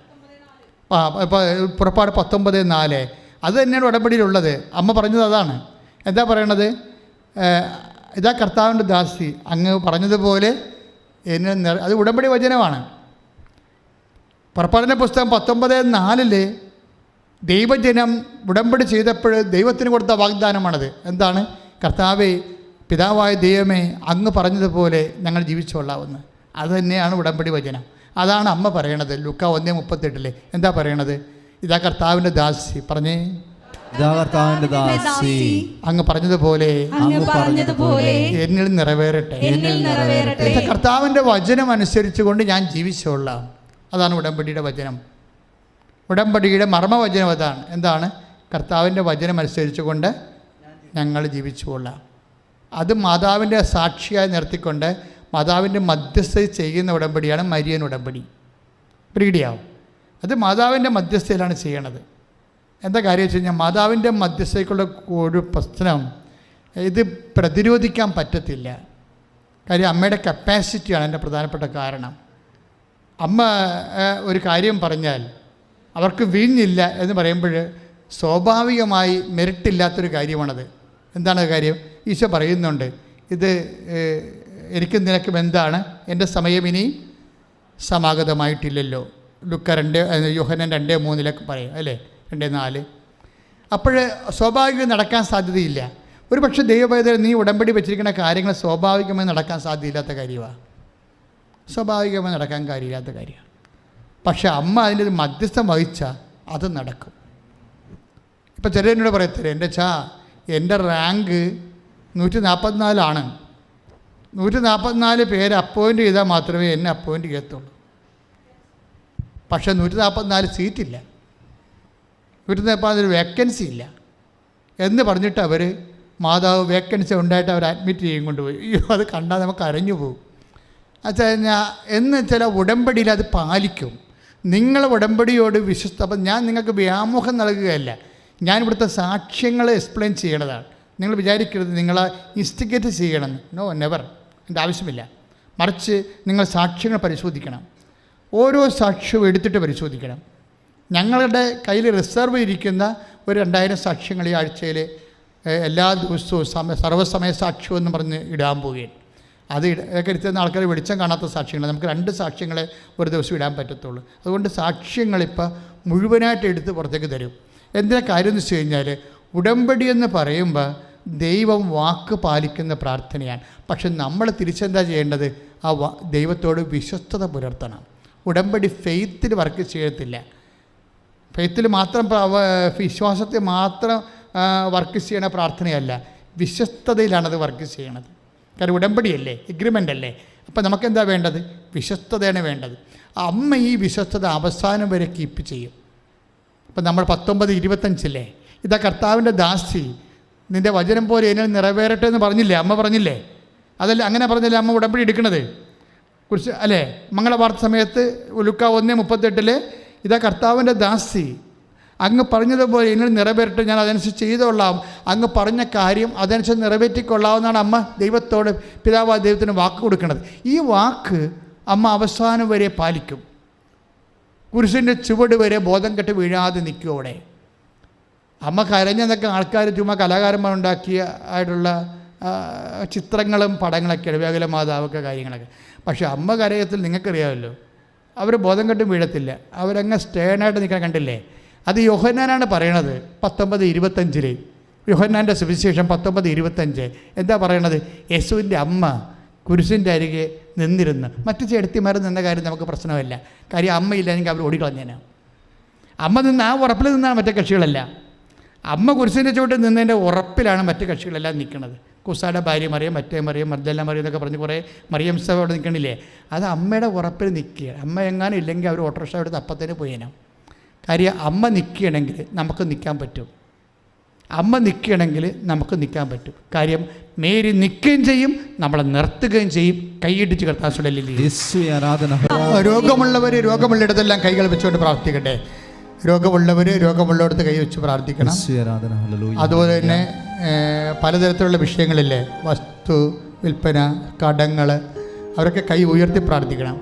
ഇപ്പോൾ പുറപ്പാട് 19:4 അത് തന്നെയാണ് ഉടമ്പടിയിലുള്ളത്. അമ്മ പറഞ്ഞത് അതാണ്. എന്താ പറയണത്? ഇതാ കർത്താവിൻ്റെ ദാസി, അങ്ങ് പറഞ്ഞതുപോലെ എന്നെ അത് ഉടമ്പടി വചനമാണ്. പുറപ്പാടിൻ്റെ പുസ്തകം 19:4 ദൈവജനം ഉടമ്പടി ചെയ്തപ്പോൾ ദൈവത്തിന് കൊടുത്ത വാഗ്ദാനമാണത്. എന്താണ്? കർത്താവേ, പിതാവായ ദൈവമേ, അങ്ങ് പറഞ്ഞതുപോലെ ഞങ്ങൾ ജീവിച്ചോളാവുന്ന. അത് തന്നെയാണ് ഉടമ്പടി വചനം. അതാണ് അമ്മ പറയണത്. ലൂക്കാ 1:38 എന്താ പറയണത്? ഇതാ കർത്താവിൻ്റെ ദാസി, പറഞ്ഞേ, ഇതാ കർത്താവിന്റെ ദാസി, അങ്ങ് പറഞ്ഞതുപോലെ എന്നിൽ നിറവേറട്ടെ. കർത്താവിൻ്റെ വചനം അനുസരിച്ച് കൊണ്ട് ഞാൻ ജീവിച്ചോളാം. അതാണ് ഉടമ്പടിയുടെ വചനം. ഉടമ്പടിയുടെ മർമ്മവചനം അതാണ്. എന്താണ്? കർത്താവിൻ്റെ വചനം അനുസരിച്ച് കൊണ്ട് ഞങ്ങൾ ജീവിച്ചുകൊള്ളാം. അത് മാതാവിൻ്റെ സാക്ഷിയായി നിർത്തിക്കൊണ്ട് മാതാവിൻ്റെ മധ്യസ്ഥ ചെയ്യുന്ന ഉടമ്പടിയാണ് മരിയൻ ഉടമ്പടി. പ്രീഡിയാവും. അത് മാതാവിൻ്റെ മധ്യസ്ഥയിലാണ് ചെയ്യണത്. എന്താ കാര്യം വെച്ച് കഴിഞ്ഞാൽ, മാതാവിൻ്റെ മധ്യസ്ഥയ്ക്കുള്ള ഒരു പ്രശ്നം ഇത് പ്രതിരോധിക്കാൻ പറ്റത്തില്ല. കാര്യം അമ്മയുടെ കപ്പാസിറ്റിയാണ് എൻ്റെ പ്രധാനപ്പെട്ട കാരണം. അമ്മ ഒരു കാര്യം പറഞ്ഞാൽ അവർക്ക് വീഞ്ഞില്ല എന്ന് പറയുമ്പോൾ സ്വാഭാവികമായി മെറിറ്റില്ലാത്തൊരു കാര്യമാണത്. എന്താണ് കാര്യം? ഈശോ പറയുന്നുണ്ട്, ഇത് എനിക്കും നിനക്കും എന്താണ്, എൻ്റെ സമയം ഇനി സമാഗതമായിട്ടില്ലല്ലോ. യോഹന്നാൻ 2:3 പറയും അല്ലേ, 2:4. അപ്പോൾ സ്വാഭാവികം നടക്കാൻ സാധ്യതയില്ല. ഒരു പക്ഷേ ദൈവപൈതൽ നീ ഉടമ്പടി വെച്ചിരിക്കുന്ന കാര്യങ്ങൾ സ്വാഭാവികമായി നടക്കാൻ സാധ്യതയില്ലാത്ത കാര്യമാണ്. സ്വാഭാവികമായി നടക്കാൻ കാര്യമില്ലാത്ത കാര്യമാണ്. പക്ഷെ അമ്മ അതിൻ്റെ ഒരു മധ്യസ്ഥം വഹിച്ചാൽ അത് നടക്കും. ഇപ്പം ചിലരോട് പറയത്തില്ല, എൻ്റെ റാങ്ക് 144 144 പേര് അപ്പോയിൻ്റ് ചെയ്താൽ മാത്രമേ എന്നെ അപ്പോയിൻ്റ് ചെയ്യത്തുള്ളൂ. പക്ഷേ 144 സീറ്റില്ല, 144 വേക്കൻസി ഇല്ല എന്ന് പറഞ്ഞിട്ട് അവർ മാതാവ് വേക്കൻസി ഉണ്ടായിട്ട് അവർ അഡ്മിറ്റ് ചെയ്യും കൊണ്ടുപോയി. അയ്യോ, അത് കണ്ടാൽ നമുക്ക് അരഞ്ഞു പോകും. എന്ന് ചില ഉടമ്പടിയിൽ അത് പാലിക്കും. നിങ്ങൾ ഉടമ്പടിയോട് അപ്പം ഞാൻ നിങ്ങൾക്ക് വ്യാമോഹം നൽകുകയല്ല, ഞാൻ ഇവിടുത്തെ സാക്ഷ്യങ്ങൾ എക്സ്പ്ലെയിൻ ചെയ്യണതാണ്. നിങ്ങൾ വിചാരിക്കരുത് നിങ്ങളെ ഇൻസ്റ്റിഗേറ്റ് ചെയ്യണം. No, never. എൻ്റെ ആവശ്യമില്ല. മറിച്ച് നിങ്ങൾ സാക്ഷ്യങ്ങൾ പരിശോധിക്കണം. ഓരോ സാക്ഷ്യവും എടുത്തിട്ട് പരിശോധിക്കണം. ഞങ്ങളുടെ കയ്യിൽ റിസർവ് ഇരിക്കുന്ന ഒരു 2000 സാക്ഷ്യങ്ങൾ ഈ ആഴ്ചയിൽ എല്ലാ ദിവസവും സർവ്വസമയ സാക്ഷ്യം എന്ന് പറഞ്ഞ് ഇടാൻ പോവുകയാണ്. അത് ഇതൊക്കെ എടുത്തുന്ന ആൾക്കാർ വെളിച്ചം കാണാത്ത സാക്ഷ്യങ്ങൾ. നമുക്ക് 2 സാക്ഷ്യങ്ങളെ ഒരു ദിവസം ഇടാൻ പറ്റത്തുള്ളൂ. അതുകൊണ്ട് സാക്ഷ്യങ്ങളിപ്പോൾ മുഴുവനായിട്ട് എടുത്ത് പുറത്തേക്ക് തരും. എന്തിനാ കാര്യം എന്ന് വെച്ച് കഴിഞ്ഞാൽ, ഉടമ്പടി എന്ന് പറയുമ്പോൾ ദൈവം വാക്ക് പാലിക്കുന്ന പ്രാർത്ഥനയാണ്. പക്ഷെ നമ്മൾ തിരിച്ചെന്താ ചെയ്യേണ്ടത്? ആ ദൈവത്തോട് വിശ്വസ്തത പുലർത്തണം. ഉടമ്പടി ഫെയ്ത്തിൽ വർക്ക് ചെയ്യത്തില്ല. ഫെയ്ത്തിൽ മാത്രം വിശ്വാസത്തെ മാത്രം വർക്ക് ചെയ്യണ പ്രാർത്ഥനയല്ല, വിശ്വസ്തതയിലാണത് വർക്ക് ചെയ്യണത്. കാരണം ഉടമ്പടിയല്ലേ, എഗ്രിമെൻ്റ് അല്ലേ. അപ്പം നമുക്കെന്താ വേണ്ടത്? വിശ്വസ്തതയാണ് വേണ്ടത്. അമ്മ ഈ വിശ്വസ്തത അവസാനം വരെ കീപ്പ് ചെയ്യും. ഇപ്പം നമ്മൾ 19:25 ഇതാ കർത്താവിൻ്റെ ദാസി, നിൻ്റെ വചനം പോലെ എന്നിൽ നിറവേറട്ടെ എന്ന് പറഞ്ഞില്ലേ, അമ്മ പറഞ്ഞില്ലേ? അതല്ല, അങ്ങനെ പറഞ്ഞില്ലേ അമ്മ ഉടമ്പടി എടുക്കണത് കുറിച്ച് അല്ലേ? മംഗളവാർത്ത സമയത്ത് ലൂക്കാ 1:38 ഇതാ കർത്താവിൻ്റെ ദാസി, അങ്ങ് പറഞ്ഞതുപോലെ എന്നിൽ നിറവേറട്ടെ, ഞാൻ അതനുസരിച്ച് ചെയ്തോളാം. അങ്ങ് പറഞ്ഞ കാര്യം അതനുസരിച്ച് നിറവേറ്റിക്കൊള്ളാമെന്നാണ് അമ്മ ദൈവത്തോട്, പിതാവായ ദൈവത്തിന് വാക്ക് കൊടുക്കുന്നത്. ഈ വാക്ക് അമ്മ അവസാനം വരെ പാലിക്കും. കുരിശിൻ്റെ ചുവട് വരെ ബോധം കെട്ട് വീഴാതെ നിൽക്കും അവിടെ. അമ്മ കരഞ്ഞെന്നൊക്കെ ആൾക്കാർ ചുമ്മാ കലാകാരന്മാരുണ്ടാക്കിയ ആയിട്ടുള്ള ചിത്രങ്ങളും പടങ്ങളൊക്കെയാണ്, വേഗല മാതാവൊക്കെ കാര്യങ്ങളൊക്കെ. പക്ഷേ അമ്മ കരയത്തിൽ നിങ്ങൾക്കറിയാമല്ലോ, അവർ ബോധം കെട്ടും വീഴത്തില്ല. അവരങ്ങ് സ്റ്റേണായിട്ട് നിൽക്കാൻ കണ്ടില്ലേ? അത് യോഹന്നാനാണ് പറയണത് 19:25 യോഹന്നാൻ്റെ സുവിശേഷം 19:25 എന്താ പറയണത്? യേശുവിൻ്റെ അമ്മ കുരിശിൻ്റെ അരികെ നിന്നിരുന്നു. മറ്റു ചേട്ടത്തിമാർ നിന്ന കാര്യം നമുക്ക് പ്രശ്നമല്ല. കാര്യം അമ്മയില്ലെങ്കിൽ അവർ ഓടിക്കളഞ്ഞേനെ. അമ്മ നിന്ന് ആ ഉറപ്പിൽ നിന്നാണ് മറ്റേ കക്ഷികളല്ല. അമ്മ കുരിശിൻ്റെ ചുവട്ടിൽ നിന്നതിൻ്റെ ഉറപ്പിലാണ് മറ്റു കക്ഷികളെല്ലാം നിൽക്കുന്നത്. കുസായുടെ ഭാര്യ മറിയം, മറ്റേ മറിയം, മർദ്ദല മറിയം എന്നൊക്കെ പറഞ്ഞ് കുറേ മറിയം സഭ അവിടെ നിൽക്കണില്ലേ? അത് അമ്മയുടെ ഉറപ്പിൽ നിൽക്കുകയാണ്. അമ്മ എങ്ങാനും ഇല്ലെങ്കിൽ അവർ ഓട്ടോറിക്ഷ എടുത്ത് അപ്പത്തേന് പോയേനെ. കാര്യം അമ്മ നിൽക്കുകയാണെങ്കിൽ നമുക്ക് നിൽക്കാൻ പറ്റും. അമ്മ നിൽക്കുകയാണെങ്കിൽ നമുക്ക് നിൽക്കാൻ പറ്റും. കാര്യം മേരി നിൽക്കുകയും ചെയ്യും, നമ്മളെ നിർത്തുകയും ചെയ്യും. കൈയിടിച്ച് കർത്താസുടലില്ലേ. രോഗമുള്ളവർ രോഗമുള്ളിടത്തെല്ലാം കൈകൾ വെച്ചുകൊണ്ട് പ്രാർത്ഥിക്കട്ടെ. രോഗമുള്ളവർ രോഗമുള്ളിടത്ത് കൈ വെച്ച് പ്രാർത്ഥിക്കണം. അതുപോലെ തന്നെ പലതരത്തിലുള്ള വിഷയങ്ങളില്ലേ, വസ്തു വിൽപ്പന, കടങ്ങൾ, അവരൊക്കെ കൈ ഉയർത്തി പ്രാർത്ഥിക്കണം.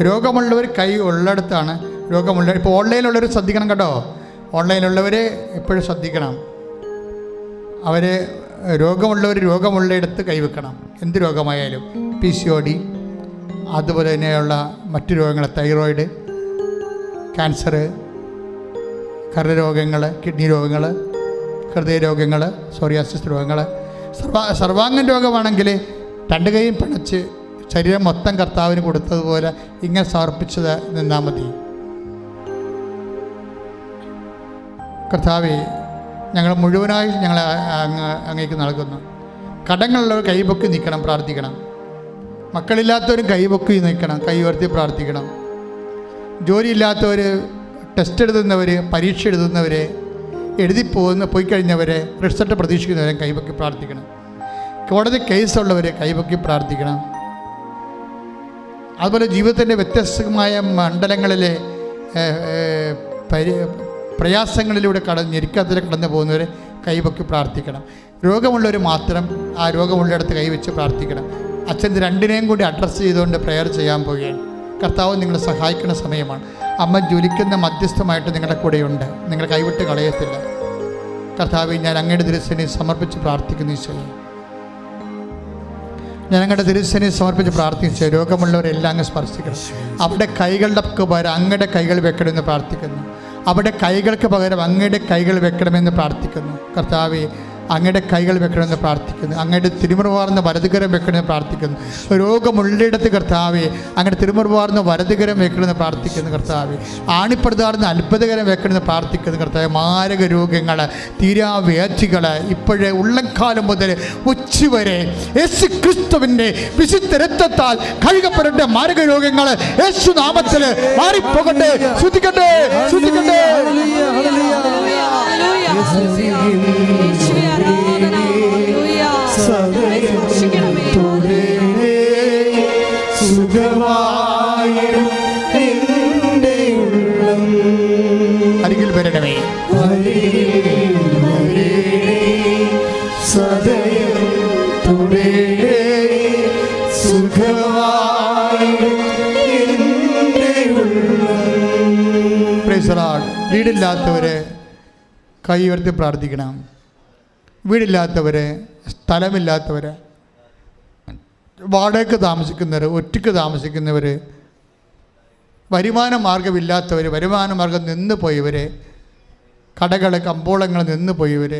രോഗമുള്ളവർ കൈ ഉള്ളിടത്താണ് രോഗമുള്ള. ഇപ്പോൾ ഓൺലൈനിലുള്ളവർ ശ്രദ്ധിക്കണം കേട്ടോ. ഓൺലൈനിലുള്ളവർ എപ്പോഴും ശ്രദ്ധിക്കണം. അവർ രോഗമുള്ളയിടത്ത് കൈവെക്കണം. എന്ത് രോഗമായാലും, PCOD, അതുപോലെ തന്നെയുള്ള മറ്റു രോഗങ്ങൾ, തൈറോയിഡ്, ക്യാൻസർ, കരരോഗങ്ങൾ, കിഡ്നി രോഗങ്ങൾ, ഹൃദയരോഗങ്ങൾ, സോറിയാസിസ് രോഗങ്ങൾ, സർവാംഗൻ രോഗമാണെങ്കിൽ 2 കൈയും പിണച്ച് ശരീരം മൊത്തം കർത്താവിന് കൊടുത്തതുപോലെ ഇങ്ങനെ സമർപ്പിച്ചത് നിന്നാൽ മതി. കർത്താവേ, ഞങ്ങൾ മുഴുവനായി ഞങ്ങളെ അങ്ങേക്ക് നൽകുന്നു. കടങ്ങളുള്ളവർ കൈപൊക്കി നിൽക്കണം, പ്രാർത്ഥിക്കണം. മക്കളില്ലാത്തവരും കൈപൊക്കി നിൽക്കണം, കൈ ഉയർത്തി പ്രാർത്ഥിക്കണം. ജോലിയില്ലാത്തവർ, ടെസ്റ്റ് എഴുതുന്നവർ, പരീക്ഷ എഴുതുന്നവർ, പോയി കഴിഞ്ഞവരെ, റിസൾട്ട് പ്രതീക്ഷിക്കുന്നവരെ കൈപൊക്കി പ്രാർത്ഥിക്കണം. കോടതി കേസുള്ളവർ കൈപൊക്കി പ്രാർത്ഥിക്കണം. അതുപോലെ ജീവിതത്തിൻ്റെ വ്യത്യസ്തമായ മണ്ഡലങ്ങളിലെ പ്രയാസങ്ങളിലൂടെ ഞെരുക്കത്തിലൂടെ കടന്നു പോകുന്നവരെ കൈപൊക്കി പ്രാർത്ഥിക്കണം. രോഗമുള്ളവർ മാത്രം ആ രോഗമുള്ളിടത്ത് കൈവച്ച് പ്രാർത്ഥിക്കണം. അച്ഛൻ 2നെയും കൂടി അഡ്രസ്സ് ചെയ്തുകൊണ്ട് പ്രെയർ ചെയ്യാൻ പോവുകയാണ്. കർത്താവ് നിങ്ങളെ സഹായിക്കുന്ന സമയമാണ്. അമ്മ ജ്വലിക്കുന്ന മധ്യസ്ഥമായിട്ട് നിങ്ങളുടെ കൂടെയുണ്ട്. നിങ്ങൾ കൈവിട്ട് കളയത്തില്ല. കർത്താവെ, ഞാൻ അങ്ങയുടെ തിരുസേനയെ സമർപ്പിച്ച് പ്രാർത്ഥിക്കുന്നു. ഈശോയെ, ഞാൻ അങ്ങയുടെ തിരുസേനയെ സമർപ്പിച്ച് പ്രാർത്ഥിച്ചു. രോഗമുള്ളവരെല്ലാം അങ്ങ് സ്പർശിക്കണം. അവിടെ കൈകളുടെ പകരം അങ്ങയുടെ കൈകൾ വെക്കണമെന്ന് പ്രാർത്ഥിക്കുന്നു. അവിടെ കൈകൾക്ക് പകരം അങ്ങയുടെ കൈകൾ വെക്കണമെന്ന് പ്രാർത്ഥിക്കുന്നു. കർത്താവെ, അങ്ങയുടെ കൈകൾ വെക്കണമെന്ന് പ്രാർത്ഥിക്കുന്നു. അങ്ങയുടെ തിരുമുറുവാർന്ന വലതുകരം വെക്കണമെന്ന് പ്രാർത്ഥിക്കുന്നു. രോഗമുള്ളിടത്ത് കർത്താവെ, അങ്ങയുടെ തിരുമുറുവാർന്ന വലതുകരം വെക്കണമെന്ന് പ്രാർത്ഥിക്കുന്നു. കർത്താവെ, ആണിപ്പെടുത്താർന്ന അത്ഭുതകരം വെക്കണമെന്ന് പ്രാർത്ഥിക്കുന്നു. കർത്താവെ, മാരക രോഗങ്ങൾ, തീരാവ്യാധികൾ ഇപ്പോഴേ ഉള്ളംകാലം മുതൽ ഉച്ചവരെ യേശു ക്രിസ്തുവിൻ്റെ വിശുദ്ധ രക്തത്താൽ കഴുകപ്പെടേണ്ട മാരക രോഗങ്ങൾ യേശു നാമത്തിൽ മാറിപ്പോകട്ടെ. ശ്രദ്ധിക്കട്ടെ, ശ്രദ്ധിക്കട്ടെ. അരികിൽ വരണമേ. വീടില്ലാത്തവരെ കൈ ഉയർത്തി പ്രാർത്ഥിക്കണം. വീടില്ലാത്തവരെ, സ്ഥലമില്ലാത്തവരെ, വാടകയ്ക്ക് താമസിക്കുന്നവർ, ഒറ്റയ്ക്ക് താമസിക്കുന്നവർ, വരുമാന മാർഗമില്ലാത്തവർ, വരുമാന മാർഗം നിന്ന് പോയവർ, കടകൾ, കമ്പോളങ്ങൾ നിന്ന് പോയവർ,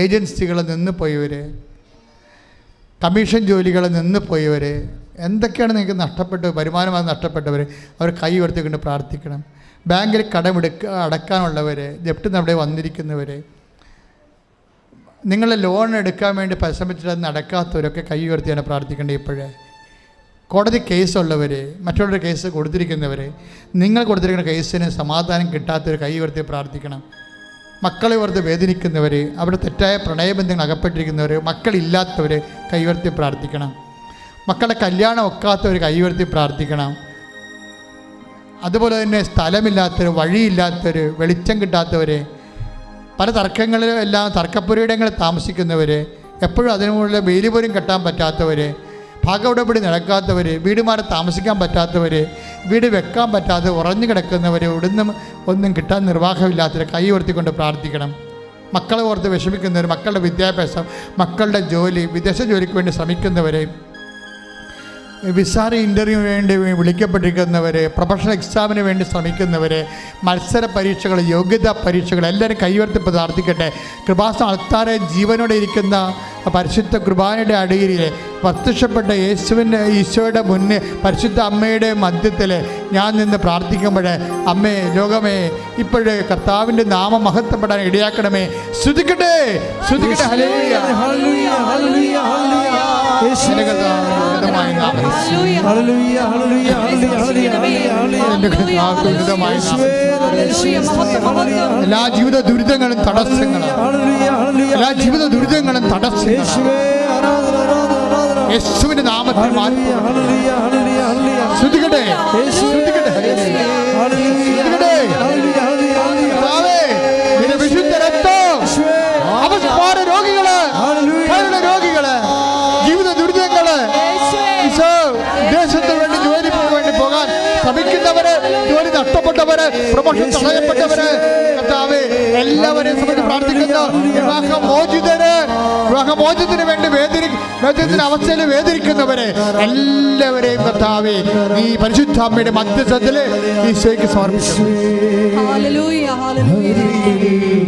ഏജൻസികൾ നിന്ന് പോയവർ, കമ്മീഷൻ ജോലികൾ നിന്ന് പോയവർ, എന്തൊക്കെയാണ് നിങ്ങൾക്ക് നഷ്ടപ്പെട്ടത്, വരുമാനമായി നഷ്ടപ്പെട്ടവർ, അവർ കൈ ഉയർത്തിക്കൊണ്ട് പ്രാർത്ഥിക്കണം. ബാങ്കിൽ അടക്കാനുള്ളവർ, ജപ്തി അവിടെ വന്നിരിക്കുന്നവർ, നിങ്ങൾ ലോൺ എടുക്കാൻ വേണ്ടി പരിശ്രമിച്ചിട്ട് നടക്കാത്തവരൊക്കെ കൈ ഉയർത്തിയാണ് പ്രാർത്ഥിക്കേണ്ടത്. ഇപ്പോഴേ കോടതി കേസുള്ളവർ, മറ്റുള്ളവരുടെ കേസ് കൊടുത്തിരിക്കുന്നവർ, നിങ്ങൾ കൊടുത്തിരിക്കുന്ന കേസിന് സമാധാനം കിട്ടാത്തവർ കൈ ഉയർത്തി പ്രാർത്ഥിക്കണം. മക്കളെ ഓർത്ത് വേദനിക്കുന്നവർ, അവിടെ തെറ്റായ പ്രണയബന്ധങ്ങൾ അകപ്പെട്ടിരിക്കുന്നവർ, മക്കളില്ലാത്തവർ കൈ ഉയർത്തി പ്രാർത്ഥിക്കണം. മക്കളുടെ കല്യാണം ഒക്കാത്തവർ കൈ ഉയർത്തി പ്രാർത്ഥിക്കണം. അതുപോലെ തന്നെ സ്ഥലമില്ലാത്തവർ, വഴിയില്ലാത്തവർ, വെളിച്ചം കിട്ടാത്തവർ, പല തർക്കങ്ങളിലും എല്ലാം തർക്കപ്പുരയിടങ്ങളിൽ താമസിക്കുന്നവർ, എപ്പോഴും അതിനുള്ള വേലി പോലും കെട്ടാൻ പറ്റാത്തവർ, ഭാഗവിടപടി നടക്കാത്തവർ, വീട് മാറി താമസിക്കാൻ പറ്റാത്തവർ, വീട് വെക്കാൻ പറ്റാതെ ഉറഞ്ഞു കിടക്കുന്നവർ, ഇവിടുന്ന് ഒന്നും കിട്ടാൻ നിർവാഹമില്ലാത്തവർ കൈ ഉയർത്തിക്കൊണ്ട് പ്രാർത്ഥിക്കണം. മക്കളെ ഓർത്ത് വിഷമിക്കുന്നവർ, മക്കളുടെ വിദ്യാഭ്യാസം, മക്കളുടെ ജോലി, വിദേശ ജോലിക്ക് വേണ്ടി ശ്രമിക്കുന്നവർ, വിസാര ഇൻ്റർവ്യൂവിന് വേണ്ടി വിളിക്കപ്പെട്ടിരിക്കുന്നവർ, പ്രൊഫഷണൽ എക്സാമിന് വേണ്ടി ശ്രമിക്കുന്നവർ, മത്സര പരീക്ഷകൾ, യോഗ്യതാ പരീക്ഷകൾ, എല്ലാവരും കൈയുയർത്തി പ്രാർത്ഥിക്കട്ടെ. കൃപാസന ആൾക്കാരെ ജീവനോടെ ഇരിക്കുന്ന പരിശുദ്ധ കുർബാനയുടെ അടിയിൽ പ്രത്യക്ഷപ്പെട്ട ഈശോയുടെ മുന്നിൽ പരിശുദ്ധ അമ്മയുടെ മധ്യത്തിൽ ഞാൻ നിന്ന് പ്രാർത്ഥിക്കുമ്പോൾ അമ്മേ ലോകമേ ഇപ്പോഴേ കർത്താവിൻ്റെ നാമം മഹത്വപ്പെടാൻ ഇടയാക്കണമേ. സ്തുതിക്കട്ടെ സ്തുതിക്കട്ടെ. ഹല്ലേലൂയ ഹല്ലേലൂയ ഹല്ലേലൂയ ഹല്ലേലൂയ എൻ്റെ കർത്താവിൻ്റെ ഉന്നതമായ നാമം. ഹല്ലേലൂയ ഹല്ലേലൂയ ഹല്ലേലൂയ ഹല്ലേലൂയ എൻ്റെ കർത്താവിൻ്റെ ഉന്നതമായ നാമം. എല്ലാ ജീവിത ദുരിതങ്ങളും തടസ്സങ്ങളാണ്. എല്ലാ ജീവിത ദുരിതങ്ങളും തടസ്സങ്ങളാണ്. യേശുവിന്റെ നാമത്തിൽ മാറ്റി ശ്രുതികട്ടെ ശ്രുതികട്ടെ ശ്രുതികട്ടെ. കർത്താവേ, നിന്റെ വിശുദ്ധ രക്തം അവസ്മാര രോഗികള്, കരുണ രോഗികള്, ജീവിത ദുരിതങ്ങള്, ദേശത്തിന് വേണ്ടി ജോലിക്ക് വേണ്ടി പോകാൻ ശ്രമിക്കുന്നവര്, ജോലി നഷ്ടപ്പെട്ടവര്, പ്രമോഷൻ തടയപ്പെട്ടവര്, കർത്താവേ എല്ലാവരെയും സംബന്ധിച്ച് പ്രാർത്ഥിക്കുന്നു. വിവാഹമോചനത്തിന് വേണ്ടി വേദനത്തിന്റെ അവസ്ഥയിൽ വേദനിക്കുന്നവരെ എല്ലാവരെയും കർത്താവേ ഈ പരിശുദ്ധാമ്മയുടെ മധ്യസ്ഥത്തില് ഈശോയ്ക്ക് സമർപ്പിക്കുന്നു. Hallelujah hallelujah.